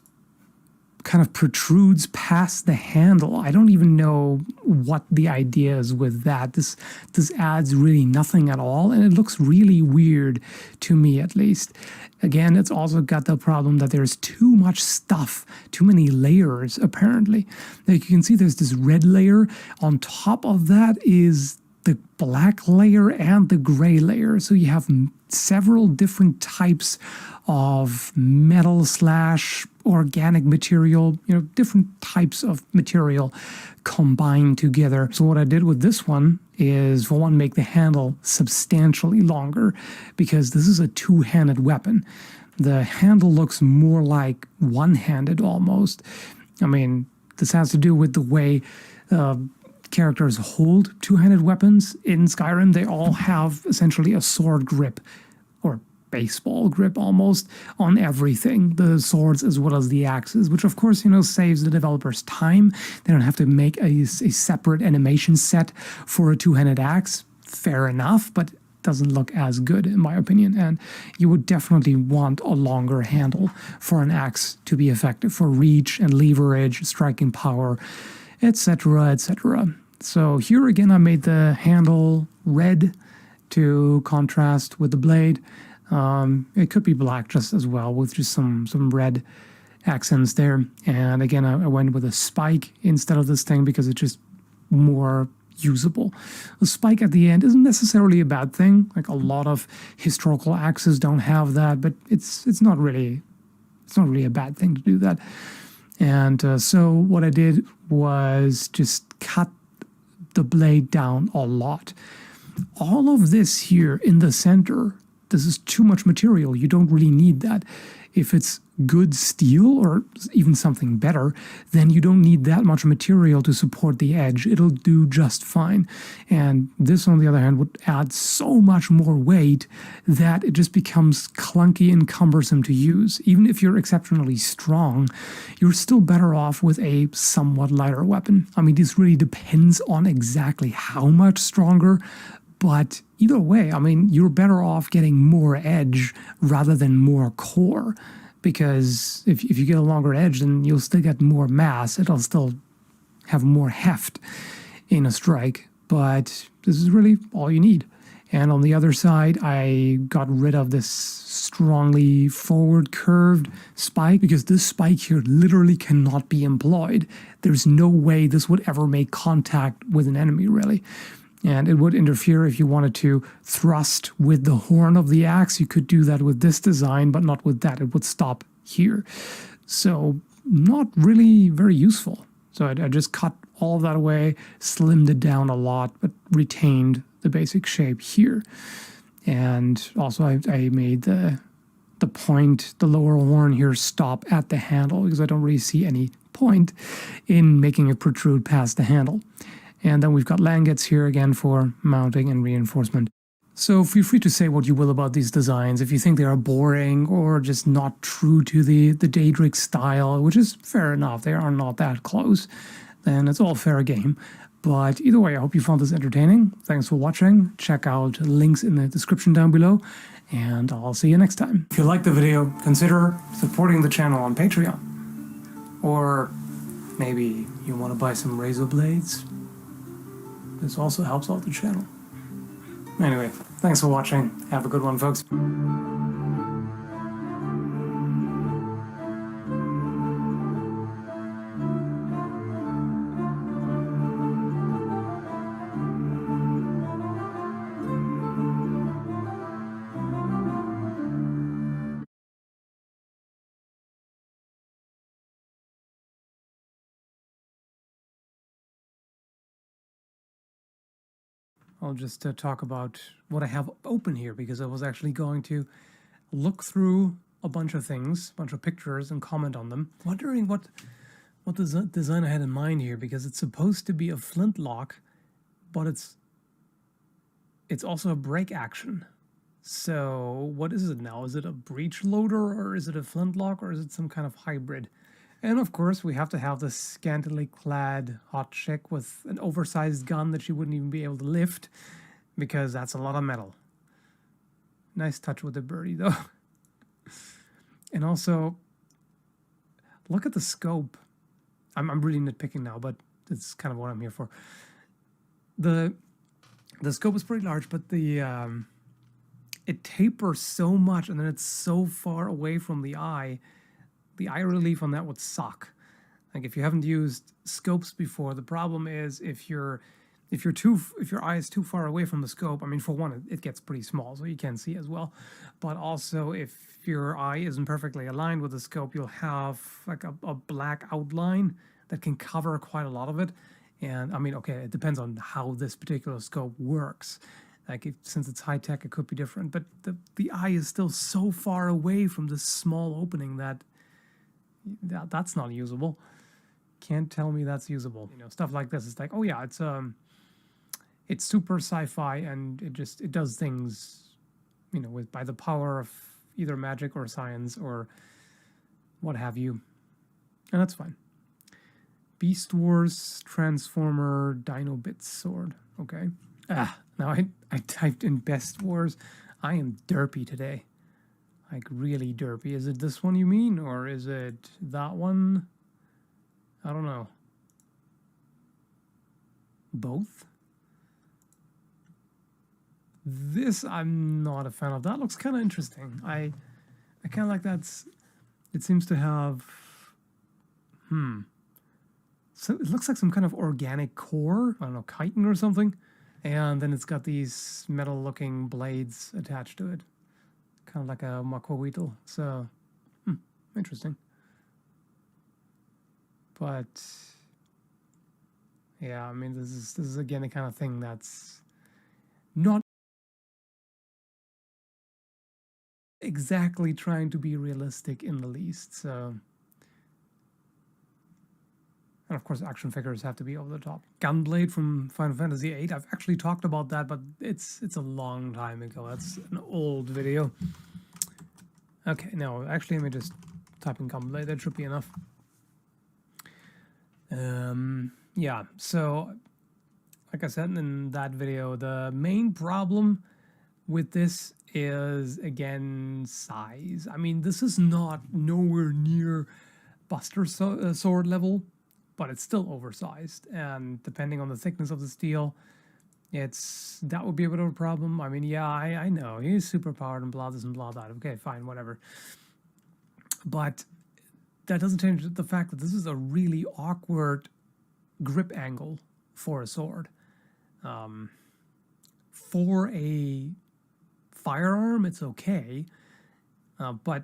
kind of protrudes past the handle, I don't even know what the idea is with that. This adds really nothing at all, and it looks really weird to me, at least. Again, it's also got the problem that there's too much stuff, too many layers, apparently. Like you can see there's this red layer. On top of that is the black layer and the gray layer. So you have several different types of metal / organic material, different types of material combined together. So what I did with this one is, for one, make the handle substantially longer, because this is a two-handed weapon. The handle looks more like one-handed almost. I mean, this has to do with the way characters hold two-handed weapons. In Skyrim, they all have essentially a sword grip, or baseball grip almost, on everything, the swords as well as the axes, which of course, saves the developers time. They don't have to make a separate animation set for a two-handed axe. Fair enough, but doesn't look as good in my opinion, and you would definitely want a longer handle for an axe to be effective for reach and leverage, striking power, etc., etc. So here again, I made the handle red to contrast with the blade. It could be black just as well, with just some red accents there. And again, I went with a spike instead of this thing because it's just more usable. The spike at the end isn't necessarily a bad thing. Like a lot of historical axes don't have that, but it's not really a bad thing to do that. And so what I did was just cut the blade down a lot. All of this here in the center, this is too much material. You don't really need that. If it's good steel or even something better, then you don't need that much material to support the edge. It'll do just fine. And this, on the other hand, would add so much more weight that it just becomes clunky and cumbersome to use. Even if you're exceptionally strong, you're still better off with a somewhat lighter weapon. I mean, this really depends on exactly how much stronger, but either way, I mean, you're better off getting more edge rather than more core. Because if you get a longer edge, then you'll still get more mass. It'll still have more heft in a strike. But this is really all you need. And on the other side, I got rid of this strongly forward curved spike, because this spike here literally cannot be employed. There's no way this would ever make contact with an enemy, really. And it would interfere if you wanted to thrust with the horn of the axe. You could do that with this design, but not with that. It would stop here. So not really very useful. So I just cut all of that away, slimmed it down a lot, but retained the basic shape here. And also I made the point, the lower horn here, stop at the handle, because I don't really see any point in making it protrude past the handle. And then we've got langets here again for mounting and reinforcement. So feel free to say what you will about these designs. If you think they are boring or just not true to the Daedric style, which is fair enough, they are not that close, then it's all fair game. But either way, I hope you found this entertaining. Thanks for watching. Check out links in the description down below, and I'll see you next time. If you liked the video, consider supporting the channel on Patreon. Or maybe you want to buy some razor blades. This also helps out the channel. Anyway, thanks for watching. Have a good one, folks. I'll just talk about what I have open here, because I was actually going to look through a bunch of things, a bunch of pictures, and comment on them. Wondering what design I had in mind here, because it's supposed to be a flintlock, but it's also a break action. So what is it now? Is it a breech loader, or is it a flintlock, or is it some kind of hybrid? And of course, we have to have this scantily clad hot chick with an oversized gun that she wouldn't even be able to lift, because that's a lot of metal. Nice touch with the birdie, though. And also, look at the scope. I'm really nitpicking now, but it's kind of what I'm here for. The scope is pretty large, but it tapers so much, and then it's so far away from the eye. The eye relief on that would suck. Like, if you haven't used scopes before, the problem is if your eye is too far away from the scope, I mean, for one, it gets pretty small, so you can't see as well. But also, if your eye isn't perfectly aligned with the scope, you'll have like a black outline that can cover quite a lot of it. And I mean, okay, it depends on how this particular scope works. Like, since it's high tech, it could be different. But the eye is still so far away from this small opening that's not usable. Can't tell me that's usable. You know, stuff like this is like, oh yeah, it's super sci-fi, and it does things, you know, by the power of either magic or science or what have you, and that's fine. Beast Wars Transformer Dino Bits sword. Okay. Now I typed in Best Wars. I am derpy today. Like, really derpy. Is it this one you mean, or is it that one? I don't know. Both? This I'm not a fan of. That looks kind of interesting. I kind of like that. It seems to have... So it looks like some kind of organic core. I don't know, chitin or something. And then it's got these metal-looking blades attached to it. Kind of like a Makoweetle. So, interesting. But, yeah, I mean, this is again the kind of thing that's not exactly trying to be realistic in the least. So, and of course, action figures have to be over the top. Gunblade from Final Fantasy VIII. I've actually talked about that, but it's a long time ago. That's an old video. Okay, no, actually, let me just type in Gunblade. That should be enough. Yeah, so, like I said in that video, the main problem with this is, again, size. I mean, this is not nowhere near Buster Sword level, but it's still oversized, and depending on the thickness of the steel, that would be a bit of a problem. I mean, yeah, I know, he's super powered and blah this and blah that. Okay, fine, whatever. But that doesn't change the fact that this is a really awkward grip angle for a sword. For a firearm, it's okay, but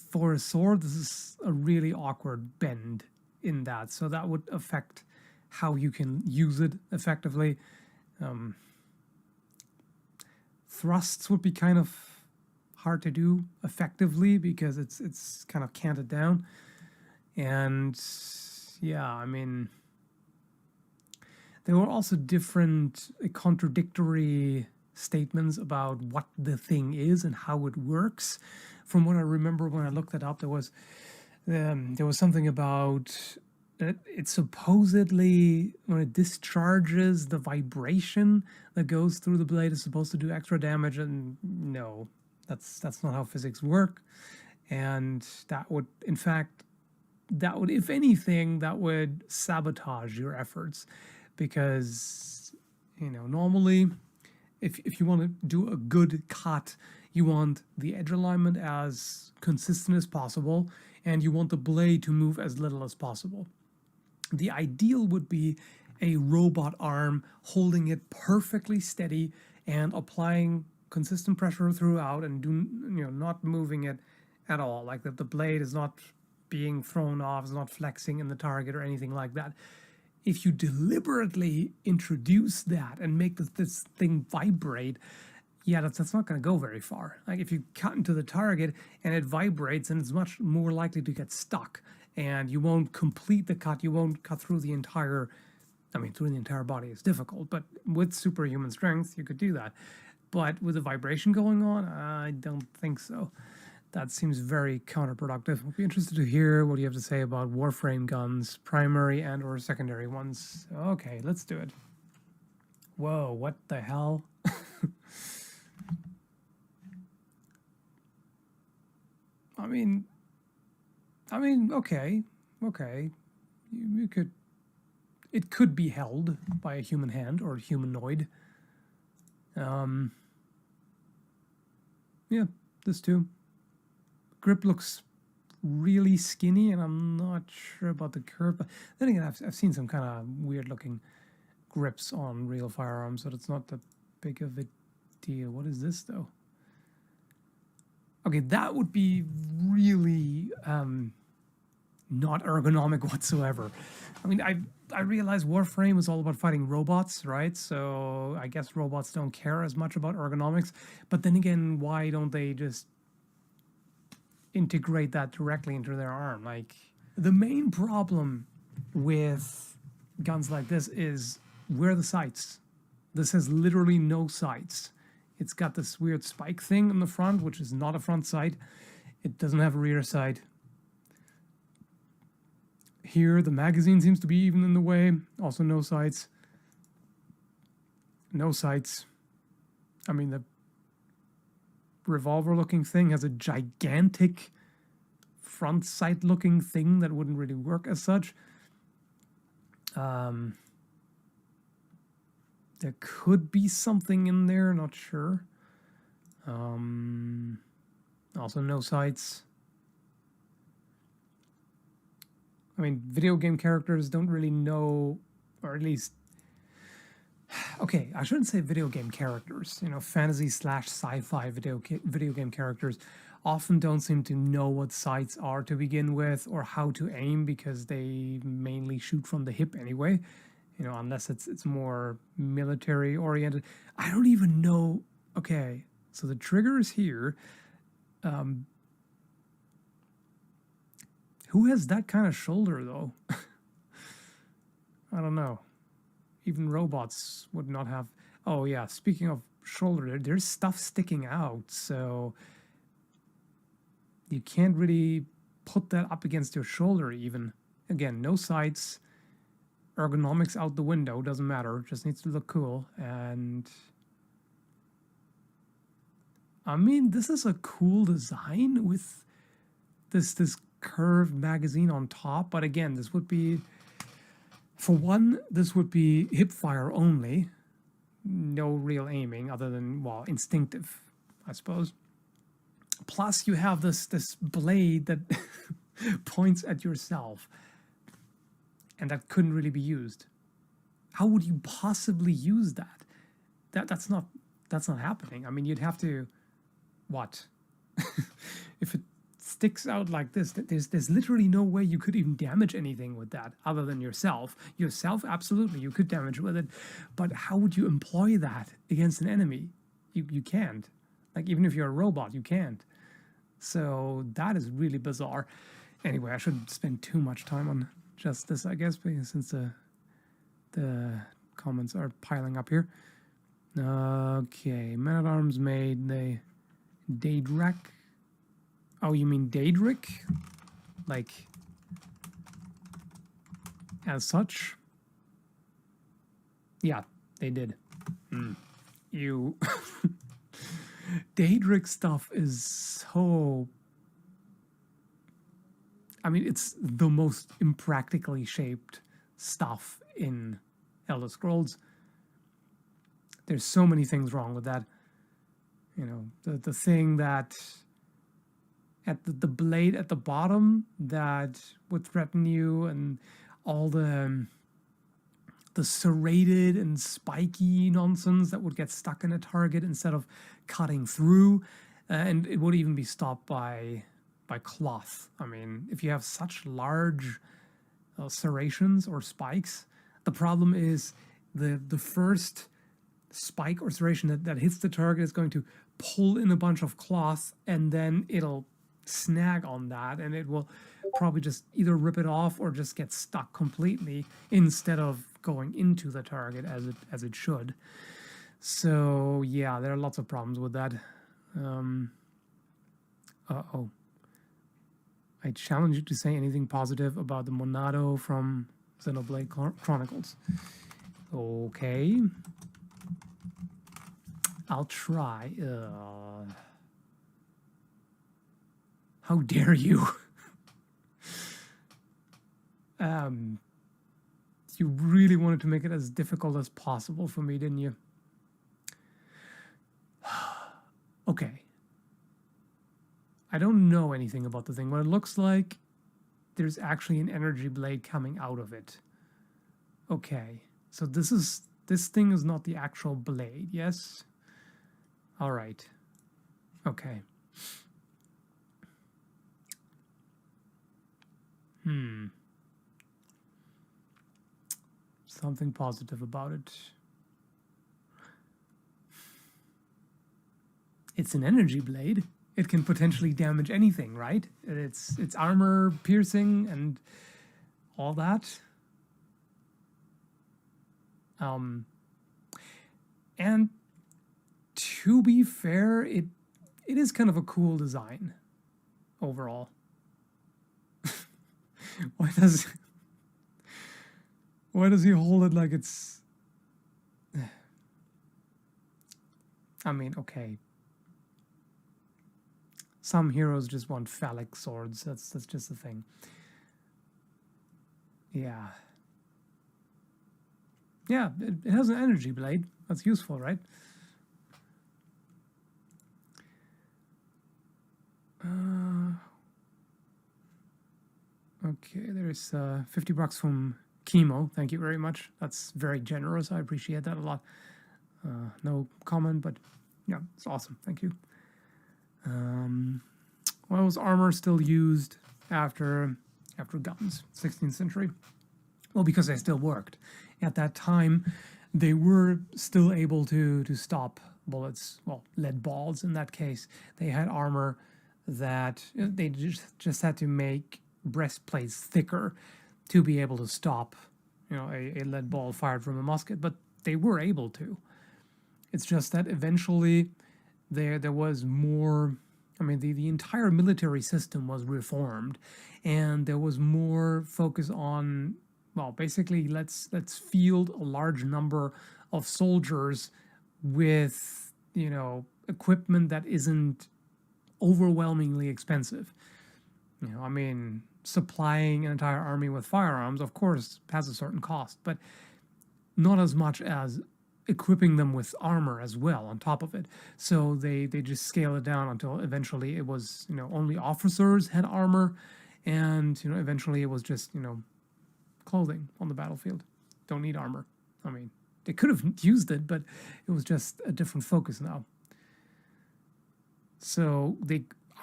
for a sword, this is a really awkward bend in that. So that would affect how you can use it effectively. Thrusts would be kind of hard to do effectively because it's kind of canted down. And yeah, I mean, there were also different contradictory statements about what the thing is and how it works. From what I remember when I looked it up, there was something about that it supposedly, when it discharges, the vibration that goes through the blade is supposed to do extra damage, and no, that's not how physics work. And that would, in fact, if anything, that would sabotage your efforts, because, you know, normally if you want to do a good cut, you want the edge alignment as consistent as possible, and you want the blade to move as little as possible. The ideal would be a robot arm holding it perfectly steady and applying consistent pressure throughout, and not moving it at all, like that the blade is not being thrown off, is not flexing in the target or anything like that. If you deliberately introduce that and make this thing vibrate, yeah, that's not going to go very far. Like if you cut into the target and it vibrates, and it's much more likely to get stuck, and you won't complete the cut. You won't cut through the entire, through the entire body is difficult, but with superhuman strength, you could do that. But with the vibration going on, I don't think so. That seems very counterproductive. I'll be interested to hear what you have to say about Warframe guns, primary and or secondary ones. Okay, let's do it. Whoa, what the hell? Okay. It could be held by a human hand or a humanoid. Yeah, this too. Grip looks really skinny, and I'm not sure about the curve. But then again, I've seen some kind of weird looking grips on real firearms, so it's not that big of a deal. What is this though? Okay, that would be really not ergonomic whatsoever. I realize Warframe is all about fighting robots, right? So I guess robots don't care as much about ergonomics. But then again, why don't they just integrate that directly into their arm? Like, the main problem with guns like this is, where are the sights? This has literally no sights. It's got this weird spike thing on the front, which is not a front sight. It doesn't have a rear sight. Here, the magazine seems to be even in the way. Also no sights. No sights. The revolver-looking thing has a gigantic front sight-looking thing that wouldn't really work as such. There could be something in there, not sure. Also no sights. Video game characters don't really know, or at least, okay, I shouldn't say video game characters. Fantasy/sci-fi video game characters often don't seem to know what sights are to begin with, or how to aim, because they mainly shoot from the hip anyway. Unless it's more military oriented. I don't even know. Okay, so the trigger is here. Who has that kind of shoulder, though? I don't know. Even robots would not have. Oh yeah, speaking of shoulder, there's stuff sticking out, so you can't really put that up against your shoulder even. Again, no sights. Ergonomics out the window, doesn't matter, just needs to look cool. And this is a cool design with this curved magazine on top, but again, this would be, for one, this would be hip fire only, no real aiming other than, well, instinctive, I suppose. Plus you have this blade that points at yourself, and that couldn't really be used. How would you possibly use that? That's not happening. You'd have to, what? If it's sticks out like this. There's literally no way you could even damage anything with that other than yourself. Yourself, absolutely, you could damage with it, but how would you employ that against an enemy? You can't. Like, even if you're a robot, you can't. So that is really bizarre. Anyway, I shouldn't spend too much time on just this, I guess, because since the comments are piling up here. Okay, Man-at-Arms made the Daedric. Oh, you mean Daedric? Like, as such? Yeah, they did. You... Daedric stuff is so... I mean, it's the most impractically shaped stuff in Elder Scrolls. There's so many things wrong with that. You know, the thing that... at the blade at the bottom that would threaten you, and all the serrated and spiky nonsense that would get stuck in a target instead of cutting through, and it would even be stopped by cloth. I mean, if you have such large serrations or spikes, the problem is the first spike or serration that hits the target is going to pull in a bunch of cloth, and then it'll snag on that, and it will probably just either rip it off or just get stuck completely instead of going into the target as it should. So yeah, there are lots of problems with that. I challenge you to say anything positive about the Monado from Xenoblade Chronicles. Okay, I'll try. How dare you? You really wanted to make it as difficult as possible for me, didn't you? Okay. I don't know anything about the thing. What it looks like, there's actually an energy blade coming out of it. Okay. So this thing is not the actual blade, yes? All right. Okay. Something positive about it. It's an energy blade. It can potentially damage anything, right? It's armor piercing and all that. And to be fair, it is kind of a cool design overall. Why does he hold it like it's... I mean, okay. Some heroes just want phallic swords. That's just the thing. Yeah. Yeah, it has an energy blade. That's useful, right? Okay, there's $50 from Chemo. Thank you very much. That's very generous. I appreciate that a lot. No comment, but yeah, it's awesome. Thank you. Well, was armor still used after guns, 16th century? Well, because they still worked. At that time, they were still able to stop bullets, well, lead balls in that case. They had armor that they just had to make breastplates thicker to be able to stop, a lead ball fired from a musket, but they were able to. It's just that eventually there was more. I mean, the entire military system was reformed, and there was more focus on, well, basically let's field a large number of soldiers with, equipment that isn't overwhelmingly expensive. I mean, supplying an entire army with firearms, of course, has a certain cost, but not as much as equipping them with armor as well on top of it. So they just scale it down until eventually it was, only officers had armor, and, eventually it was just, clothing on the battlefield. Don't need armor. I mean, they could have used it, but it was just a different focus now. So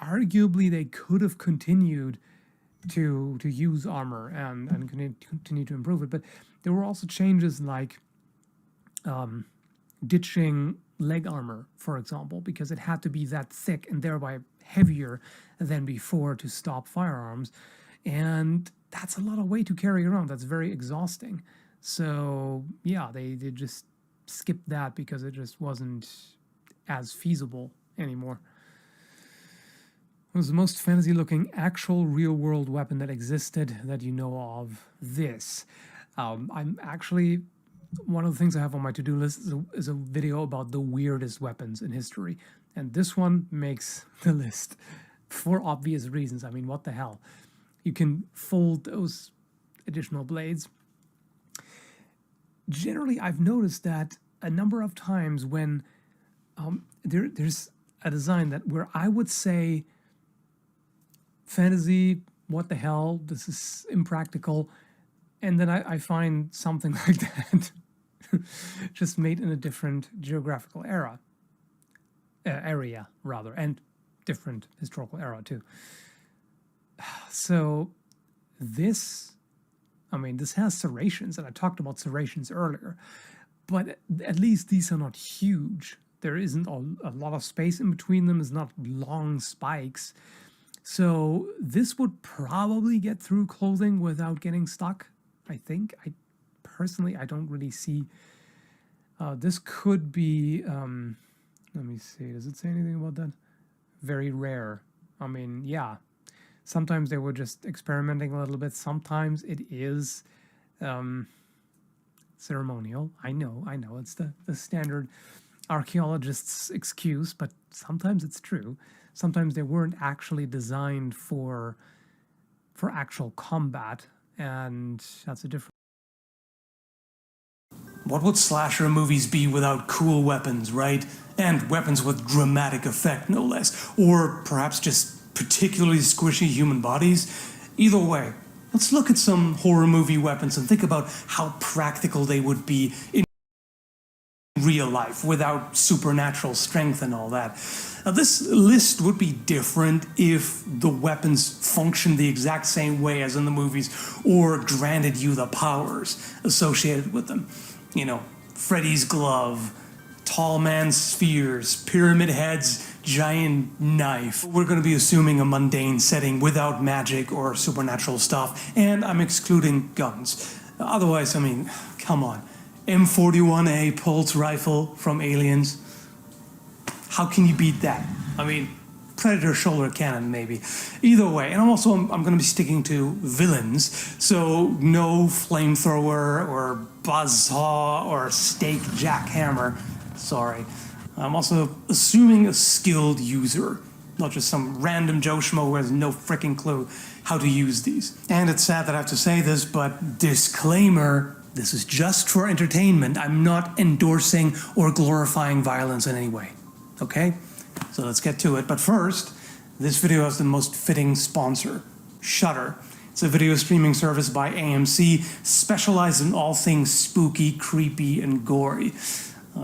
arguably they could have continued to use armor and continue to improve it. But there were also changes like ditching leg armor, for example, because it had to be that thick and thereby heavier than before to stop firearms. And that's a lot of weight to carry around. That's very exhausting. So yeah, they just skipped that because it just wasn't as feasible anymore. It was the most fantasy looking actual real world weapon that existed that you know of. This. I'm actually, one of the things I have on my to-do list is a video about the weirdest weapons in history. And this one makes the list for obvious reasons. I mean, what the hell? You can fold those additional blades. Generally, I've noticed that a number of times when there's a design that where I would say fantasy, what the hell, this is impractical, and then I find something like that just made in a different geographical area, and different historical era too. So this has serrations, and I talked about serrations earlier, but at least these are not huge. There isn't a lot of space in between them. It's not long spikes. So this would probably get through clothing without getting stuck, I think. I don't really see... this could be... let me see. Does it say anything about that? Very rare. I mean, yeah. Sometimes they were just experimenting a little bit. Sometimes it is ceremonial. I know. It's the standard archaeologist's excuse, but sometimes it's true. Sometimes they weren't actually designed for actual combat, and that's a different... What would slasher movies be without cool weapons, right? And weapons with dramatic effect, no less. Or perhaps just particularly squishy human bodies. Either way, let's look at some horror movie weapons and think about how practical they would be in real life without supernatural strength and all that. Now, this list would be different if the weapons functioned the exact same way as in the movies or granted you the powers associated with them. You know, Freddy's glove, tall man's spheres, pyramid heads, giant knife. We're going to be assuming a mundane setting without magic or supernatural stuff, and I'm excluding guns. Otherwise, I mean, come on. M41A pulse rifle from Aliens. How can you beat that? I mean, Predator shoulder cannon, maybe. Either way, and I'm going to be sticking to villains, so no flamethrower or buzzsaw or stake jackhammer. Sorry. I'm also assuming a skilled user, not just some random Joe Schmo who has no freaking clue how to use these. And it's sad that I have to say this, but disclaimer, this is just for entertainment. I'm not endorsing or glorifying violence in any way. Okay? So let's get to it. But first, this video has the most fitting sponsor, Shudder. It's a video streaming service by AMC, specialized in all things spooky, creepy, and gory.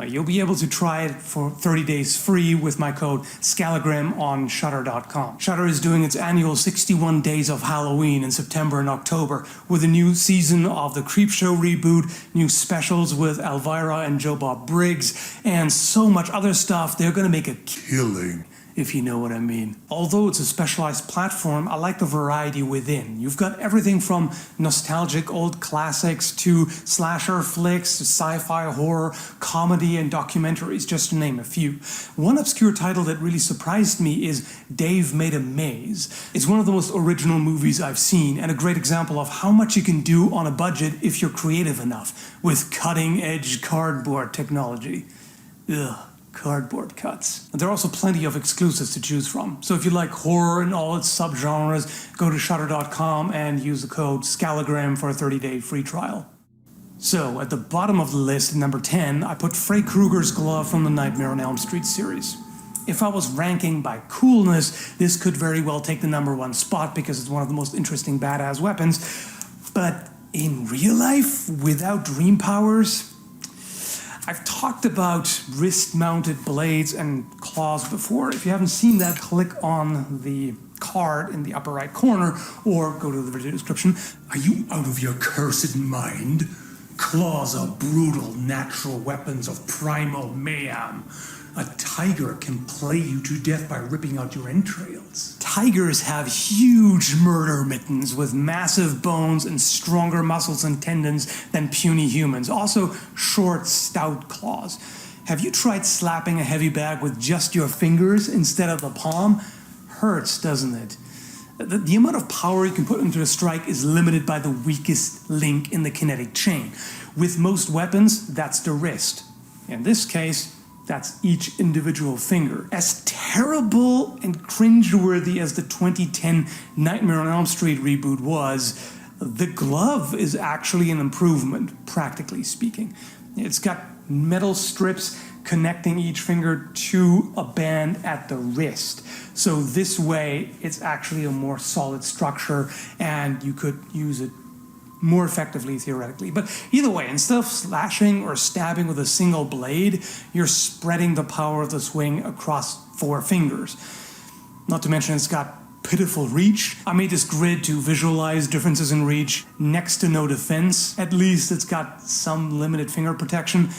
You'll be able to try it for 30 days free with my code Scalagram on Shudder.com. Shudder is doing its annual 61 Days of Halloween in September and October with a new season of the Creepshow reboot, new specials with Elvira and Joe Bob Briggs, and so much other stuff. They're going to make a killing, if you know what I mean. Although it's a specialized platform, I like the variety within. You've got everything from nostalgic old classics to slasher flicks to sci-fi, horror, comedy, and documentaries, just to name a few. One obscure title that really surprised me is Dave Made a Maze. It's one of the most original movies I've seen, and a great example of how much you can do on a budget if you're creative enough, with cutting-edge cardboard technology. Ugh. Cardboard cuts. There are also plenty of exclusives to choose from. So if you like horror and all its subgenres, go to Shudder.com and use the code Scalagram for a 30-day free trial. So at the bottom of the list, number 10, I put Freddy Krueger's glove from the Nightmare on Elm Street series. If I was ranking by coolness, this could very well take the number one spot because it's one of the most interesting badass weapons. But in real life, without dream powers, I've talked about wrist-mounted blades and claws before. If you haven't seen that, click on the card in the upper right corner or go to the video description. Are you out of your cursed mind? Claws are brutal, natural weapons of primal mayhem. A tiger can play you to death by ripping out your entrails. Tigers have huge murder mittens with massive bones and stronger muscles and tendons than puny humans. Also, short, stout claws. Have you tried slapping a heavy bag with just your fingers instead of the palm? Hurts, doesn't it? The amount of power you can put into a strike is limited by the weakest link in the kinetic chain. With most weapons, that's the wrist. In this case, that's each individual finger. As terrible and cringeworthy as the 2010 Nightmare on Elm Street reboot was, the glove is actually an improvement, practically speaking. It's got metal strips connecting each finger to a band at the wrist. So this way, it's actually a more solid structure, and you could use it more effectively theoretically. But either way, instead of slashing or stabbing with a single blade, you're spreading the power of the swing across 4 fingers. Not to mention it's got pitiful reach. I made this grid to visualize differences in reach. Next to no defense. At least it's got some limited finger protection.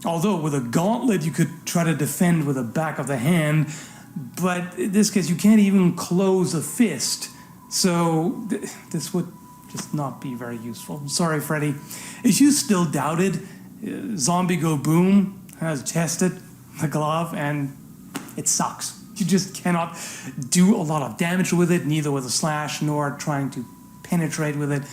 Although with a gauntlet you could try to defend with the back of the hand, but in this case you can't even close a fist. So this would just not be very useful. Sorry, Freddy. If you still doubted, Zombie Go Boom has tested the glove and it sucks. You just cannot do a lot of damage with it, neither with a slash nor trying to penetrate with it.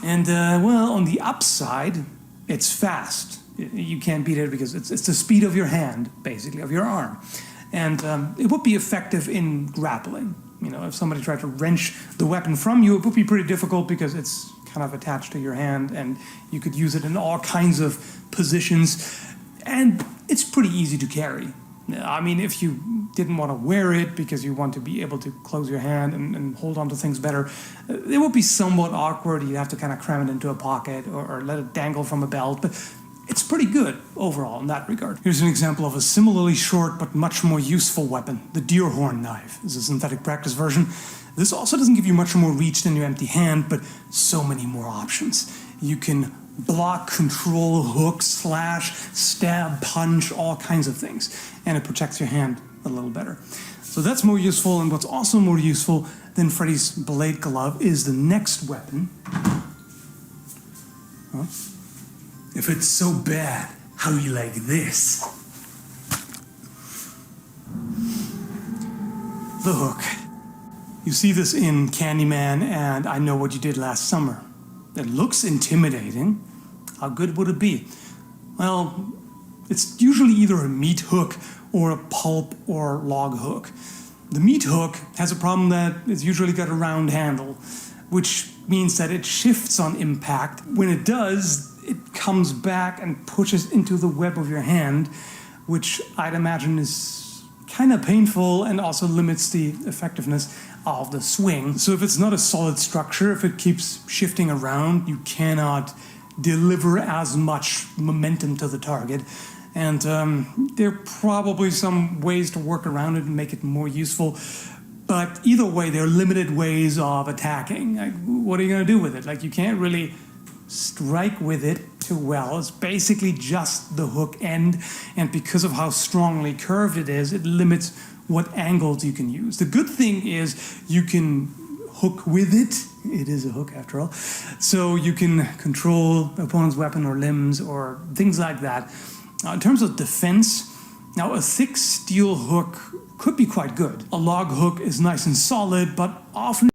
And well, on the upside, it's fast. You can't beat it because it's the speed of your hand, basically, of your arm. And it would be effective in grappling. You know, if somebody tried to wrench the weapon from you, it would be pretty difficult because it's kind of attached to your hand and you could use it in all kinds of positions. And it's pretty easy to carry. I mean, if you didn't want to wear it because you want to be able to close your hand and hold on to things better, it would be somewhat awkward. You'd have to kind of cram it into a pocket or let it dangle from a belt. But it's pretty good overall in that regard. Here's an example of a similarly short but much more useful weapon, the deer horn knife. This is a synthetic practice version. This also doesn't give you much more reach than your empty hand, but so many more options. You can block, control, hook, slash, stab, punch, all kinds of things. And it protects your hand a little better. So that's more useful, and what's also more useful than Freddy's blade glove is the next weapon. Huh? If it's so bad, how do you like this? The hook. You see this in Candyman and I Know What You Did Last Summer. It looks intimidating. How good would it be? Well, it's usually either a meat hook or a pulp or log hook. The meat hook has a problem that it's usually got a round handle, which means that it shifts on impact. When it does, it comes back and pushes into the web of your hand, which I'd imagine is kind of painful and also limits the effectiveness of the swing. So if it's not a solid structure, if it keeps shifting around, you cannot deliver as much momentum to the target. And there are probably some ways to work around it and make it more useful. But either way, there are limited ways of attacking. Like, what are you going to do with it? Like, you can't really strike with it too well. It's basically just the hook end, and because of how strongly curved it is, it limits what angles you can use. The good thing is you can hook with it. It is a hook after all. So you can control the opponent's weapon or limbs or things like that. In terms of defense, now a thick steel hook could be quite good. A log hook is nice and solid, but often